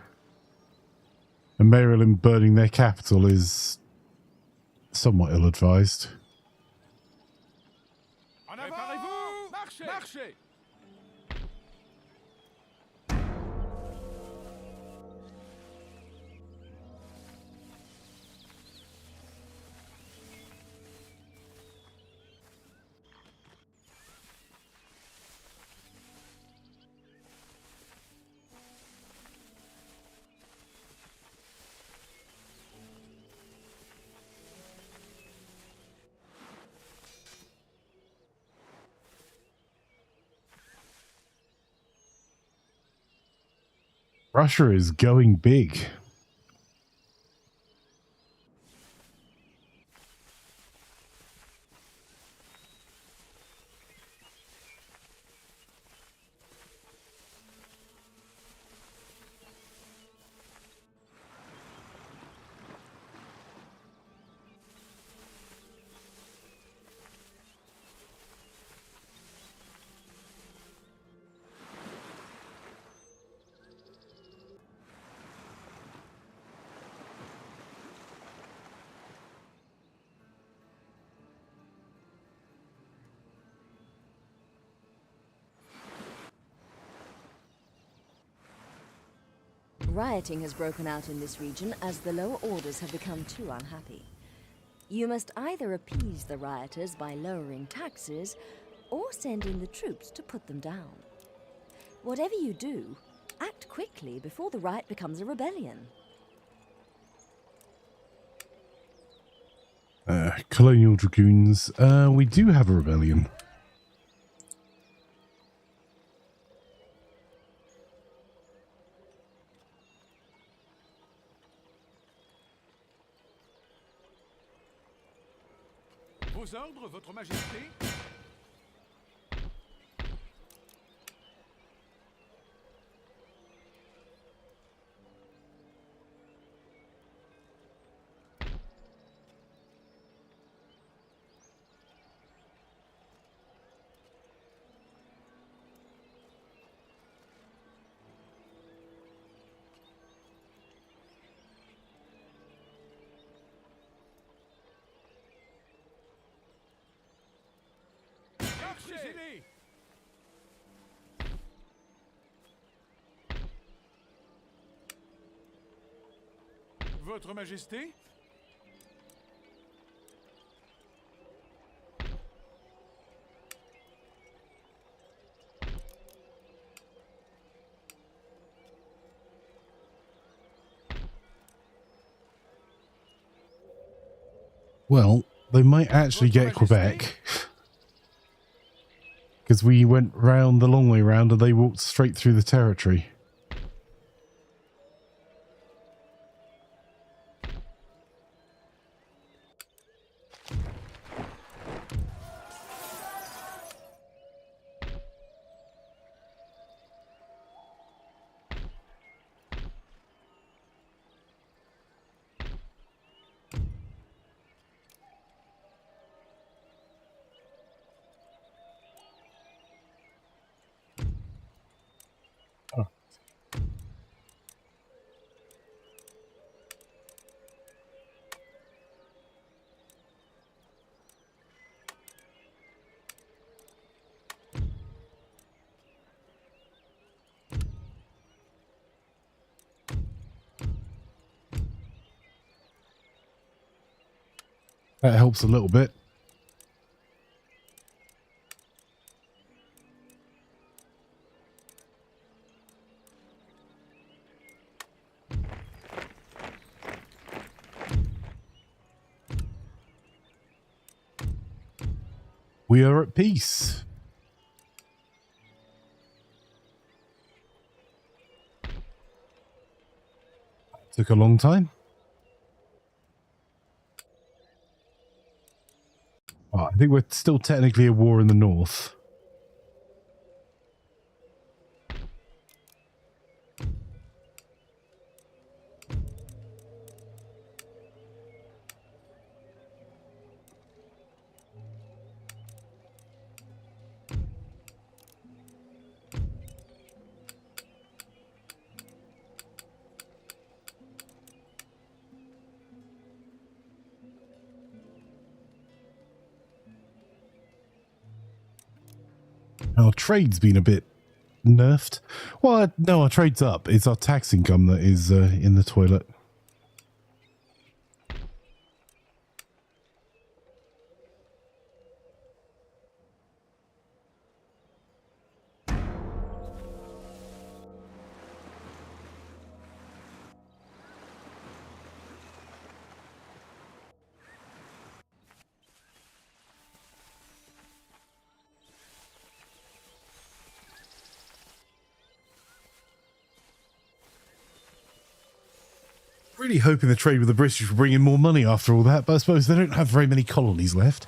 And Maryland burning their capital is somewhat ill-advised. En avant! Préparez-vous! Marchez! Marchez! Russia is going big. Rioting has broken out in this region as the lower orders have become too unhappy. You must either appease the rioters by lowering taxes, or send in the troops to put them down. Whatever you do, act quickly before the riot becomes a rebellion. Colonial Dragoons. We do have a rebellion. Vos ordres, Votre Majesté? Marchez! Votre Majesté? Well, they might actually get Quebec. Because we went round the long way round and they walked straight through the territory. That helps a little bit. We are at peace. Took a long time. Oh, I think we're still technically at war in the north. Our trade's been a bit nerfed. Well, no, our trade's up. It's our tax income that is in the toilet. Really hoping the trade with the British will bring in more money after all that, but I suppose they don't have very many colonies left.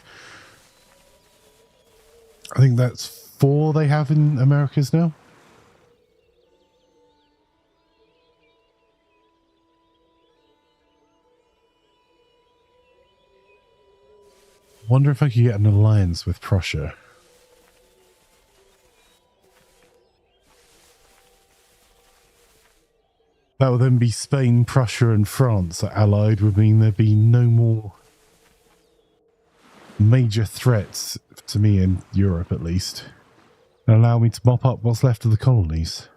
I think that's 4 they have in Americas now. Wonder if I could get an alliance with Prussia. That would then be Spain, Prussia and France are allied, would mean there'd be no more major threats to me in Europe at least. And allow me to mop up what's left of the colonies.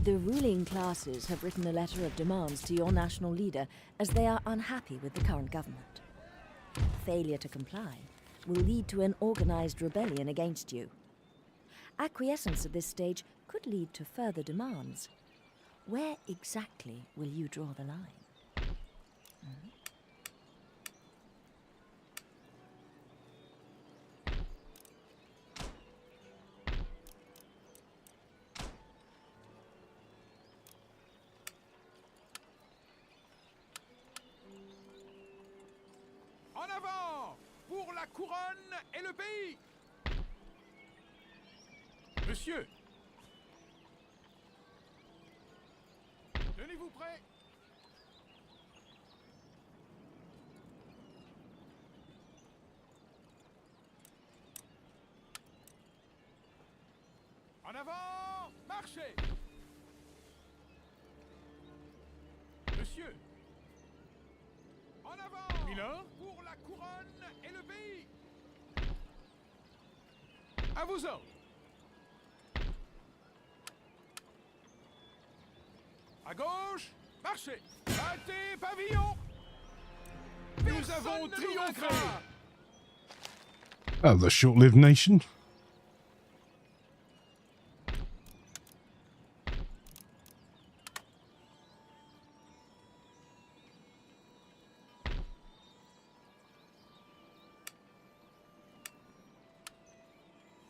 The ruling classes have written a letter of demands to your national leader as they are unhappy with the current government. Failure to comply will lead to an organized rebellion against you. Acquiescence at this stage could lead to further demands. Where exactly will you draw the line? En avant pour la couronne et le pays. Monsieur, tenez-vous prêts. En avant, marchez. Monsieur, en avant. Milord, pour la couronne et le pays. À vos ordres. À gauche, marchez. Battez pavillon. Nous avons triomphé. That was a short-lived nation.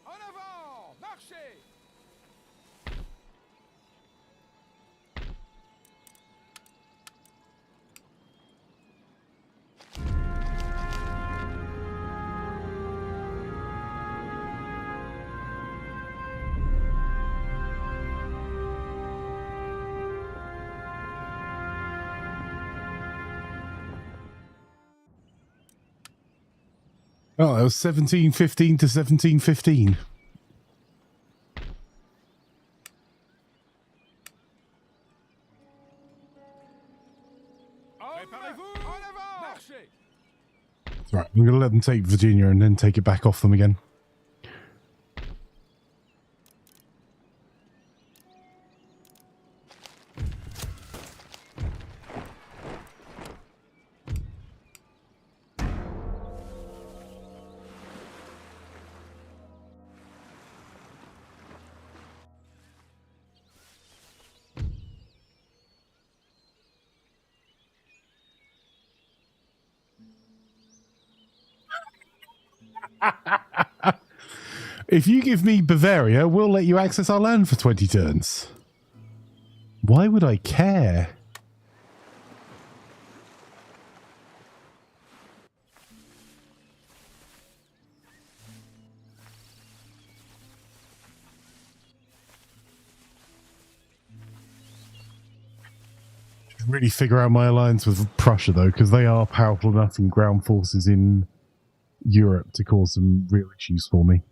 En avant, marchez. Oh, that was 1715 to 1715. Préparez-vous. En avant. Marchez. Right, I'm going to let them take Virginia and then take it back off them again. If you give me Bavaria, we'll let you access our land for 20 turns. Why would I care? Really figure out my alliance with Prussia, though, because they are powerful enough in ground forces in Europe to cause some real issues for me.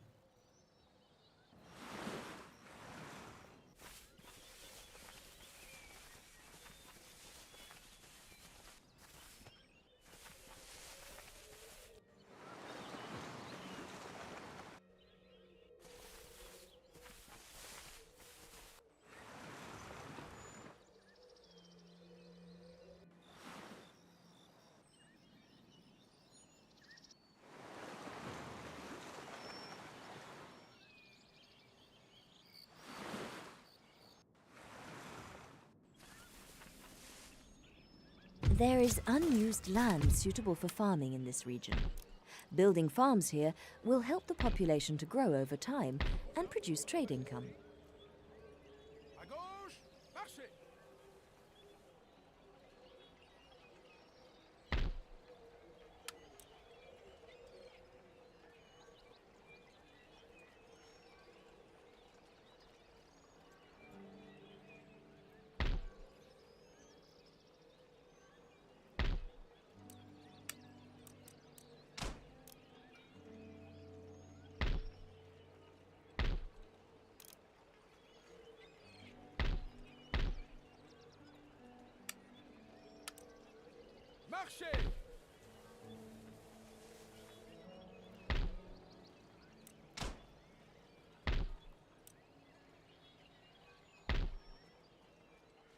There is unused land suitable for farming in this region. Building farms here will help the population to grow over time and produce trade income. À gauche. Marchez. Marchez.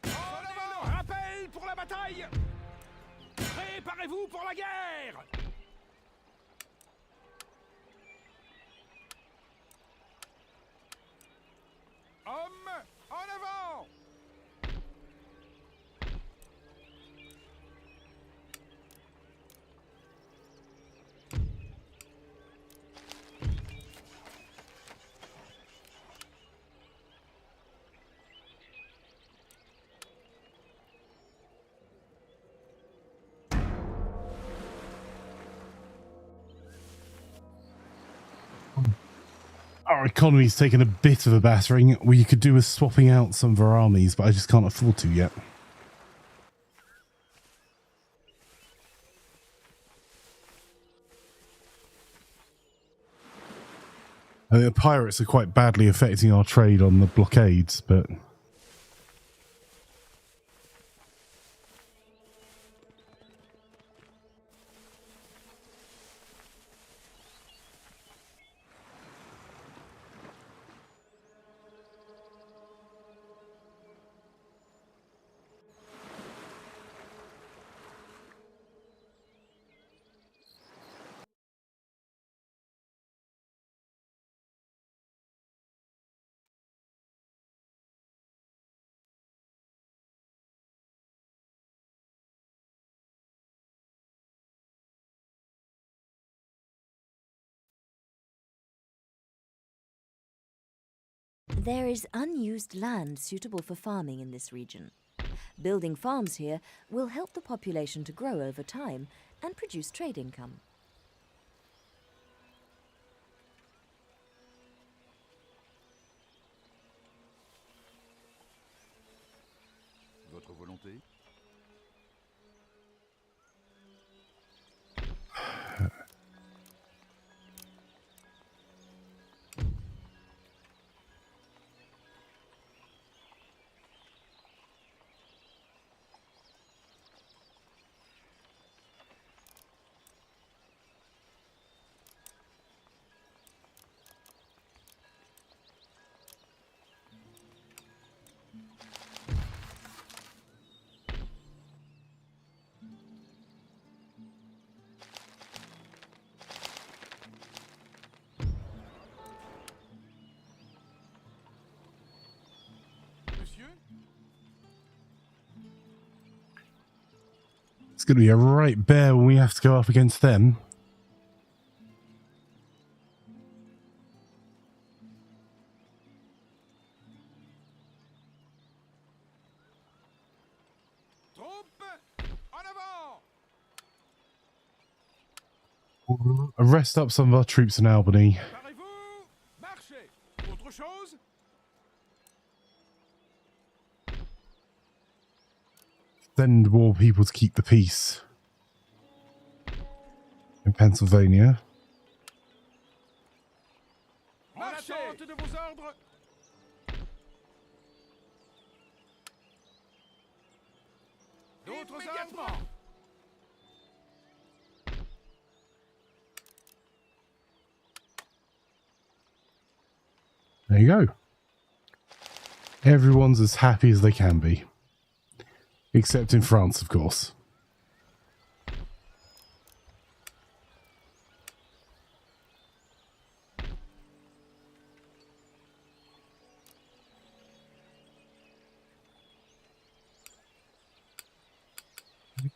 En avant. Le rappel pour la bataille. Préparez-vous pour la guerre. Hommes, en avant. Our economy's taken a bit of a battering. We could do with swapping out some of our armies, but I just can't afford to yet. I mean, the pirates are quite badly affecting our trade on the blockades, but... There is unused land suitable for farming in this region. Building farms here will help the population to grow over time and produce trade income. Votre volonté? going to be a right bear when we have to go up against them. Troupes, en avant! We'll arrest up some of our troops in Albany. Parez-vous, marchez! Autre chose? Send more people to keep the peace in Pennsylvania. En attente de vos ordres! D'autres ordres? There you go. Everyone's as happy as they can be. Except in France, of course.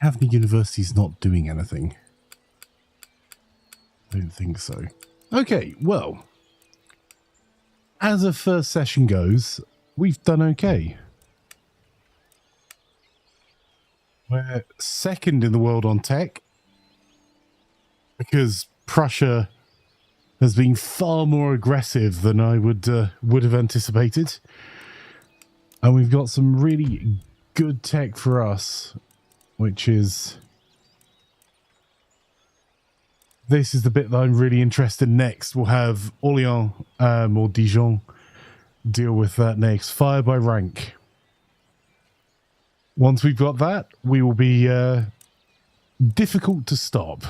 Have the universities not doing anything? I don't think so. Okay, well, as a first session goes, we've done okay. We're second in the world on tech because Prussia has been far more aggressive than I would have anticipated, and we've got some really good tech for us, which is this is the bit that I'm really interested in next. We'll have Orléans or Dijon deal with that next. Fire by rank. Once we've got that, we will be difficult to stop.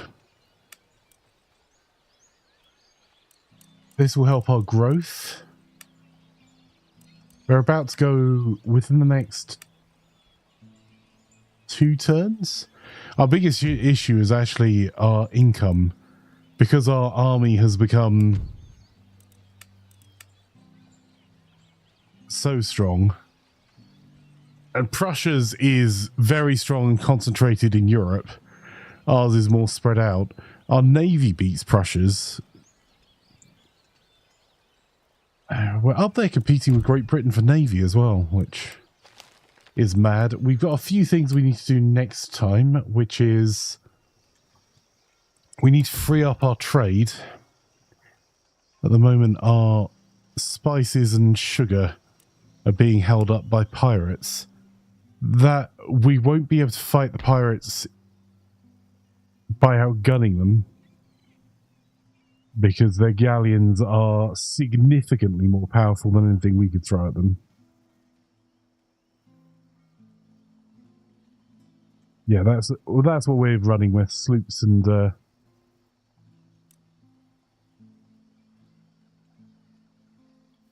This will help our growth. We're about to go within the next 2 turns. Our biggest issue is actually our income, because our army has become so strong. And Prussia's is very strong and concentrated in Europe. Ours is more spread out. Our navy beats Prussia's. We're up there competing with Great Britain for navy as well, which is mad. We've got a few things we need to do next time, which is we need to free up our trade. At the moment, our spices and sugar are being held up by pirates. That we won't be able to fight the pirates by outgunning them, because their galleons are significantly more powerful than anything we could throw at them. Yeah, that's what we're running with, sloops and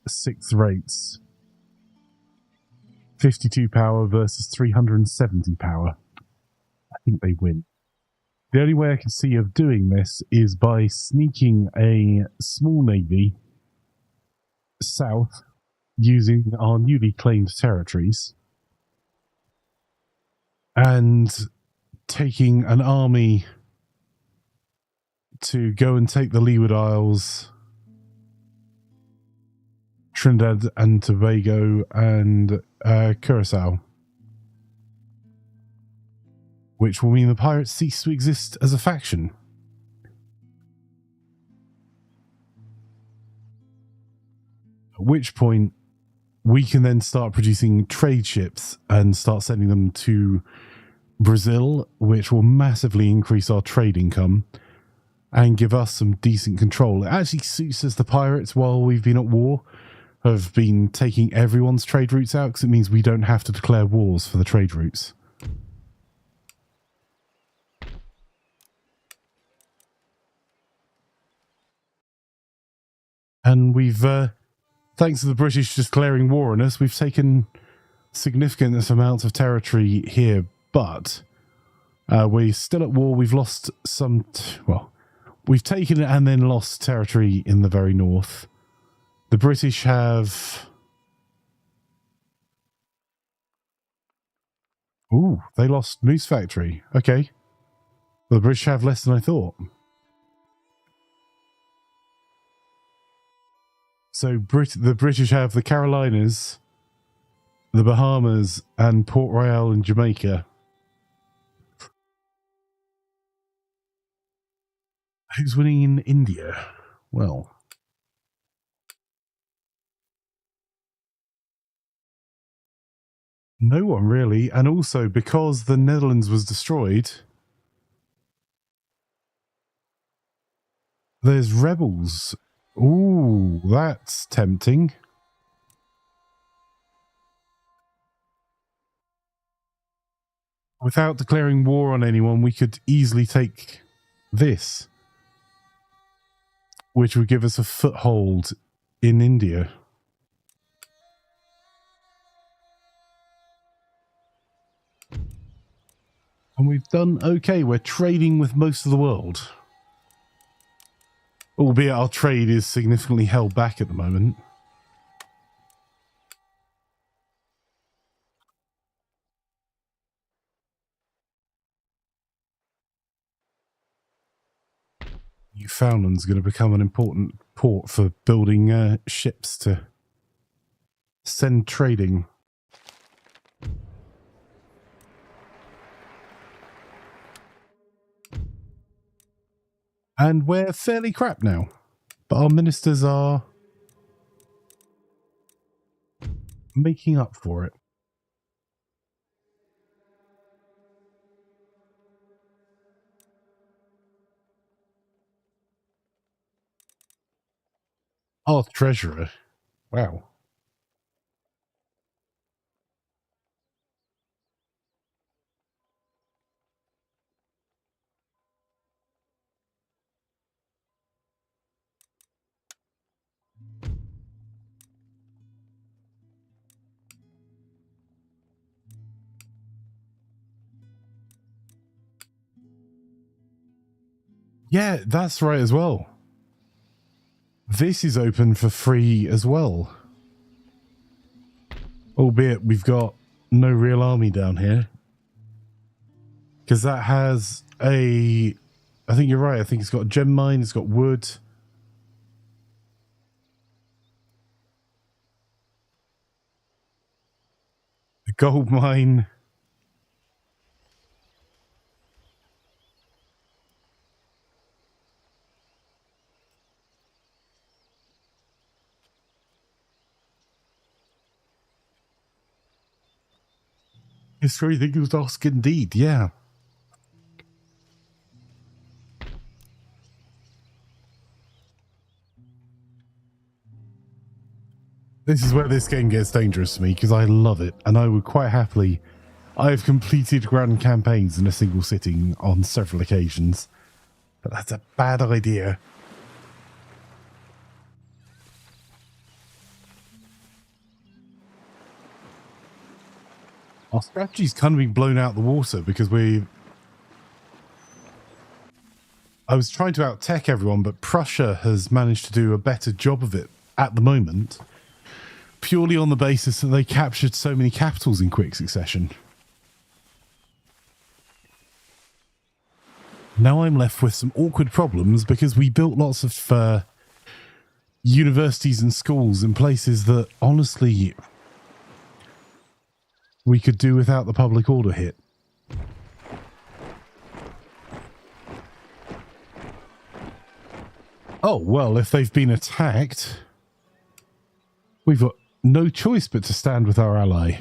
sixth rates. 52 power versus 370 power. I think they win. The only way I can see of doing this is by sneaking a small navy south using our newly claimed territories and taking an army to go and take the Leeward Isles, Trinidad and Tobago, and Curacao, which will mean the pirates cease to exist as a faction. At which point we can then start producing trade ships and start sending them to Brazil, which will massively increase our trade income and give us some decent control. It actually suits us, the pirates, while we've been at war, have been taking everyone's trade routes out, because it means we don't have to declare wars for the trade routes. And we've, thanks to the British declaring war on us, we've taken significant amounts of territory here, but we're still at war. We've lost some, we've taken it and then lost territory in the very north. The British have... Ooh, they lost Moose Factory. Okay. The British have less than I thought. So the British have the Carolinas, the Bahamas, and Port Royal in Jamaica. Who's winning in India? Well, no one really. And also, because the Netherlands was destroyed, there's rebels. Ooh, that's tempting. Without declaring war on anyone, we could easily take this, which would give us a foothold in India. And we've done okay. We're trading with most of the world. Albeit our trade is significantly held back at the moment. Newfoundland's going to become an important port for building ships to send trading. And we're fairly crap now. But our ministers are making up for it. Our treasurer. Wow. Yeah, that's right as well. This is open for free as well. Albeit we've got no real army down here. Because that has a... I think you're right. I think it's got a gem mine. It's got wood. A gold mine. History thing was ask indeed, yeah. This is where this game gets dangerous to me, because I love it, and I would quite happily... I have completed grand campaigns in a single sitting on several occasions, but that's a bad idea. Our strategy's kind of been blown out the water because I was trying to out-tech everyone, but Prussia has managed to do a better job of it at the moment, purely on the basis that they captured so many capitals in quick succession. Now I'm left with some awkward problems because we built lots of universities and schools in places that, honestly, we could do without the public order hit. Oh, well, if they've been attacked, we've got no choice but to stand with our ally.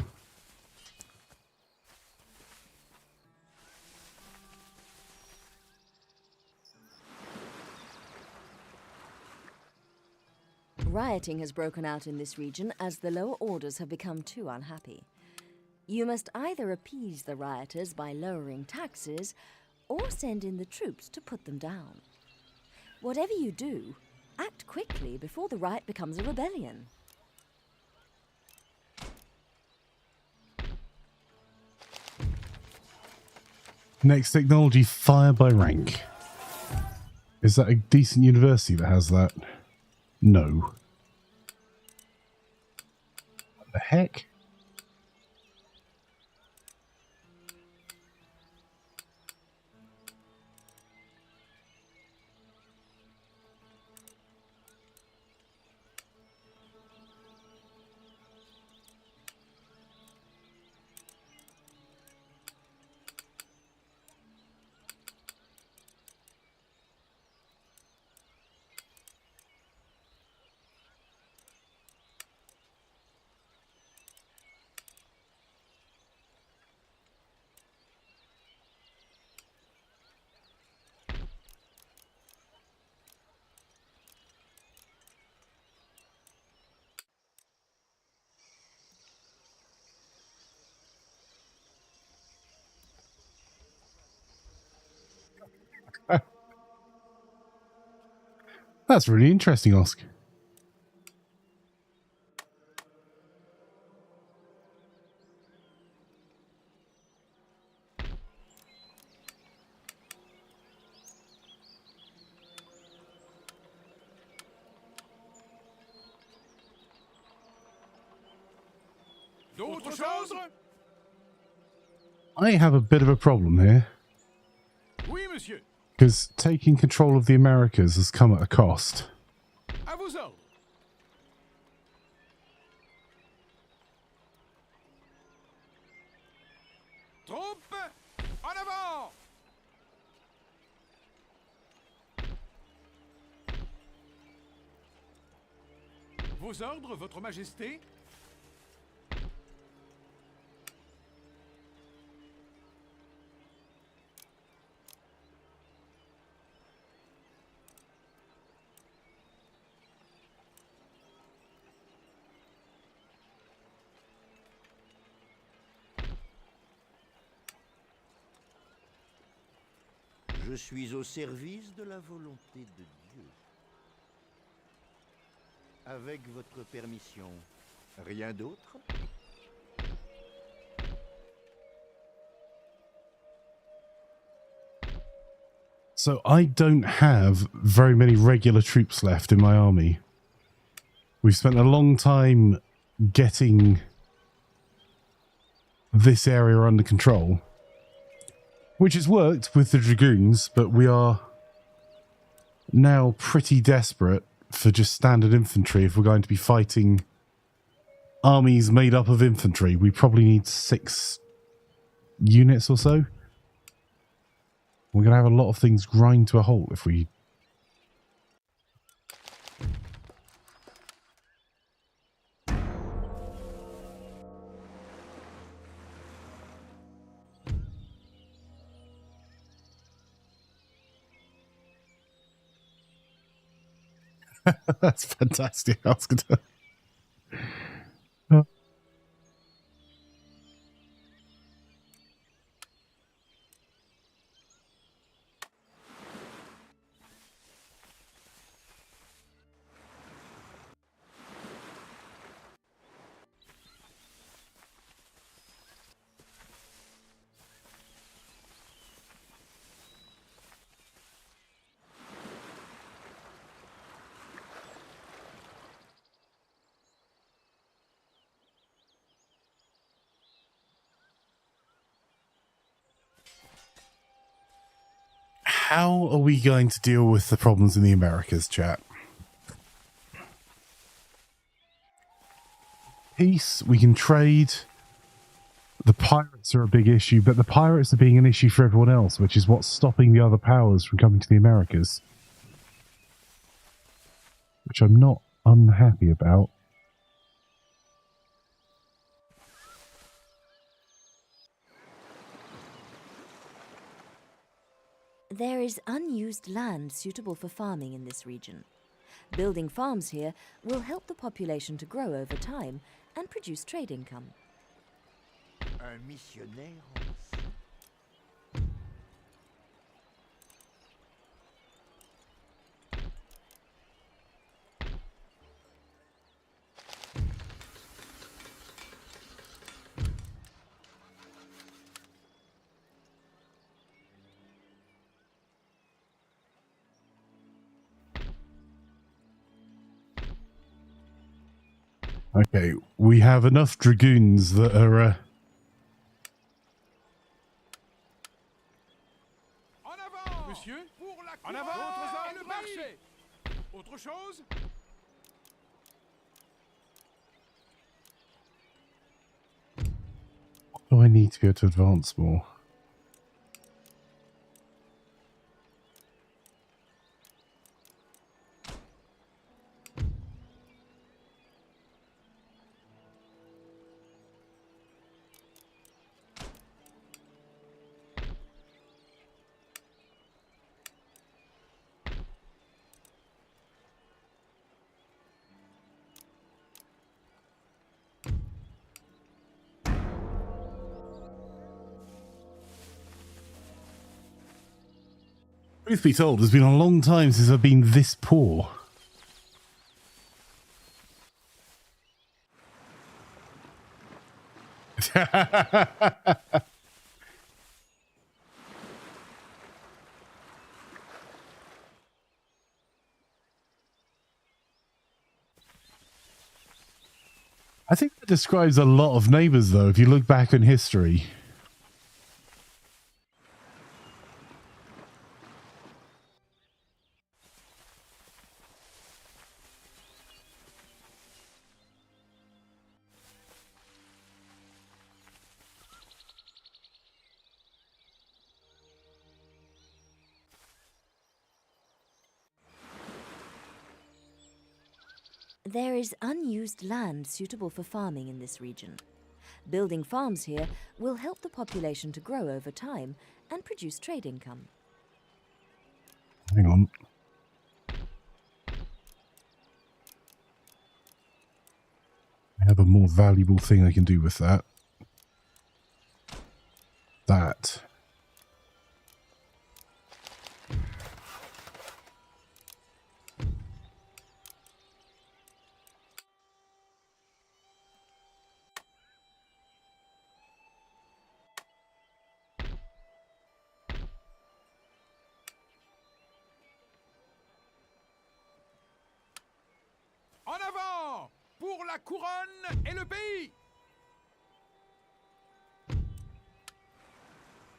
Rioting has broken out in this region as the lower orders have become too unhappy. You must either appease the rioters by lowering taxes, or send in the troops to put them down. Whatever you do, act quickly before the riot becomes a rebellion. Next technology, fire by rank. Is that a decent university that has that? No. What the heck? That's really interesting, Oscar. D'autres choses? I have a bit of a problem here, Oui, monsieur. because taking control of the Americas has come at a cost. À vos ordres. Troupes, en avant! Vos ordres, votre majesté? Je suis au service de la volonté de Dieu. Avec votre permission, rien d'autre? So I don't have very many regular troops left in my army. We've spent a long time getting this area under control, which has worked with the Dragoons, but we are now pretty desperate for just standard infantry if we're going to be fighting armies made up of infantry. We probably need 6 units or so. We're going to have a lot of things grind to a halt if we... That's fantastic. I was gonna... How are we going to deal with the problems in the Americas, chat? Peace, we can trade. The pirates are a big issue, but the pirates are being an issue for everyone else, which is what's stopping the other powers from coming to the Americas. Which I'm not unhappy about. There is unused land suitable for farming in this region. Building farms here will help the population to grow over time and produce trade income. Un missionnaire en mission. Okay, we have enough dragoons that are... En avant! Monsieur, pour la cour! En avant! D'autres ordres, le marché! Autre chose? What do I need to be able to advance more? Truth be told, it's been a long time since I've been this poor. I think that describes a lot of neighbors, though, if you look back in history. There is unused land suitable for farming in this region. Building farms here will help the population to grow over time and produce trade income. Hang on. I have a more valuable thing I can do with that. That. En avant! Pour la couronne et le pays!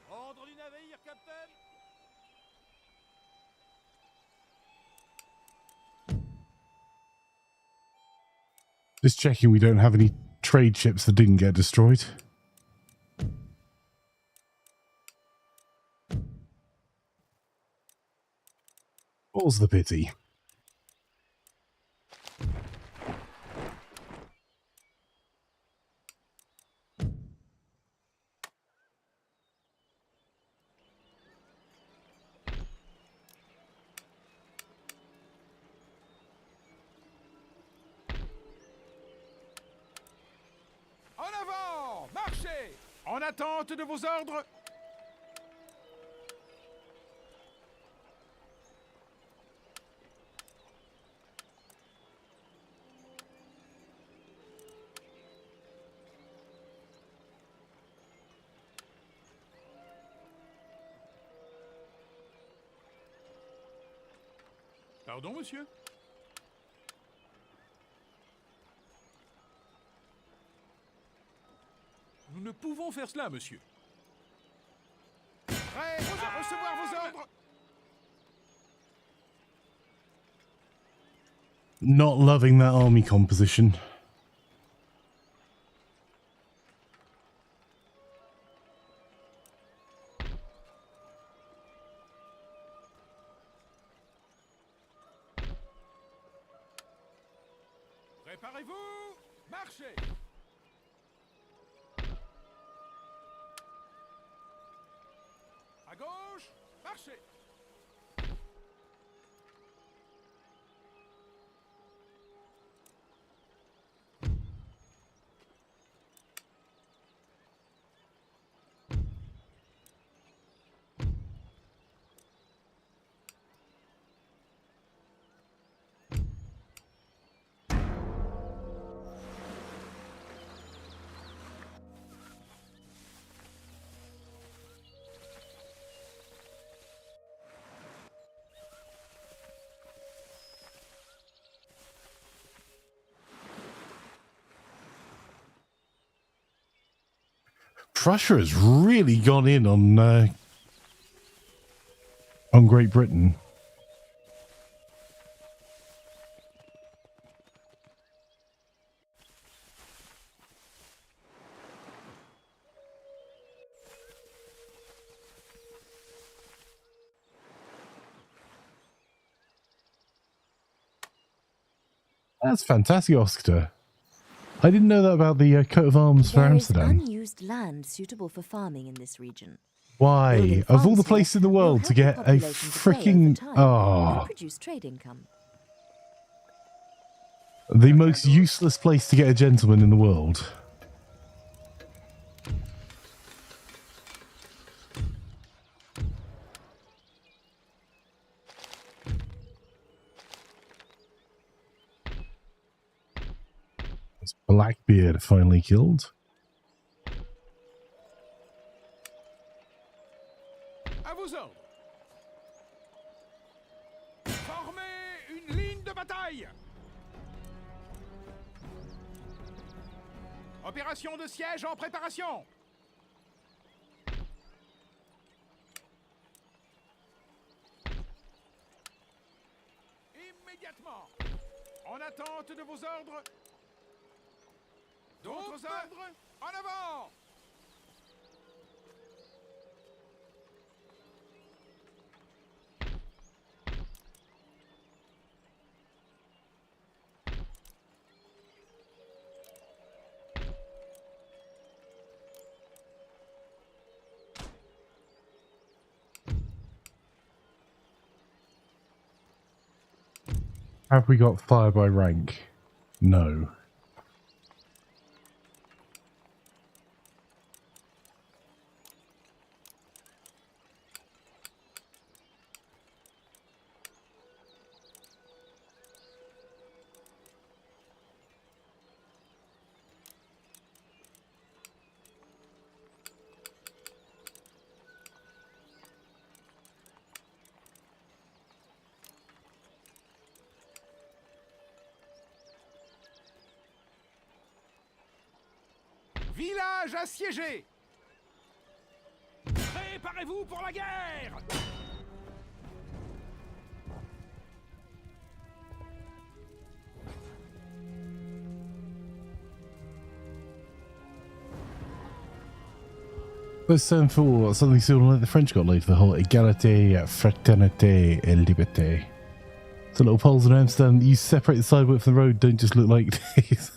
Ordre du navire, capitaine! Just checking we don't have any trade ships that didn't get destroyed. All's the pity. En avant! Marchez! En attente de vos ordres! Pardon, monsieur? Nous ne pouvons faire cela, monsieur. Prêt à recevoir vos ordres! Not loving that army composition. Préparez-vous! Marchez! À gauche! Marchez! Prussia has really gone in on Great Britain. That's fantastic, Oscar. I didn't know that about the coat of arms for Amsterdam. There is unused land suitable for farming in this region. Why? Building Of all the farms places in the here will world to help get the a population to grow over freaking... time Oh, and produce trade income. the most useless place to get a gentleman in the world. Blackbeard finally killed. À vos ordres. Formez une ligne de bataille. Opération de siège en préparation. Immédiatement. En attente de vos ordres. D'autres ordres. En avant. Have we got fire by rank? No. Village assiégé. Préparez-vous pour la guerre. Let's stand for something similar like the French got laid for the whole égalité, fraternité, et liberté. So little poles in Amsterdam, you separate the sidewalk from the road, don't just look like this.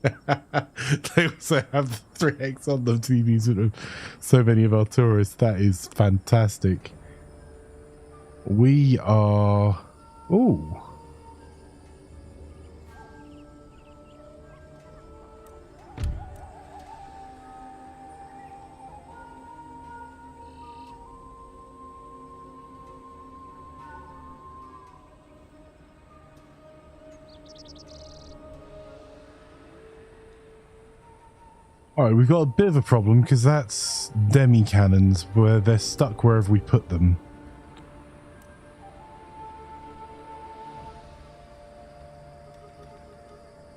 They also have the 3X on them to be sort of so many of our tourists. That is fantastic. We are... Oh. Alright, we've got a bit of a problem because that's demi-cannons where they're stuck wherever we put them.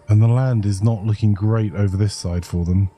And the land is not looking great over this side for them.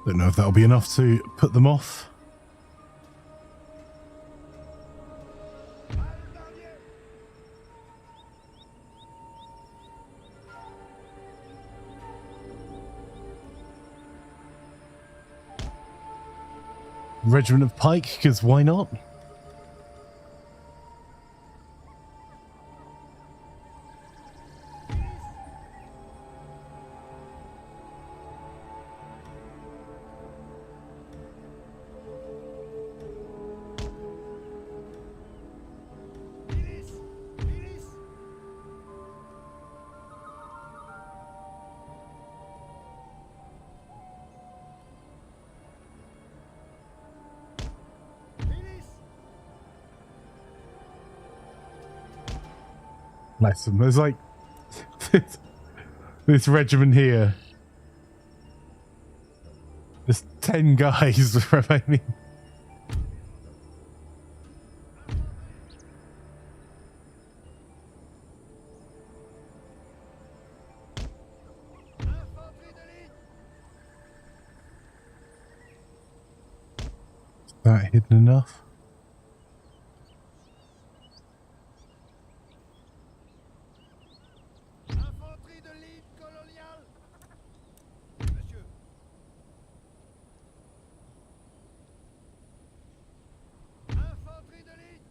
Don't know if that'll be enough to put them off. Regiment of Pike, because why not? Bless them. There's like this regiment here. There's 10 guys remaining. Is that hidden enough? Infanterie de ligne coloniale. Monsieur. Infanterie de ligne.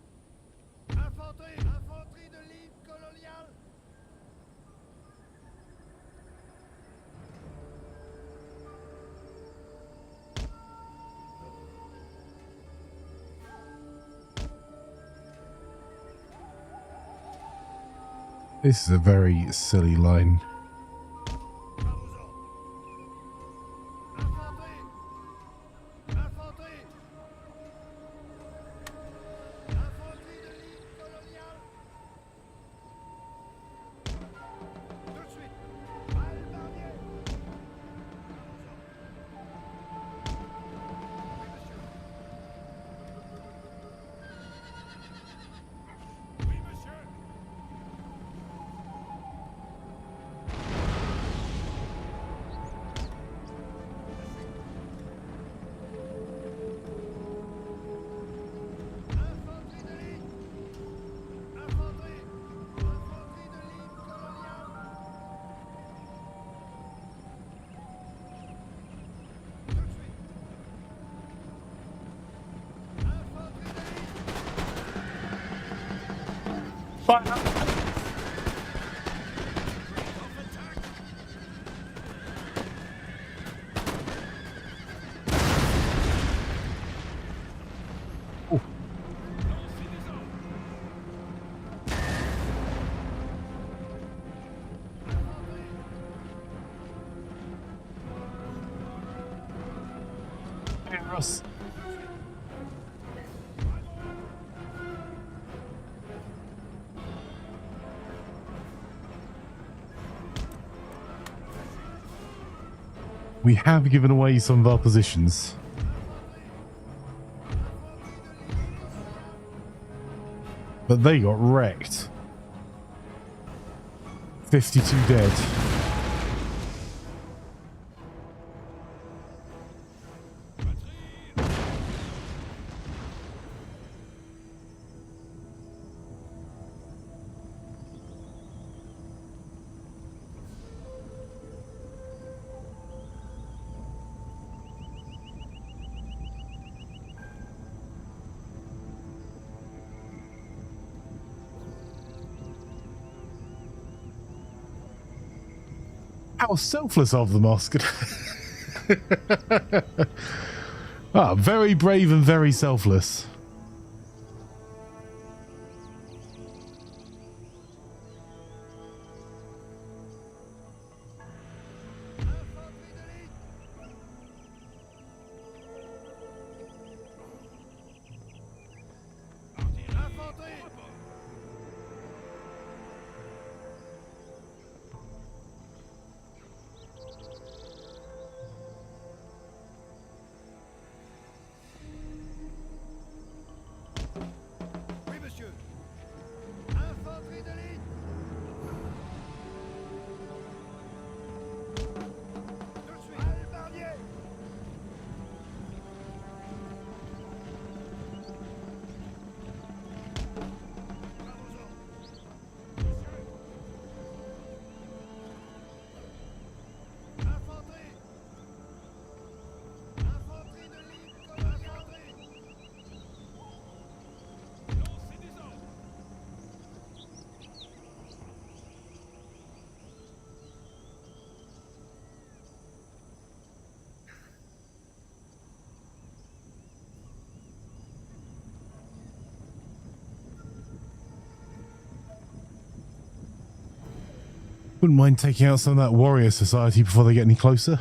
Infanterie de ligne coloniale. This is a very silly line. Infanterie. Infanterie. Infanterie de ligne coloniale. Tout de suite. Albardier. Oui, monsieur. Infanterie de ligne. Infanterie. Infanterie de ligne coloniale. Tout de suite. Infanterie de ligne. Russ. We have given away some of our positions. But they got wrecked. 52 dead. How selfless of them, Oscar. Ah, very brave and very selfless. Oui, monsieur. Infanterie de ligne. Tout de suite. Albardier. Infanterie. Infanterie de ligne comme infanterie. Wouldn't mind taking out some of that warrior society before they get any closer.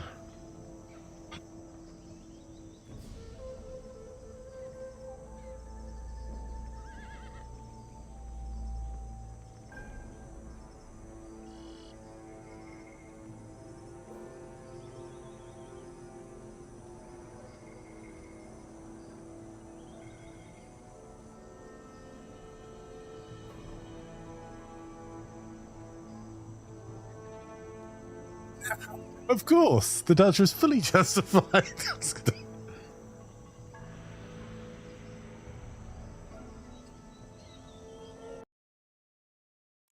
Of course, the Dutch was fully justified.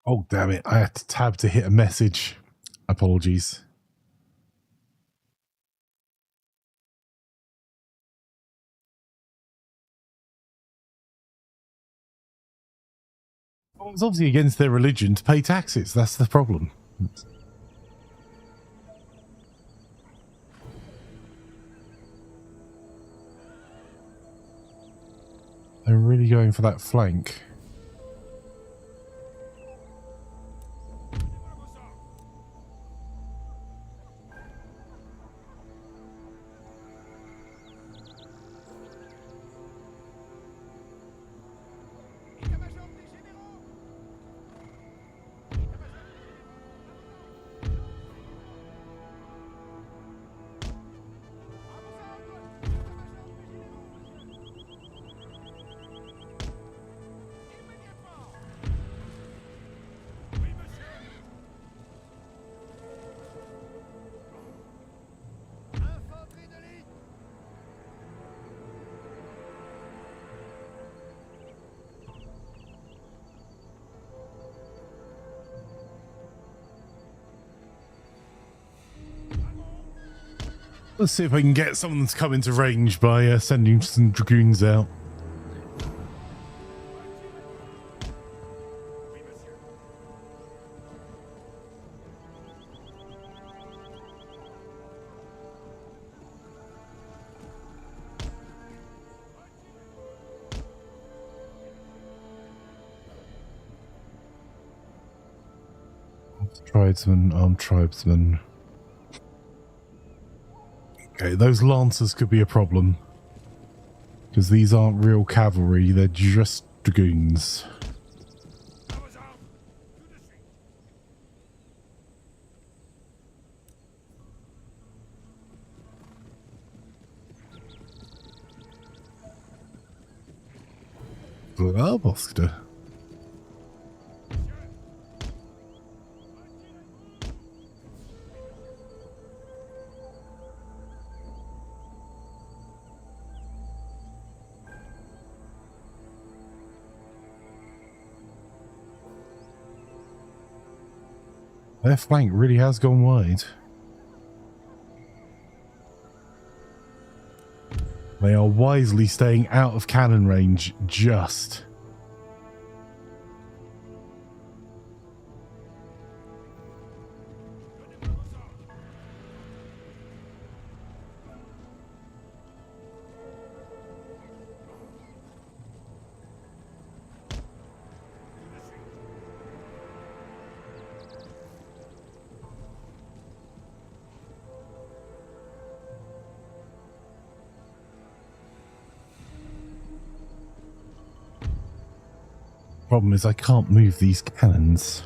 Oh, damn it. I had to tab to hit a message. Apologies. Well, it's obviously against their religion to pay taxes. That's the problem. They're really going for that flank. Let's see if I can get someone to come into range by sending some dragoons out. Tribesmen, armed tribesmen. Okay, those lancers could be a problem. Because these aren't real cavalry, they're just dragoons. Bravoskte. Their flank really has gone wide. They are wisely staying out of cannon range just. Problem is I can't move these cannons.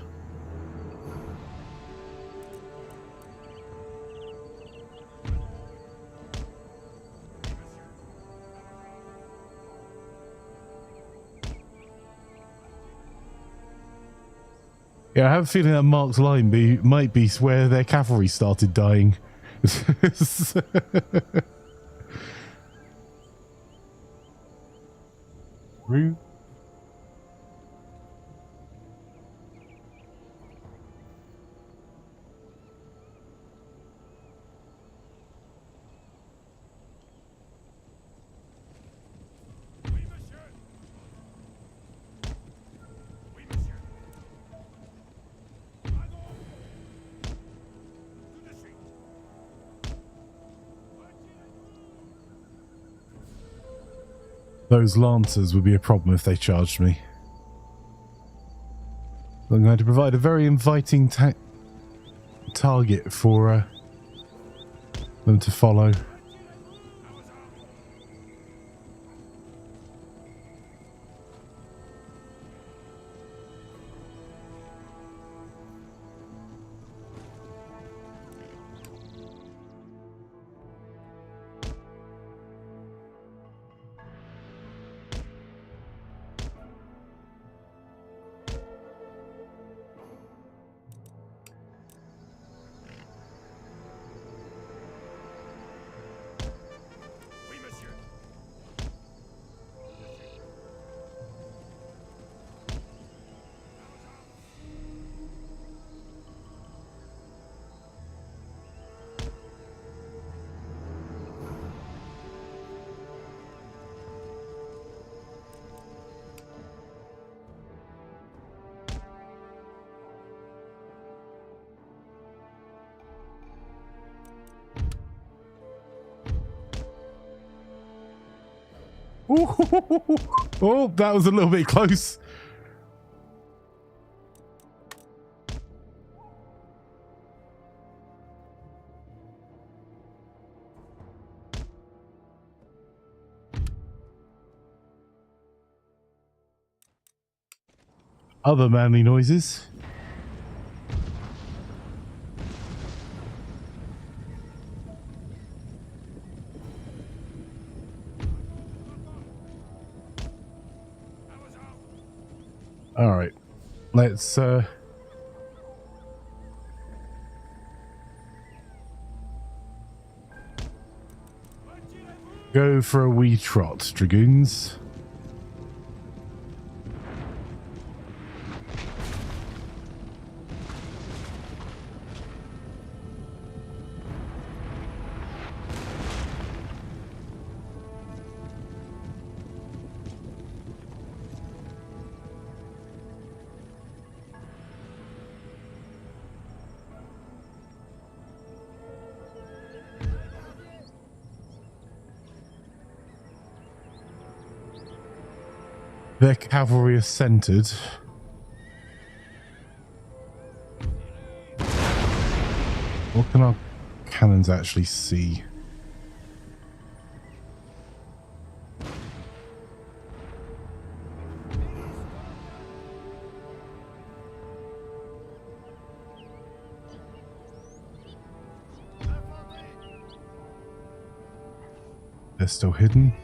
Yeah, I have a feeling that Mark's line might be where their cavalry started dying. Rude. Those lancers would be a problem if they charged me. I'm going to provide a very inviting target for them to follow. Oh, that was a little bit close. Other manly noises. All right, let's go for a wee trot, dragoons. Their cavalry are centered. What can our cannons actually see? They're still hidden.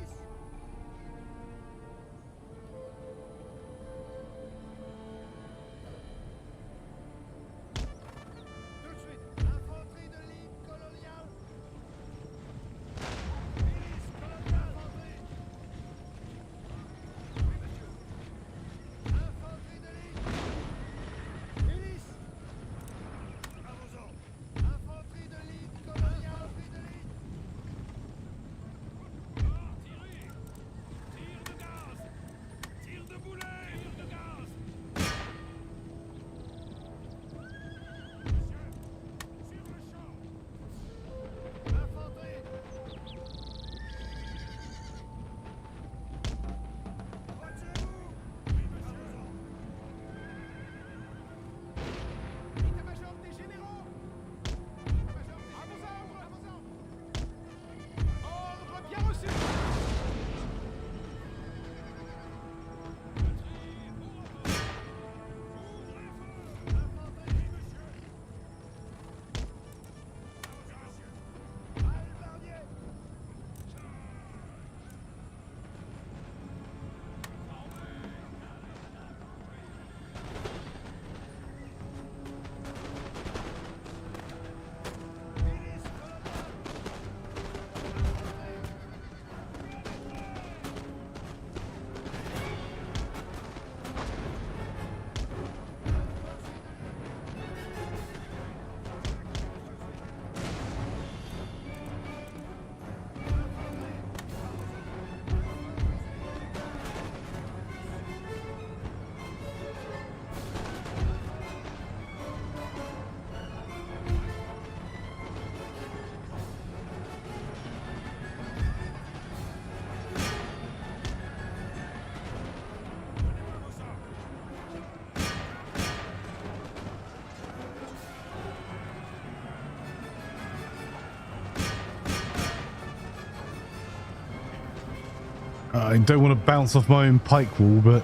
I don't want to bounce off my own pike wall, but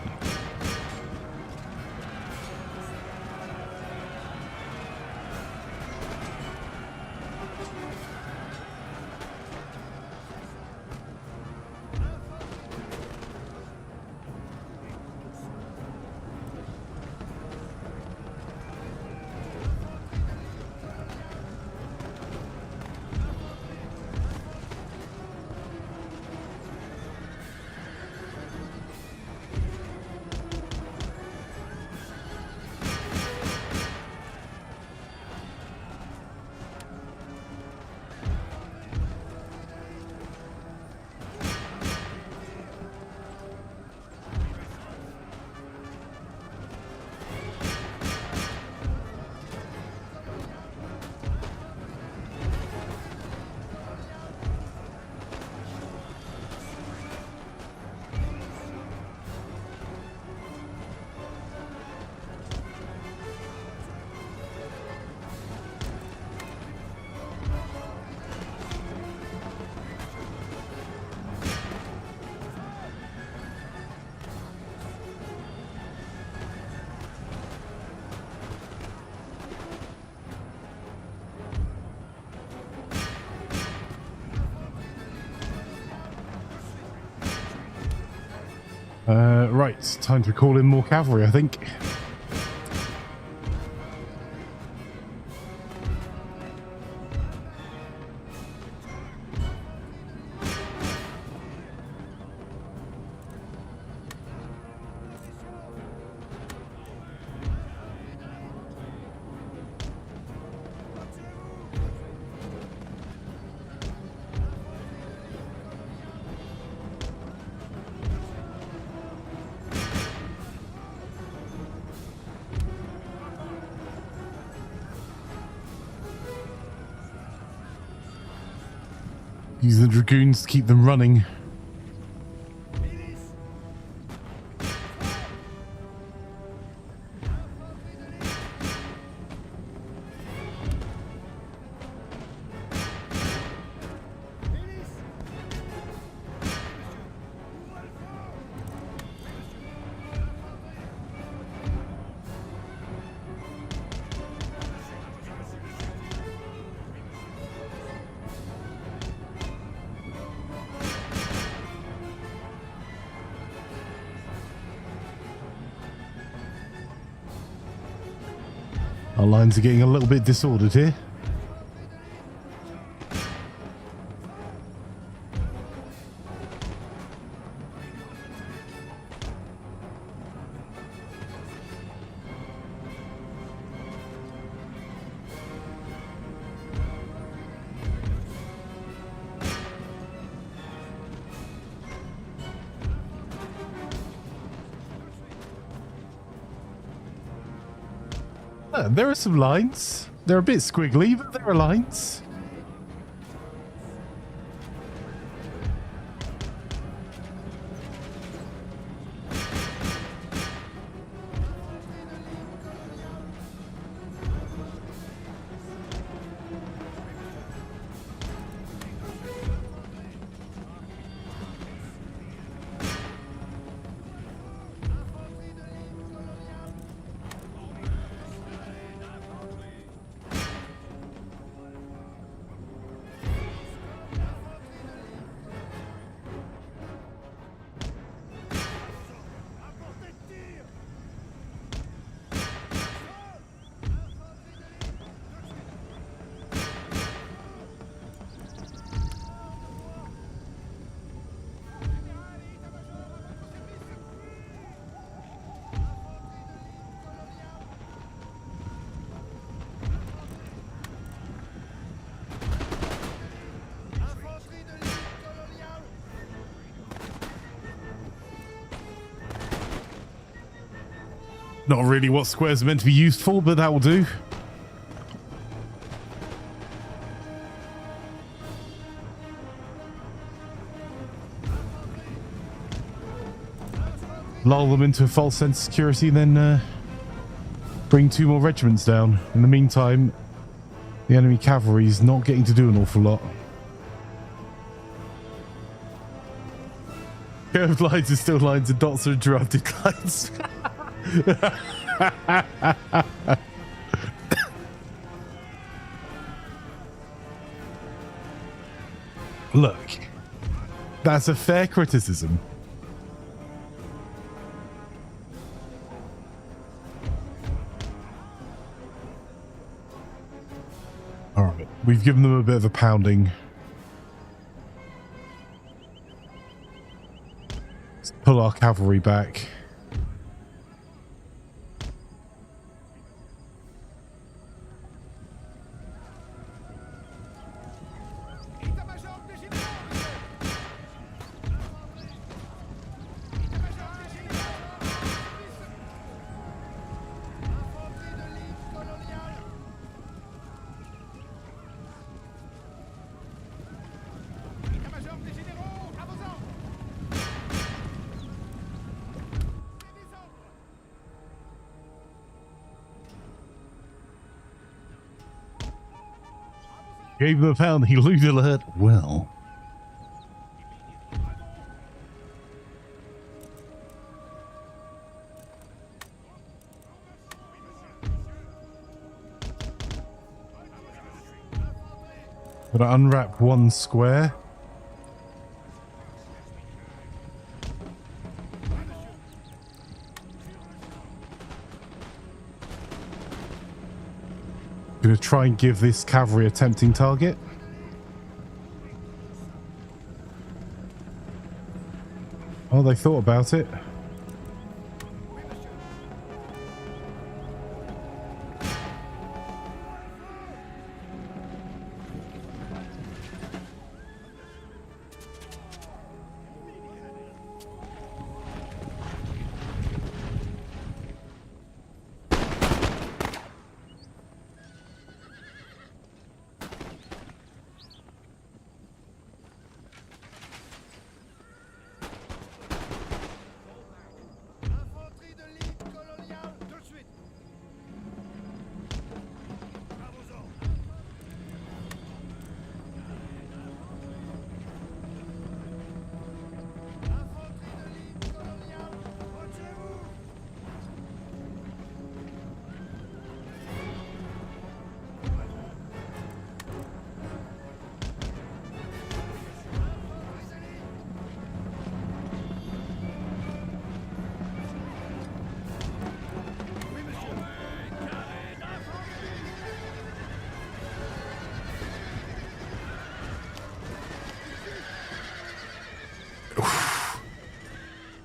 Right, time to call in more cavalry, I think. Use the dragoons to keep them running. Our lines are getting a little bit disordered here. There are some lines. They're a bit squiggly, but there are lines. Not really what squares are meant to be used for, but that will do. Lull them into a false sense of security, and then bring 2 more regiments down. In the meantime, the enemy cavalry is not getting to do an awful lot. Curved lines are still lines, and dots are interrupted lines. Look, that's a fair criticism. All right, we've given them a bit of a pounding. Let's pull our cavalry back. Gave him a pound, he loot alert. Well. Gotta unwrap 1 square. try and give this cavalry a tempting target. Oh, they thought about it. Infanterie de ligne coloniale, tout de suite. À vos ordres. Infanterie de ligne coloniale, retirez-vous.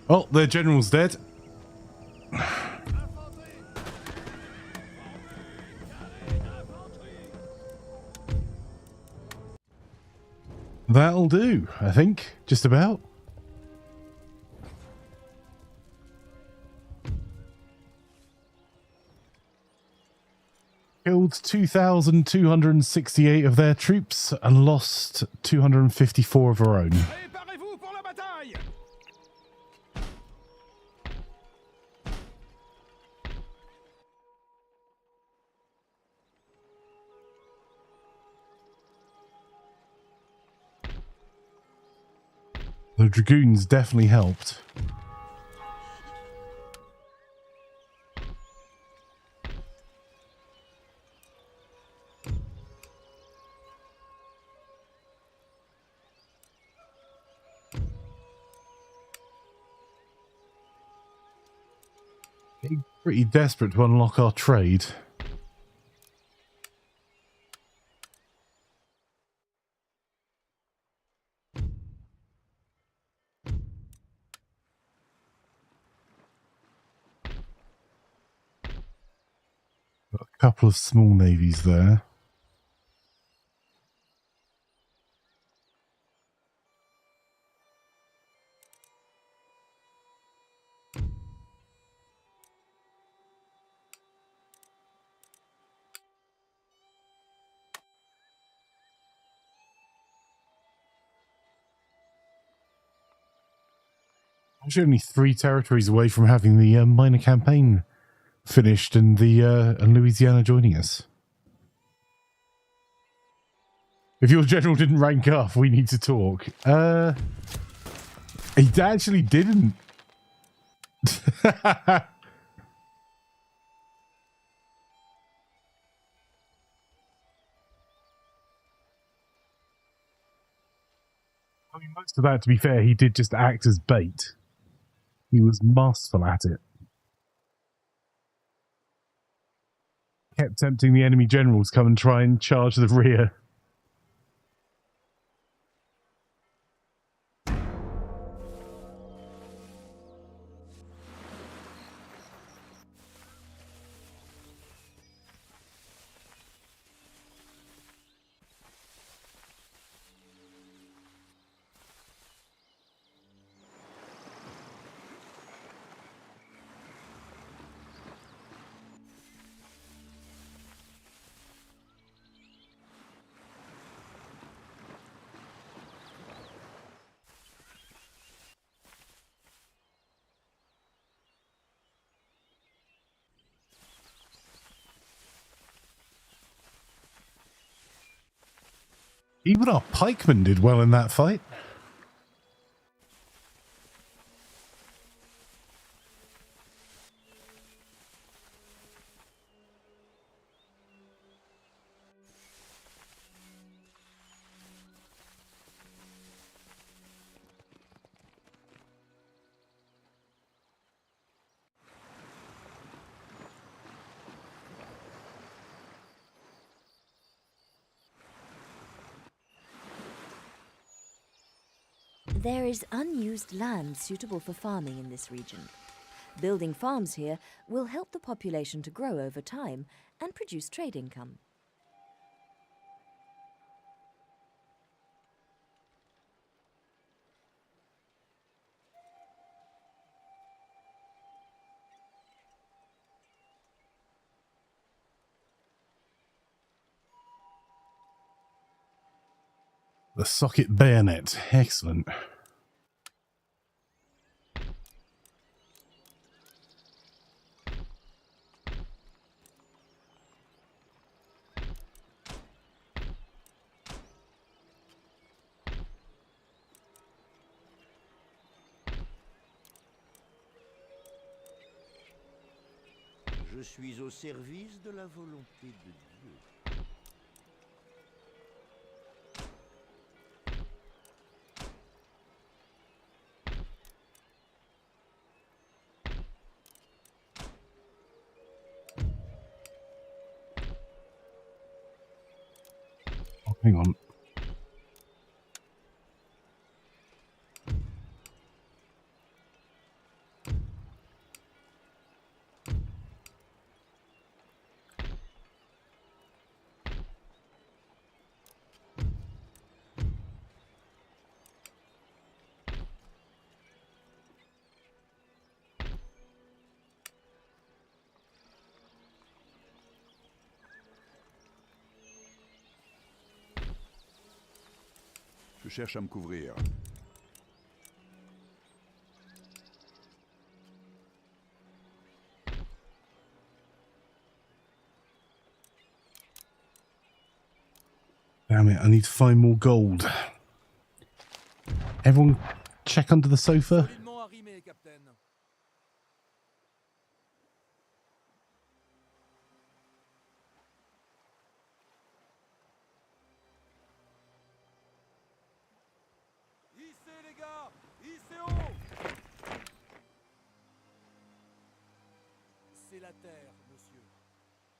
Oh, their general's dead. That'll do, I think. Just about. Killed 2,268 of their troops and lost 254 of our own. Préparez-vous pour la bataille. The dragoons definitely helped. Getting pretty desperate to unlock our trade. Got a couple of small navies there. Actually, only 3 territories away from having the minor campaign finished and the and Louisiana joining us. If your general didn't rank up, we need to talk. He actually didn't. I mean, most of that, to be fair, he did just act as bait. He was masterful at it. Kept tempting the enemy generals to come and try and charge the rear. Even our pikemen did well in that fight. There is unused land suitable for farming in this region. Building farms here will help the population to grow over time and produce trade income. The socket bayonet. Excellent. Je suis au service de la volonté de Dieu. Oh, hang on. Je cherche à me couvrir. Damn it, I need to find more gold. Everyone check under the sofa. Solidement arrimé, Capitaine. Hissez, les gars! Hissez haut! C'est la terre, monsieur.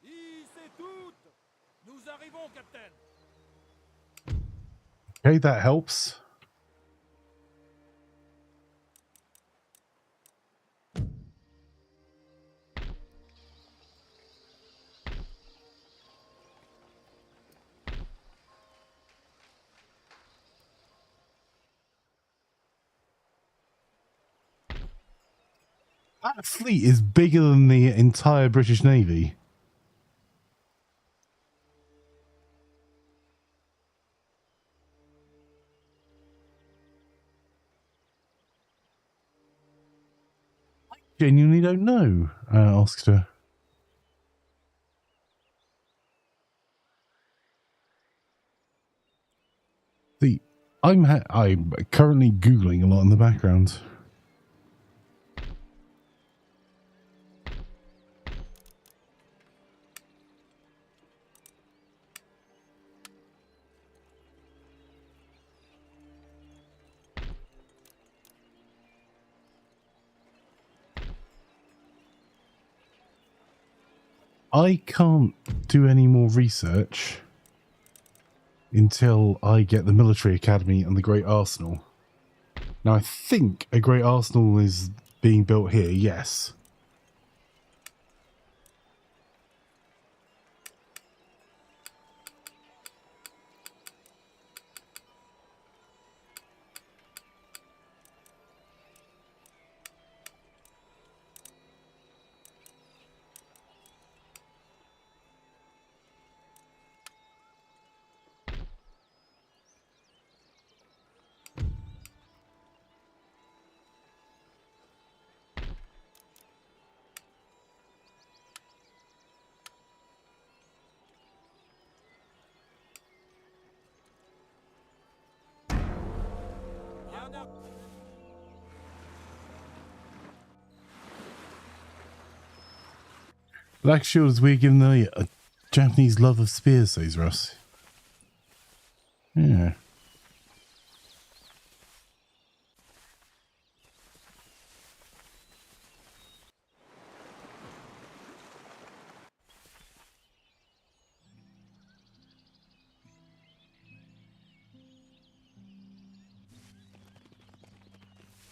Hissez toutes! Nous arrivons, Capitaine! Okay, that helps. That fleet is bigger than the entire British Navy. I genuinely don't know, Oscar. See, I'm currently Googling a lot in the background. I can't do any more research until I get the military academy and the Great Arsenal. Now, I think a Great Arsenal is being built here, yes. Black Shield is weird given the Japanese love of spears, says Russ. Yeah.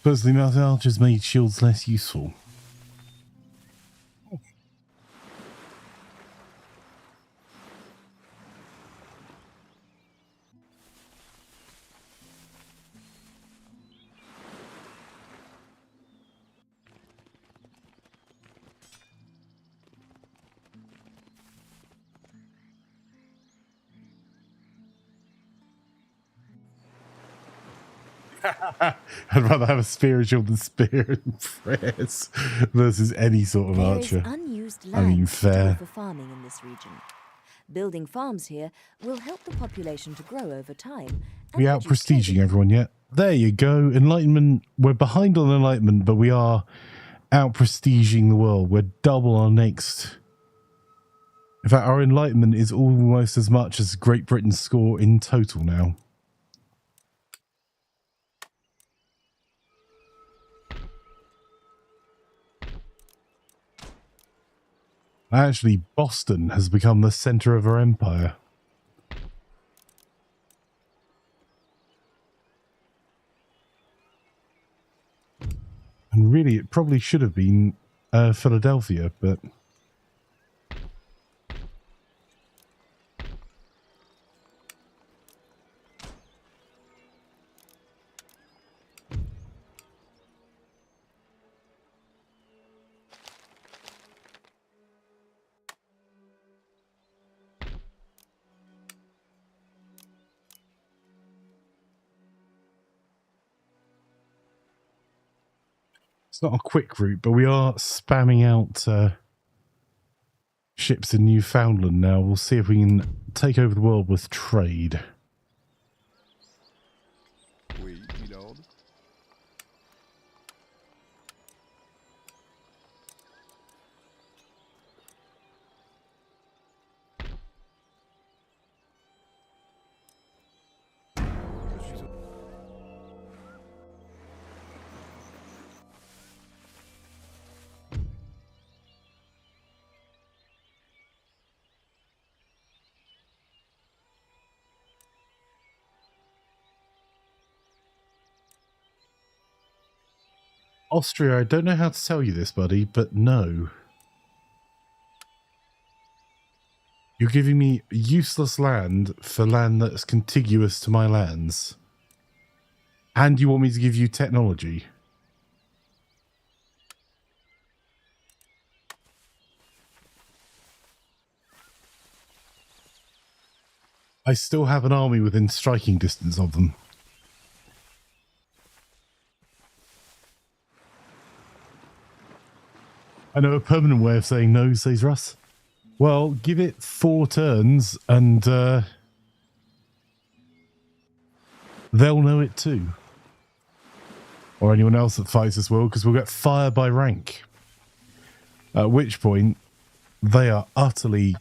But the amount of archers made shields less useful. I'd rather have a spear and shield than spear and prayers versus any sort of There archer. is unused I mean, land suitable fair. for farming in this region. Building farms here will help the population to grow over time. And We out produce prestiging trading. everyone yet? There you go. Enlightenment. We're behind on enlightenment, but we are out prestiging the world. We're double our next. In fact, our enlightenment is almost as much as Great Britain's score in total now. Actually, Boston has become the center of our empire. And really, it probably should have been Philadelphia, but... It's not a quick route, but we are spamming out ships in Newfoundland now. We'll see if we can take over the world with trade. Oui, milord. Je suis au... Austria, I don't know how to tell you this, buddy, but no. You're giving me useless land for land that's contiguous to my lands. And you want me to give you technology. I still have an army within striking distance of them. I know a permanent way of saying no, says Russ. Well, give it 4 turns and they'll know it too. Or anyone else that fights this world, because we'll get fire by rank. At which point, they are utterly...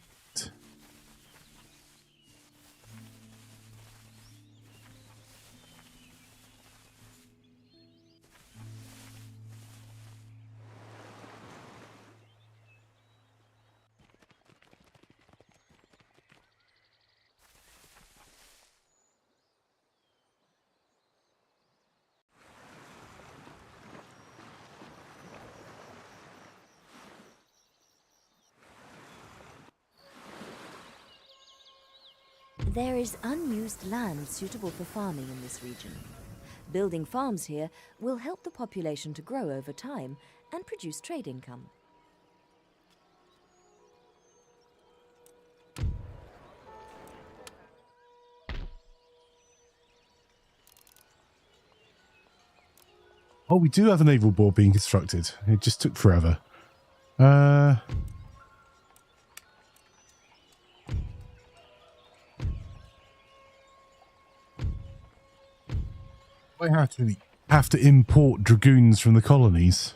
There is unused land suitable for farming in this region. Building farms here will help the population to grow over time and produce trade income. Oh, we do have a naval board being constructed. It just took forever. I have to import dragoons from the colonies.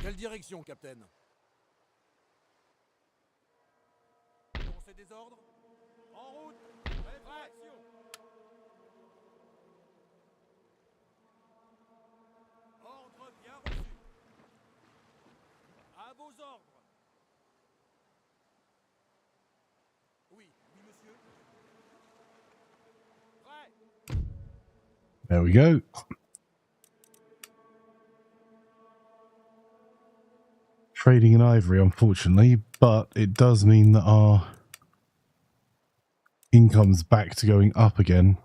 Quelle direction, capitaine? avez des ordres? En route! Prêt pour action! Ordre bien reçu. À vos ordres. Oui, oui, monsieur. Prêt! There we go. Trading in ivory, unfortunately, but it does mean that our income's back to going up again.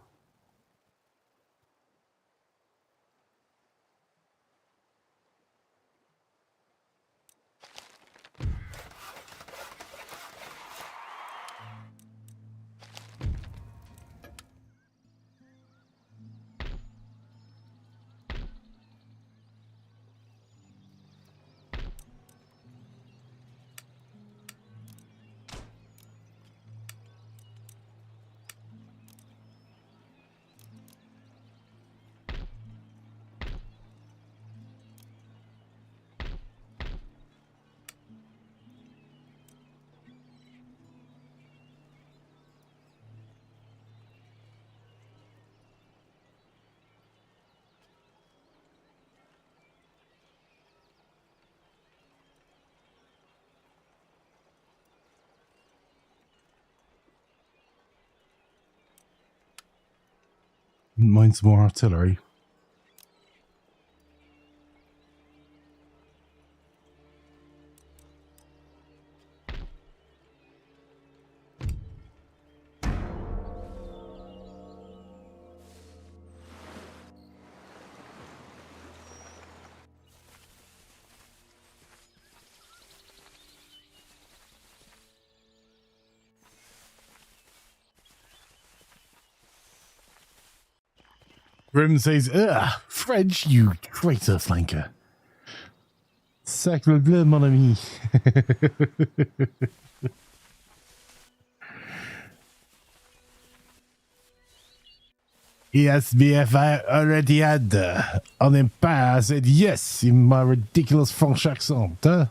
Wouldn't mind some more artillery. Grim says, ugh, French, you traitor flanker. Sacre bleu, mon ami. Yes, BF, I already had an empire. I said yes in my ridiculous French accent. Huh?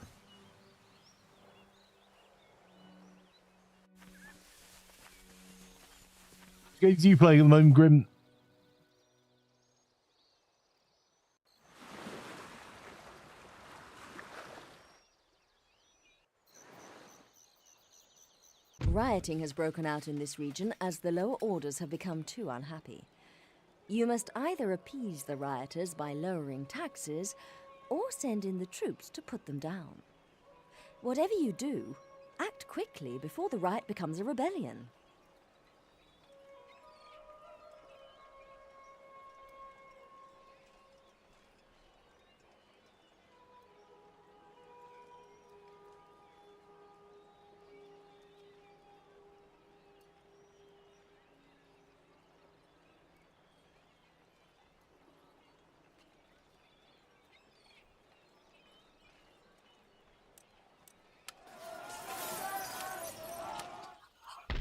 What games are you playing at the moment, Grim? Rioting has broken out in this region as the lower orders have become too unhappy. You must either appease the rioters by lowering taxes, or send in the troops to put them down. Whatever you do, act quickly before the riot becomes a rebellion.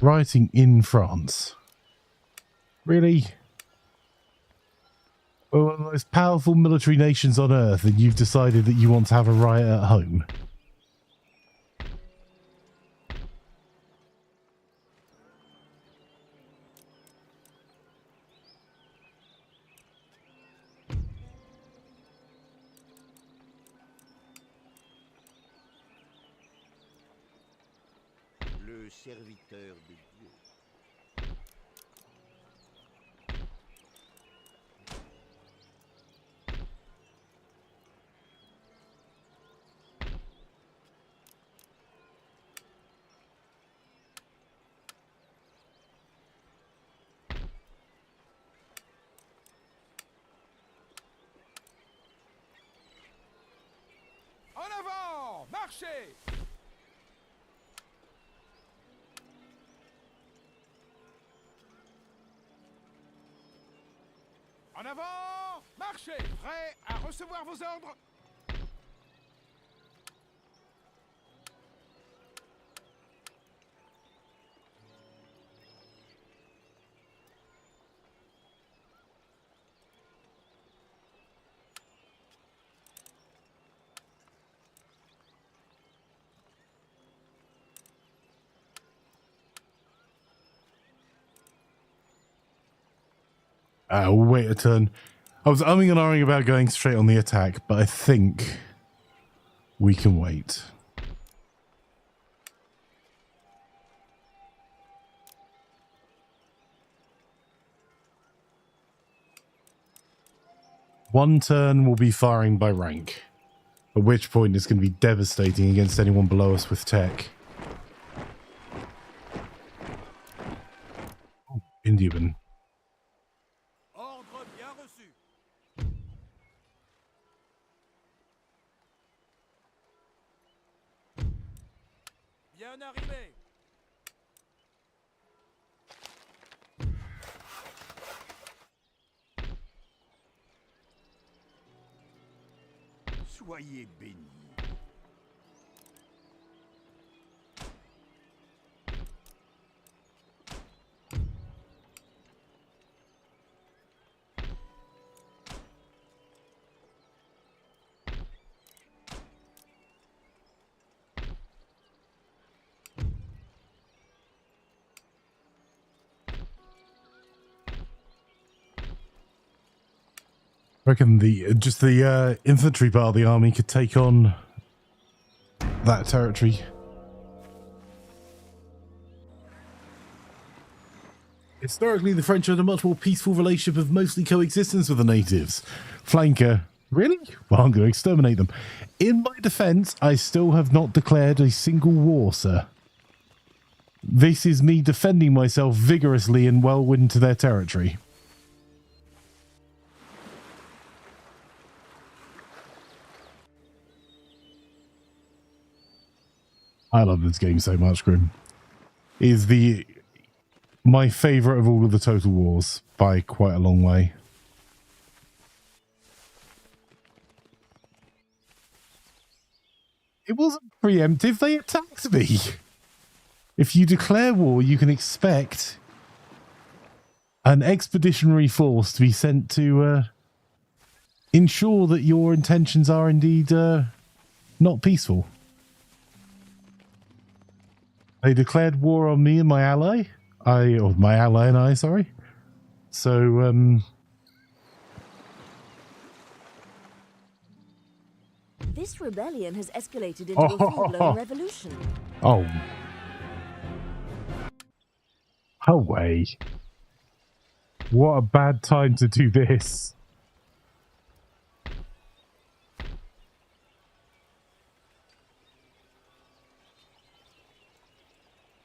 Rioting in France. Really? We're one of the most powerful military nations on earth, and you've decided that you want to have a riot at home. Le serviteur de Dieu. En avant! Marchez! En avant! Marchez! Prêt à recevoir vos ordres? We'll wait a turn. I was umming and ahhing about going straight on the attack, but I think we can wait. One turn will be firing by rank, at which point it's going to be devastating against anyone below us with tech. Oh, Indiaman. Ordre bien reçu. Bien arrivé. Soyez bénis. I reckon the infantry part of the army could take on that territory. Historically, the French had a much more peaceful relationship of mostly coexistence with the natives. Flanker, really? Well, I'm going to exterminate them. In my defense, I still have not declared a single war, sir. This is me defending myself vigorously and well into their territory. I love this game so much, Grim. It is my favourite of all of the Total Wars by quite a long way. It wasn't preemptive, they attacked me. If you declare war, you can expect an expeditionary force to be sent to ensure that your intentions are indeed not peaceful. They declared war on me and my ally. My ally and I, sorry. So, This rebellion has escalated into a full-blown revolution. Oh. Away. What a bad time to do this.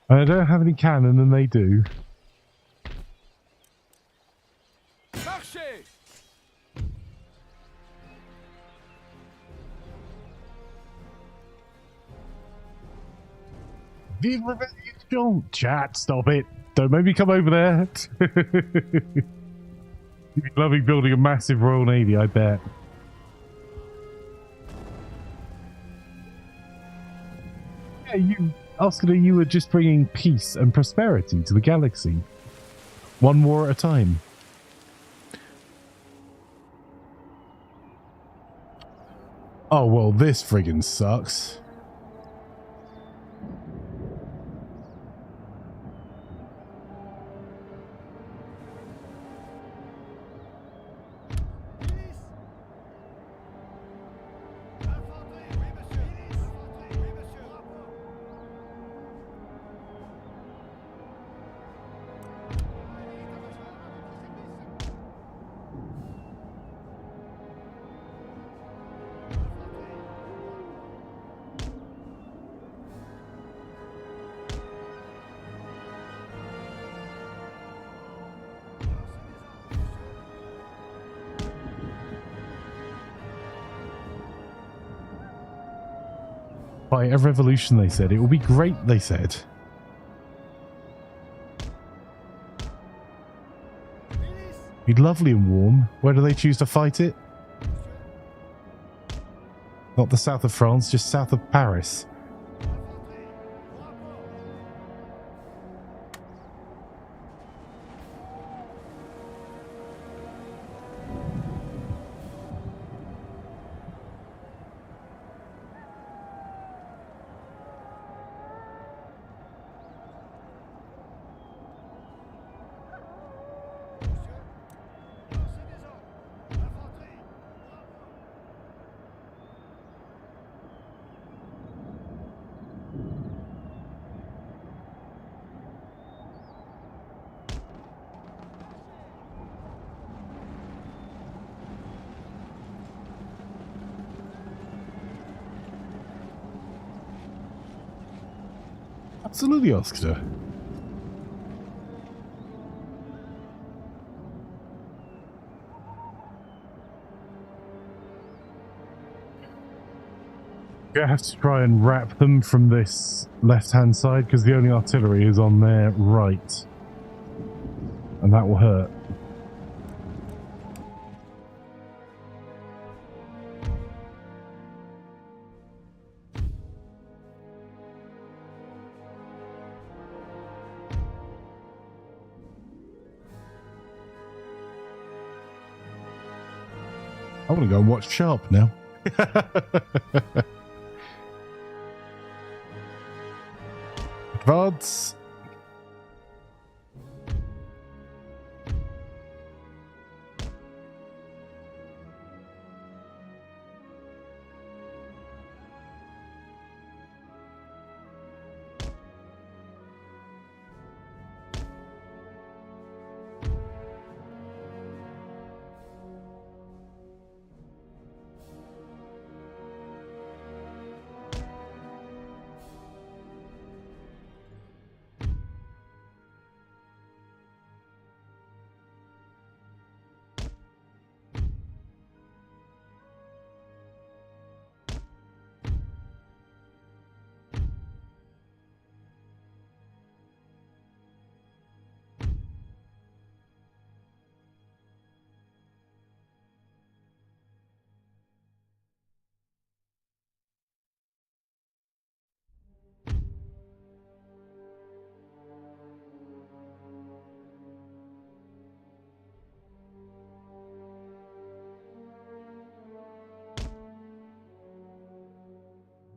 I don't have any cannon and they do. Marchez. Vive la Revolution! Chat, stop it. Don't make me come over there. You'd be loving building a massive Royal Navy, I bet. Yeah, Oscar, you were just bringing peace and prosperity to the galaxy. One war at a time. Oh, well, this friggin' sucks. By a revolution, they said. It will be great, they said. Be lovely and warm. Where do they choose to fight it? Not the south of France, just south of Paris. Absolutely, Oscar. I have to try and wrap them from this left-hand side because the only artillery is on their right. And that will hurt. I want to go and watch Sharp now. Advance.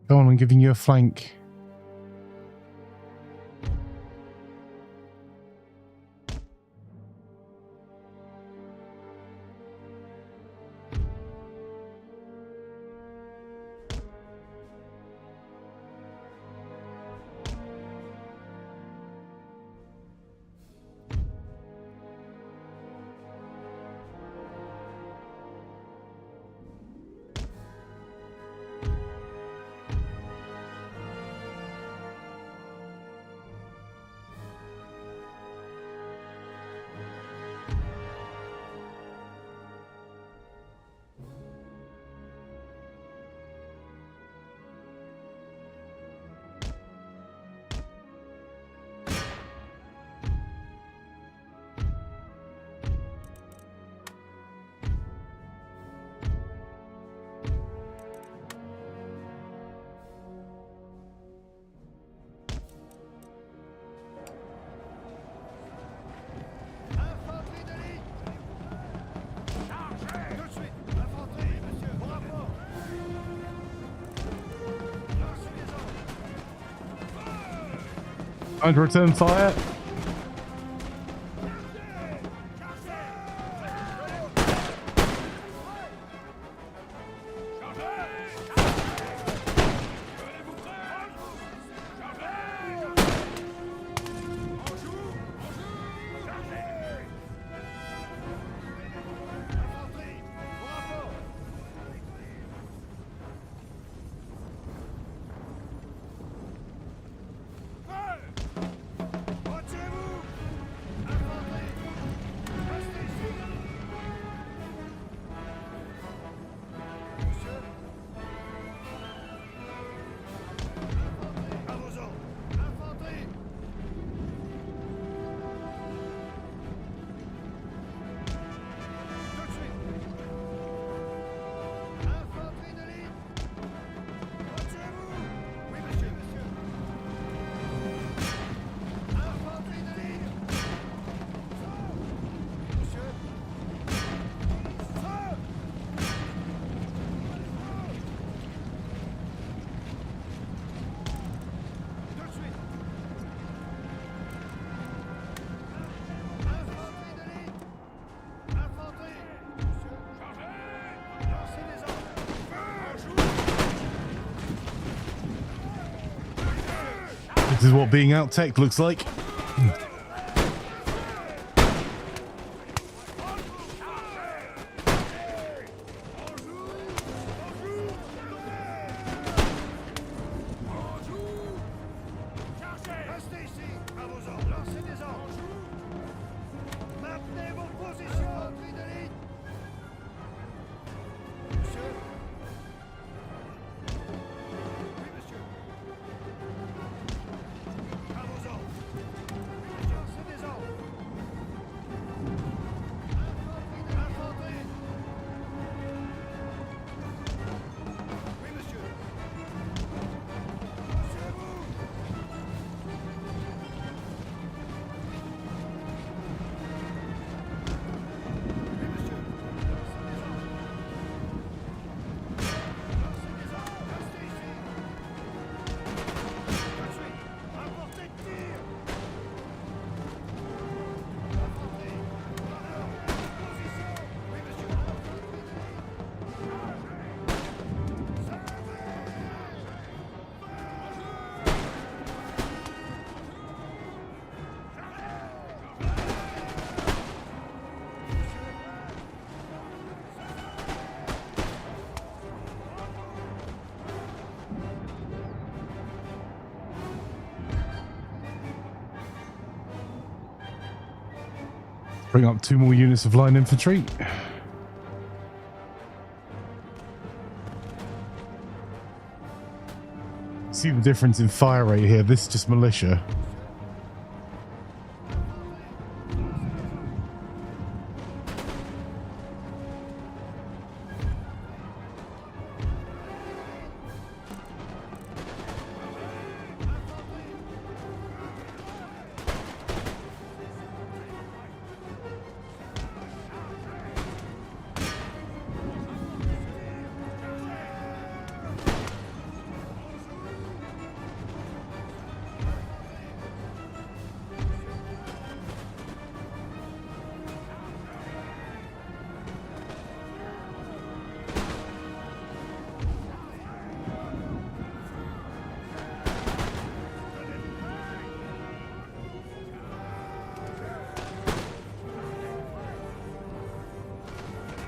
Go on, I'm giving you a flank. Time to return fire. This is what being out-teched looks like. Bring up 2 more units of line infantry. See the difference in fire rate here. This is just militia.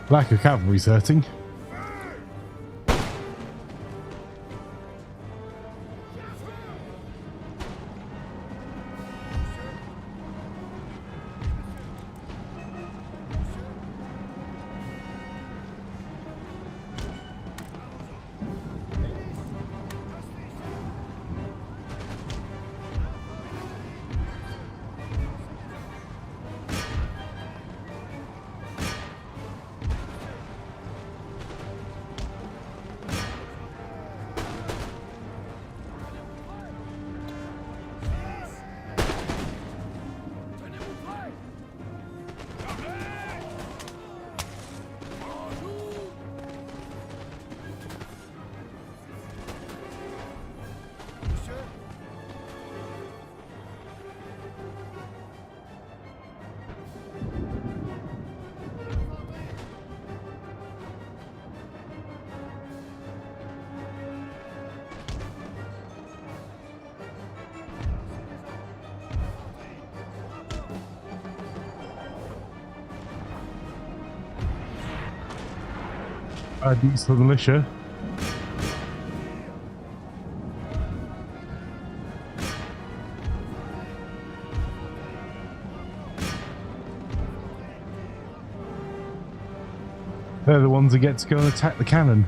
Lack of cavalry's hurting. These for the militia. They're the ones that get to go and attack the cannon.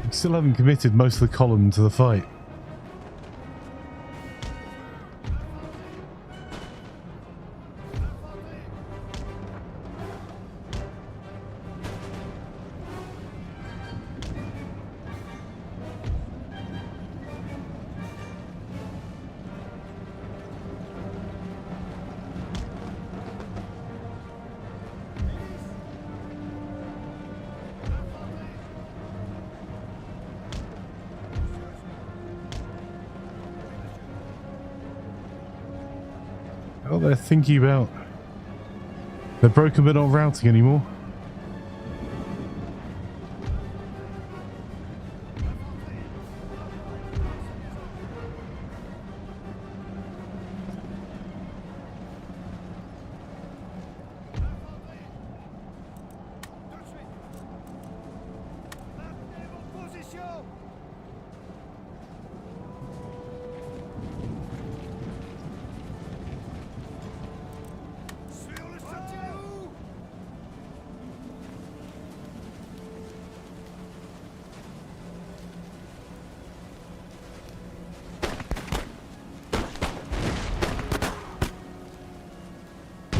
We still haven't committed most of the column to the fight. Oh, they're thinking about... They're broken but not routing anymore.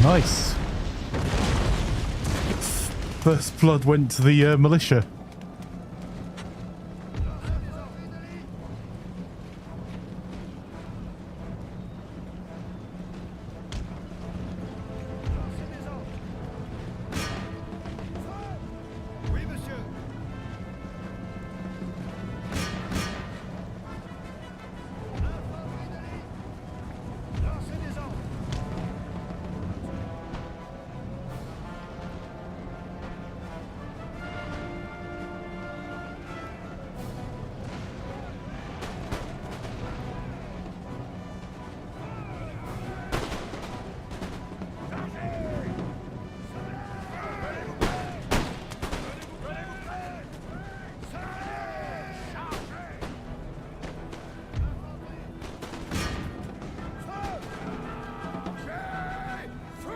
Nice. First blood went to the militia.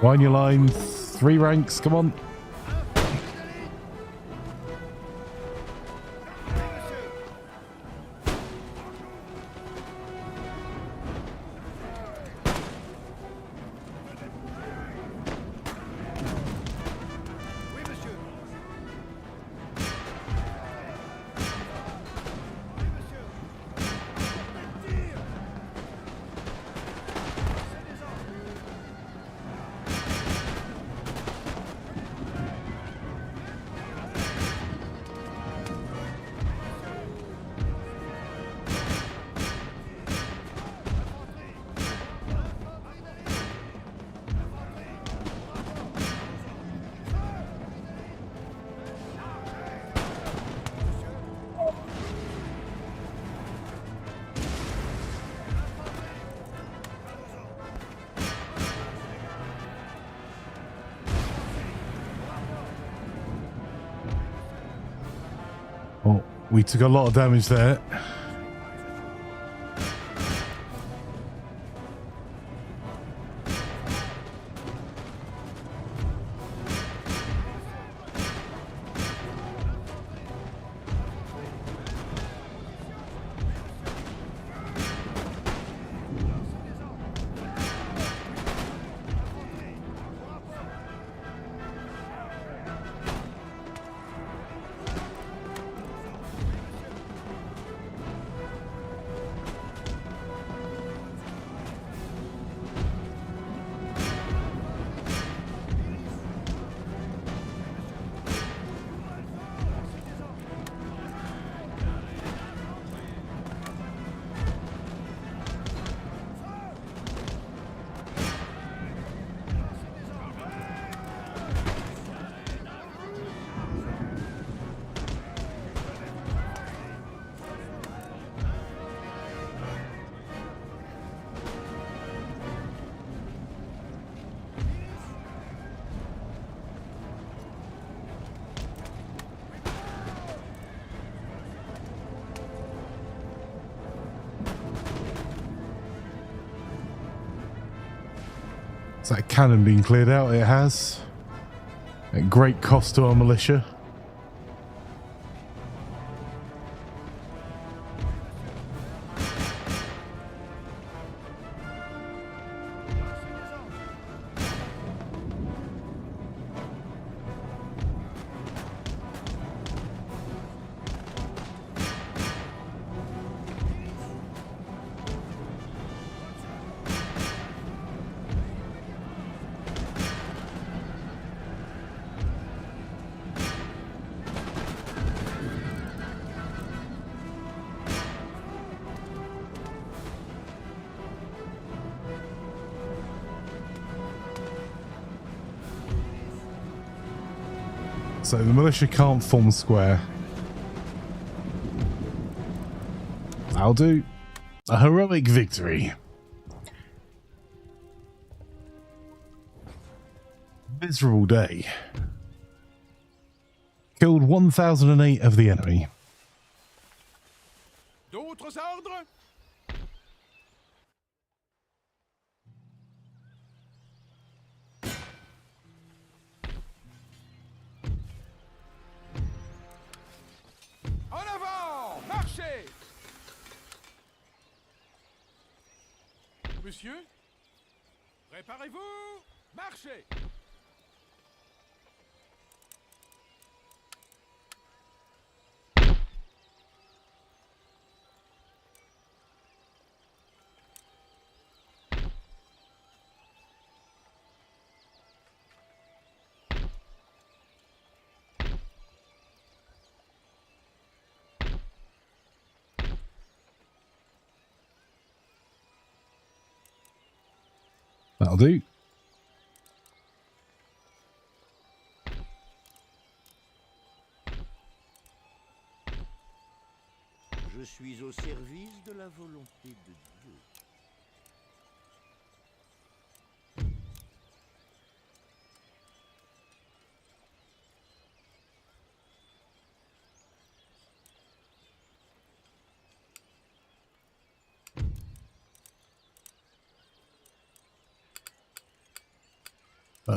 Line your line. 3 ranks. Come on. Oh, we took a lot of damage there. Is that cannon being cleared out? It has. At great cost to our militia. So the militia can't form square. That'll do. A heroic victory. Miserable day. Killed 1,008 of the enemy. D'autres ordres? En avant! Marchez! Monsieur? Préparez-vous! Marchez! That'll do. Je suis au service de la volonté de Dieu.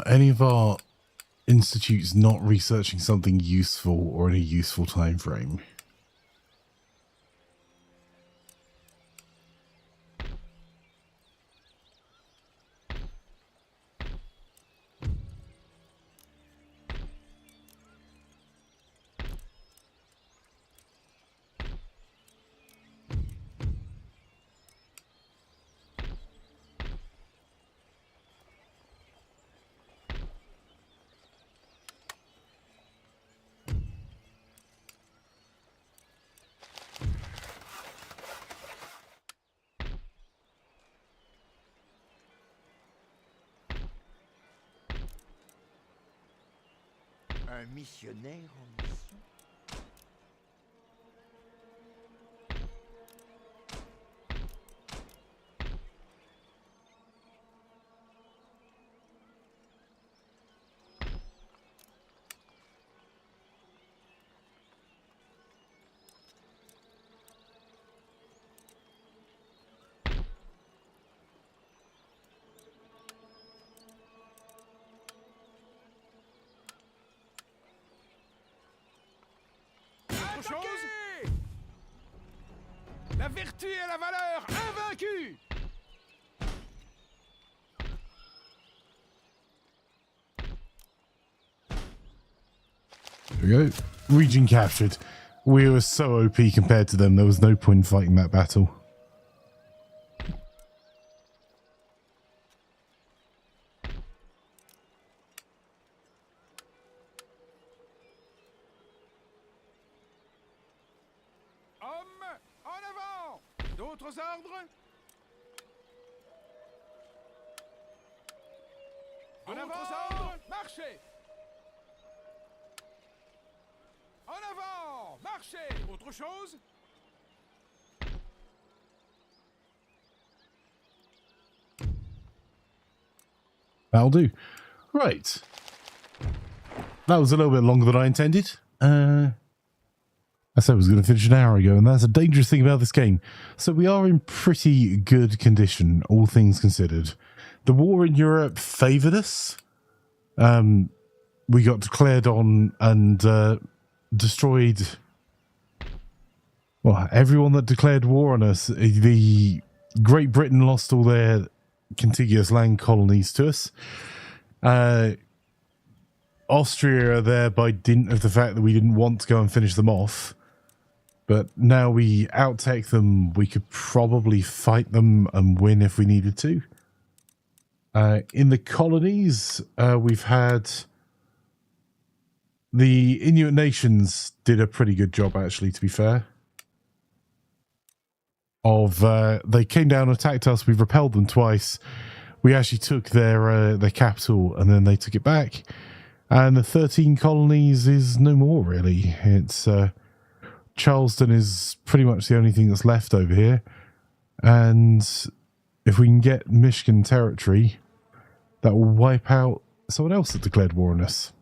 Any of our institutes not researching something useful or in a useful time frame? Un missionnaire en mission? Autre chose? La vertu et la valeur invaincues! There we go. Region captured. We were so OP compared to them, there was no point in fighting that battle. Hommes, en avant! D'autres ordres? En avant! Marchez! En avant! Marchez! Autre chose? That'll do. Right. That was a little bit longer than I intended. I said I was going to finish an hour ago, and that's a dangerous thing about this game. So we are in pretty good condition, all things considered. The war in Europe favoured us. We got declared on and destroyed, well, everyone that declared war on us. The Great Britain lost all their contiguous land colonies to us. Austria are there by dint of the fact that we didn't want to go and finish them off. But now we outtake them, we could probably fight them and win if we needed to. In the colonies, we've had... The Inuit nations did a pretty good job, actually, to be fair. They came down and attacked us, we repelled them twice. We actually took their capital and then they took it back. And the 13 colonies is no more, really. It's... Charleston is pretty much the only thing that's left over here. And if we can get Michigan territory, that will wipe out someone else that declared war on us.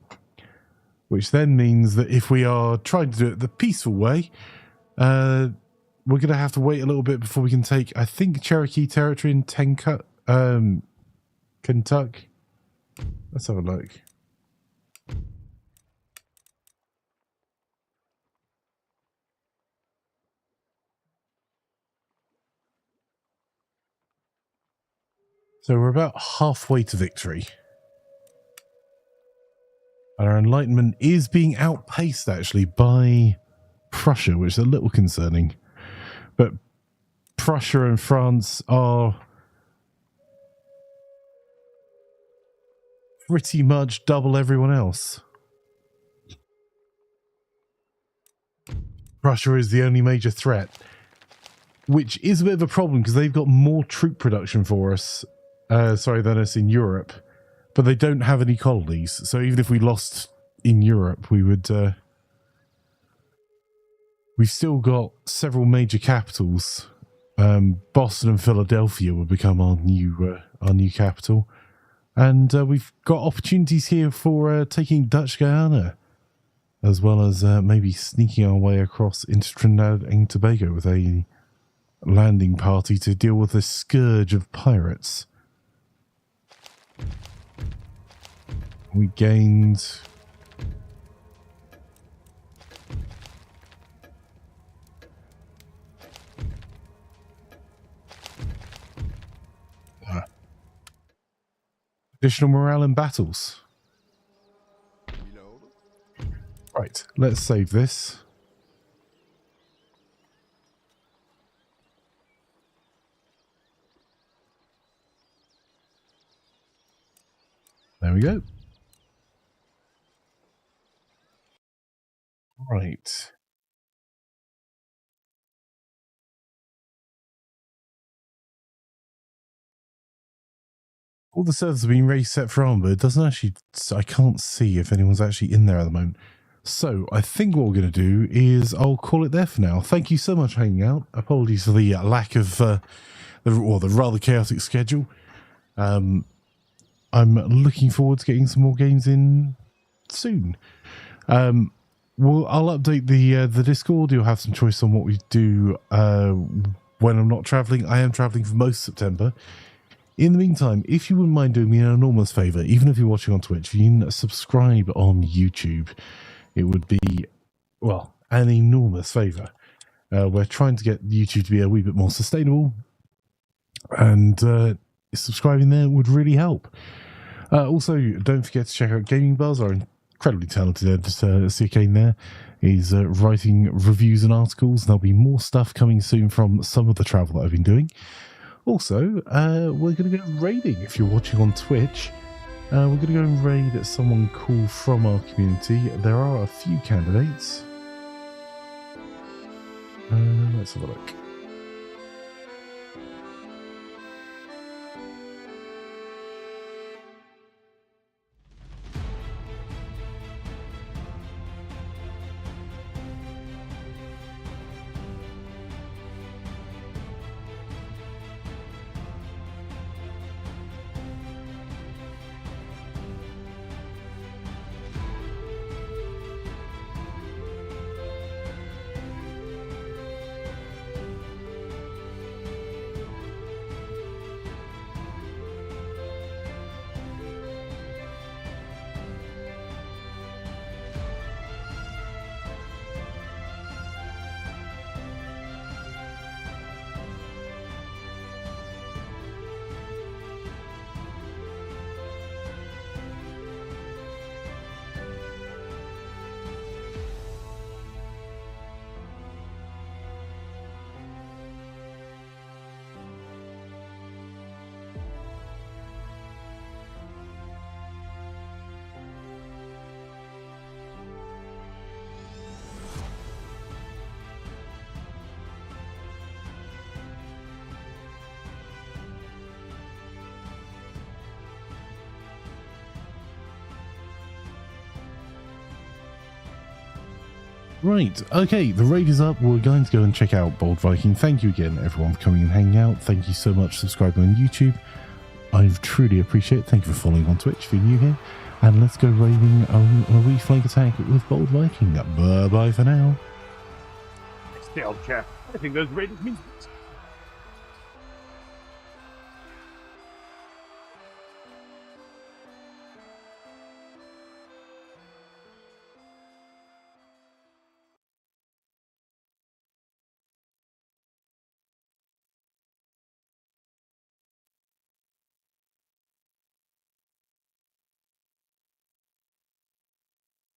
Which then means that if we are trying to do it the peaceful way, we're going to have to wait a little bit before we can take, I think, Cherokee territory in Kentucky. Let's have a look. So we're about halfway to victory. And our enlightenment is being outpaced, actually, by Prussia, which is a little concerning. But Prussia and France are pretty much double everyone else. Prussia is the only major threat, which is a bit of a problem because they've got more troop production for us. Than us in Europe, but they don't have any colonies. So even if we lost in Europe, we would. We've still got several major capitals. Boston and Philadelphia will become our new capital, and we've got opportunities here for taking Dutch Guyana, as well as maybe sneaking our way across into Trinidad and Tobago with a landing party to deal with the scourge of pirates. We gained... additional morale in battles. Right, let's save this. There we go. Right. All the servers have been reset for armor, but it doesn't actually... I can't see if anyone's actually in there at the moment. So, I think what we're going to do is I'll call it there for now. Thank you so much for hanging out. Apologies for the lack of... the rather chaotic schedule. I'm looking forward to getting some more games in soon. Well, I'll update the Discord. You'll have some choice on what we do when I'm not traveling. I am traveling for most of September. In the meantime, if you wouldn't mind doing me an enormous favor, even if you're watching on Twitch, if you can subscribe on YouTube, it would be, well, an enormous favor. We're trying to get YouTube to be a wee bit more sustainable, and subscribing there would really help. Also, don't forget to check out Gaming Buzz, our incredibly talented editor, CK there, is writing reviews and articles, and there'll be more stuff coming soon from some of the travel that I've been doing. Also, we're going to go raiding. If you're watching on Twitch, we're going to go and raid someone cool from our community. There are a few candidates. Let's have a look. Right, okay, the raid is up. We're going to go and check out Bold Viking. Thank you again, everyone, for coming and hanging out. Thank you so much for subscribing on YouTube. I truly appreciate it. Thank you for following on Twitch if you're new here. And let's go raiding on a wee flank attack with Bold Viking. Bye-bye for now. Stay on, chap. I think those raiders mean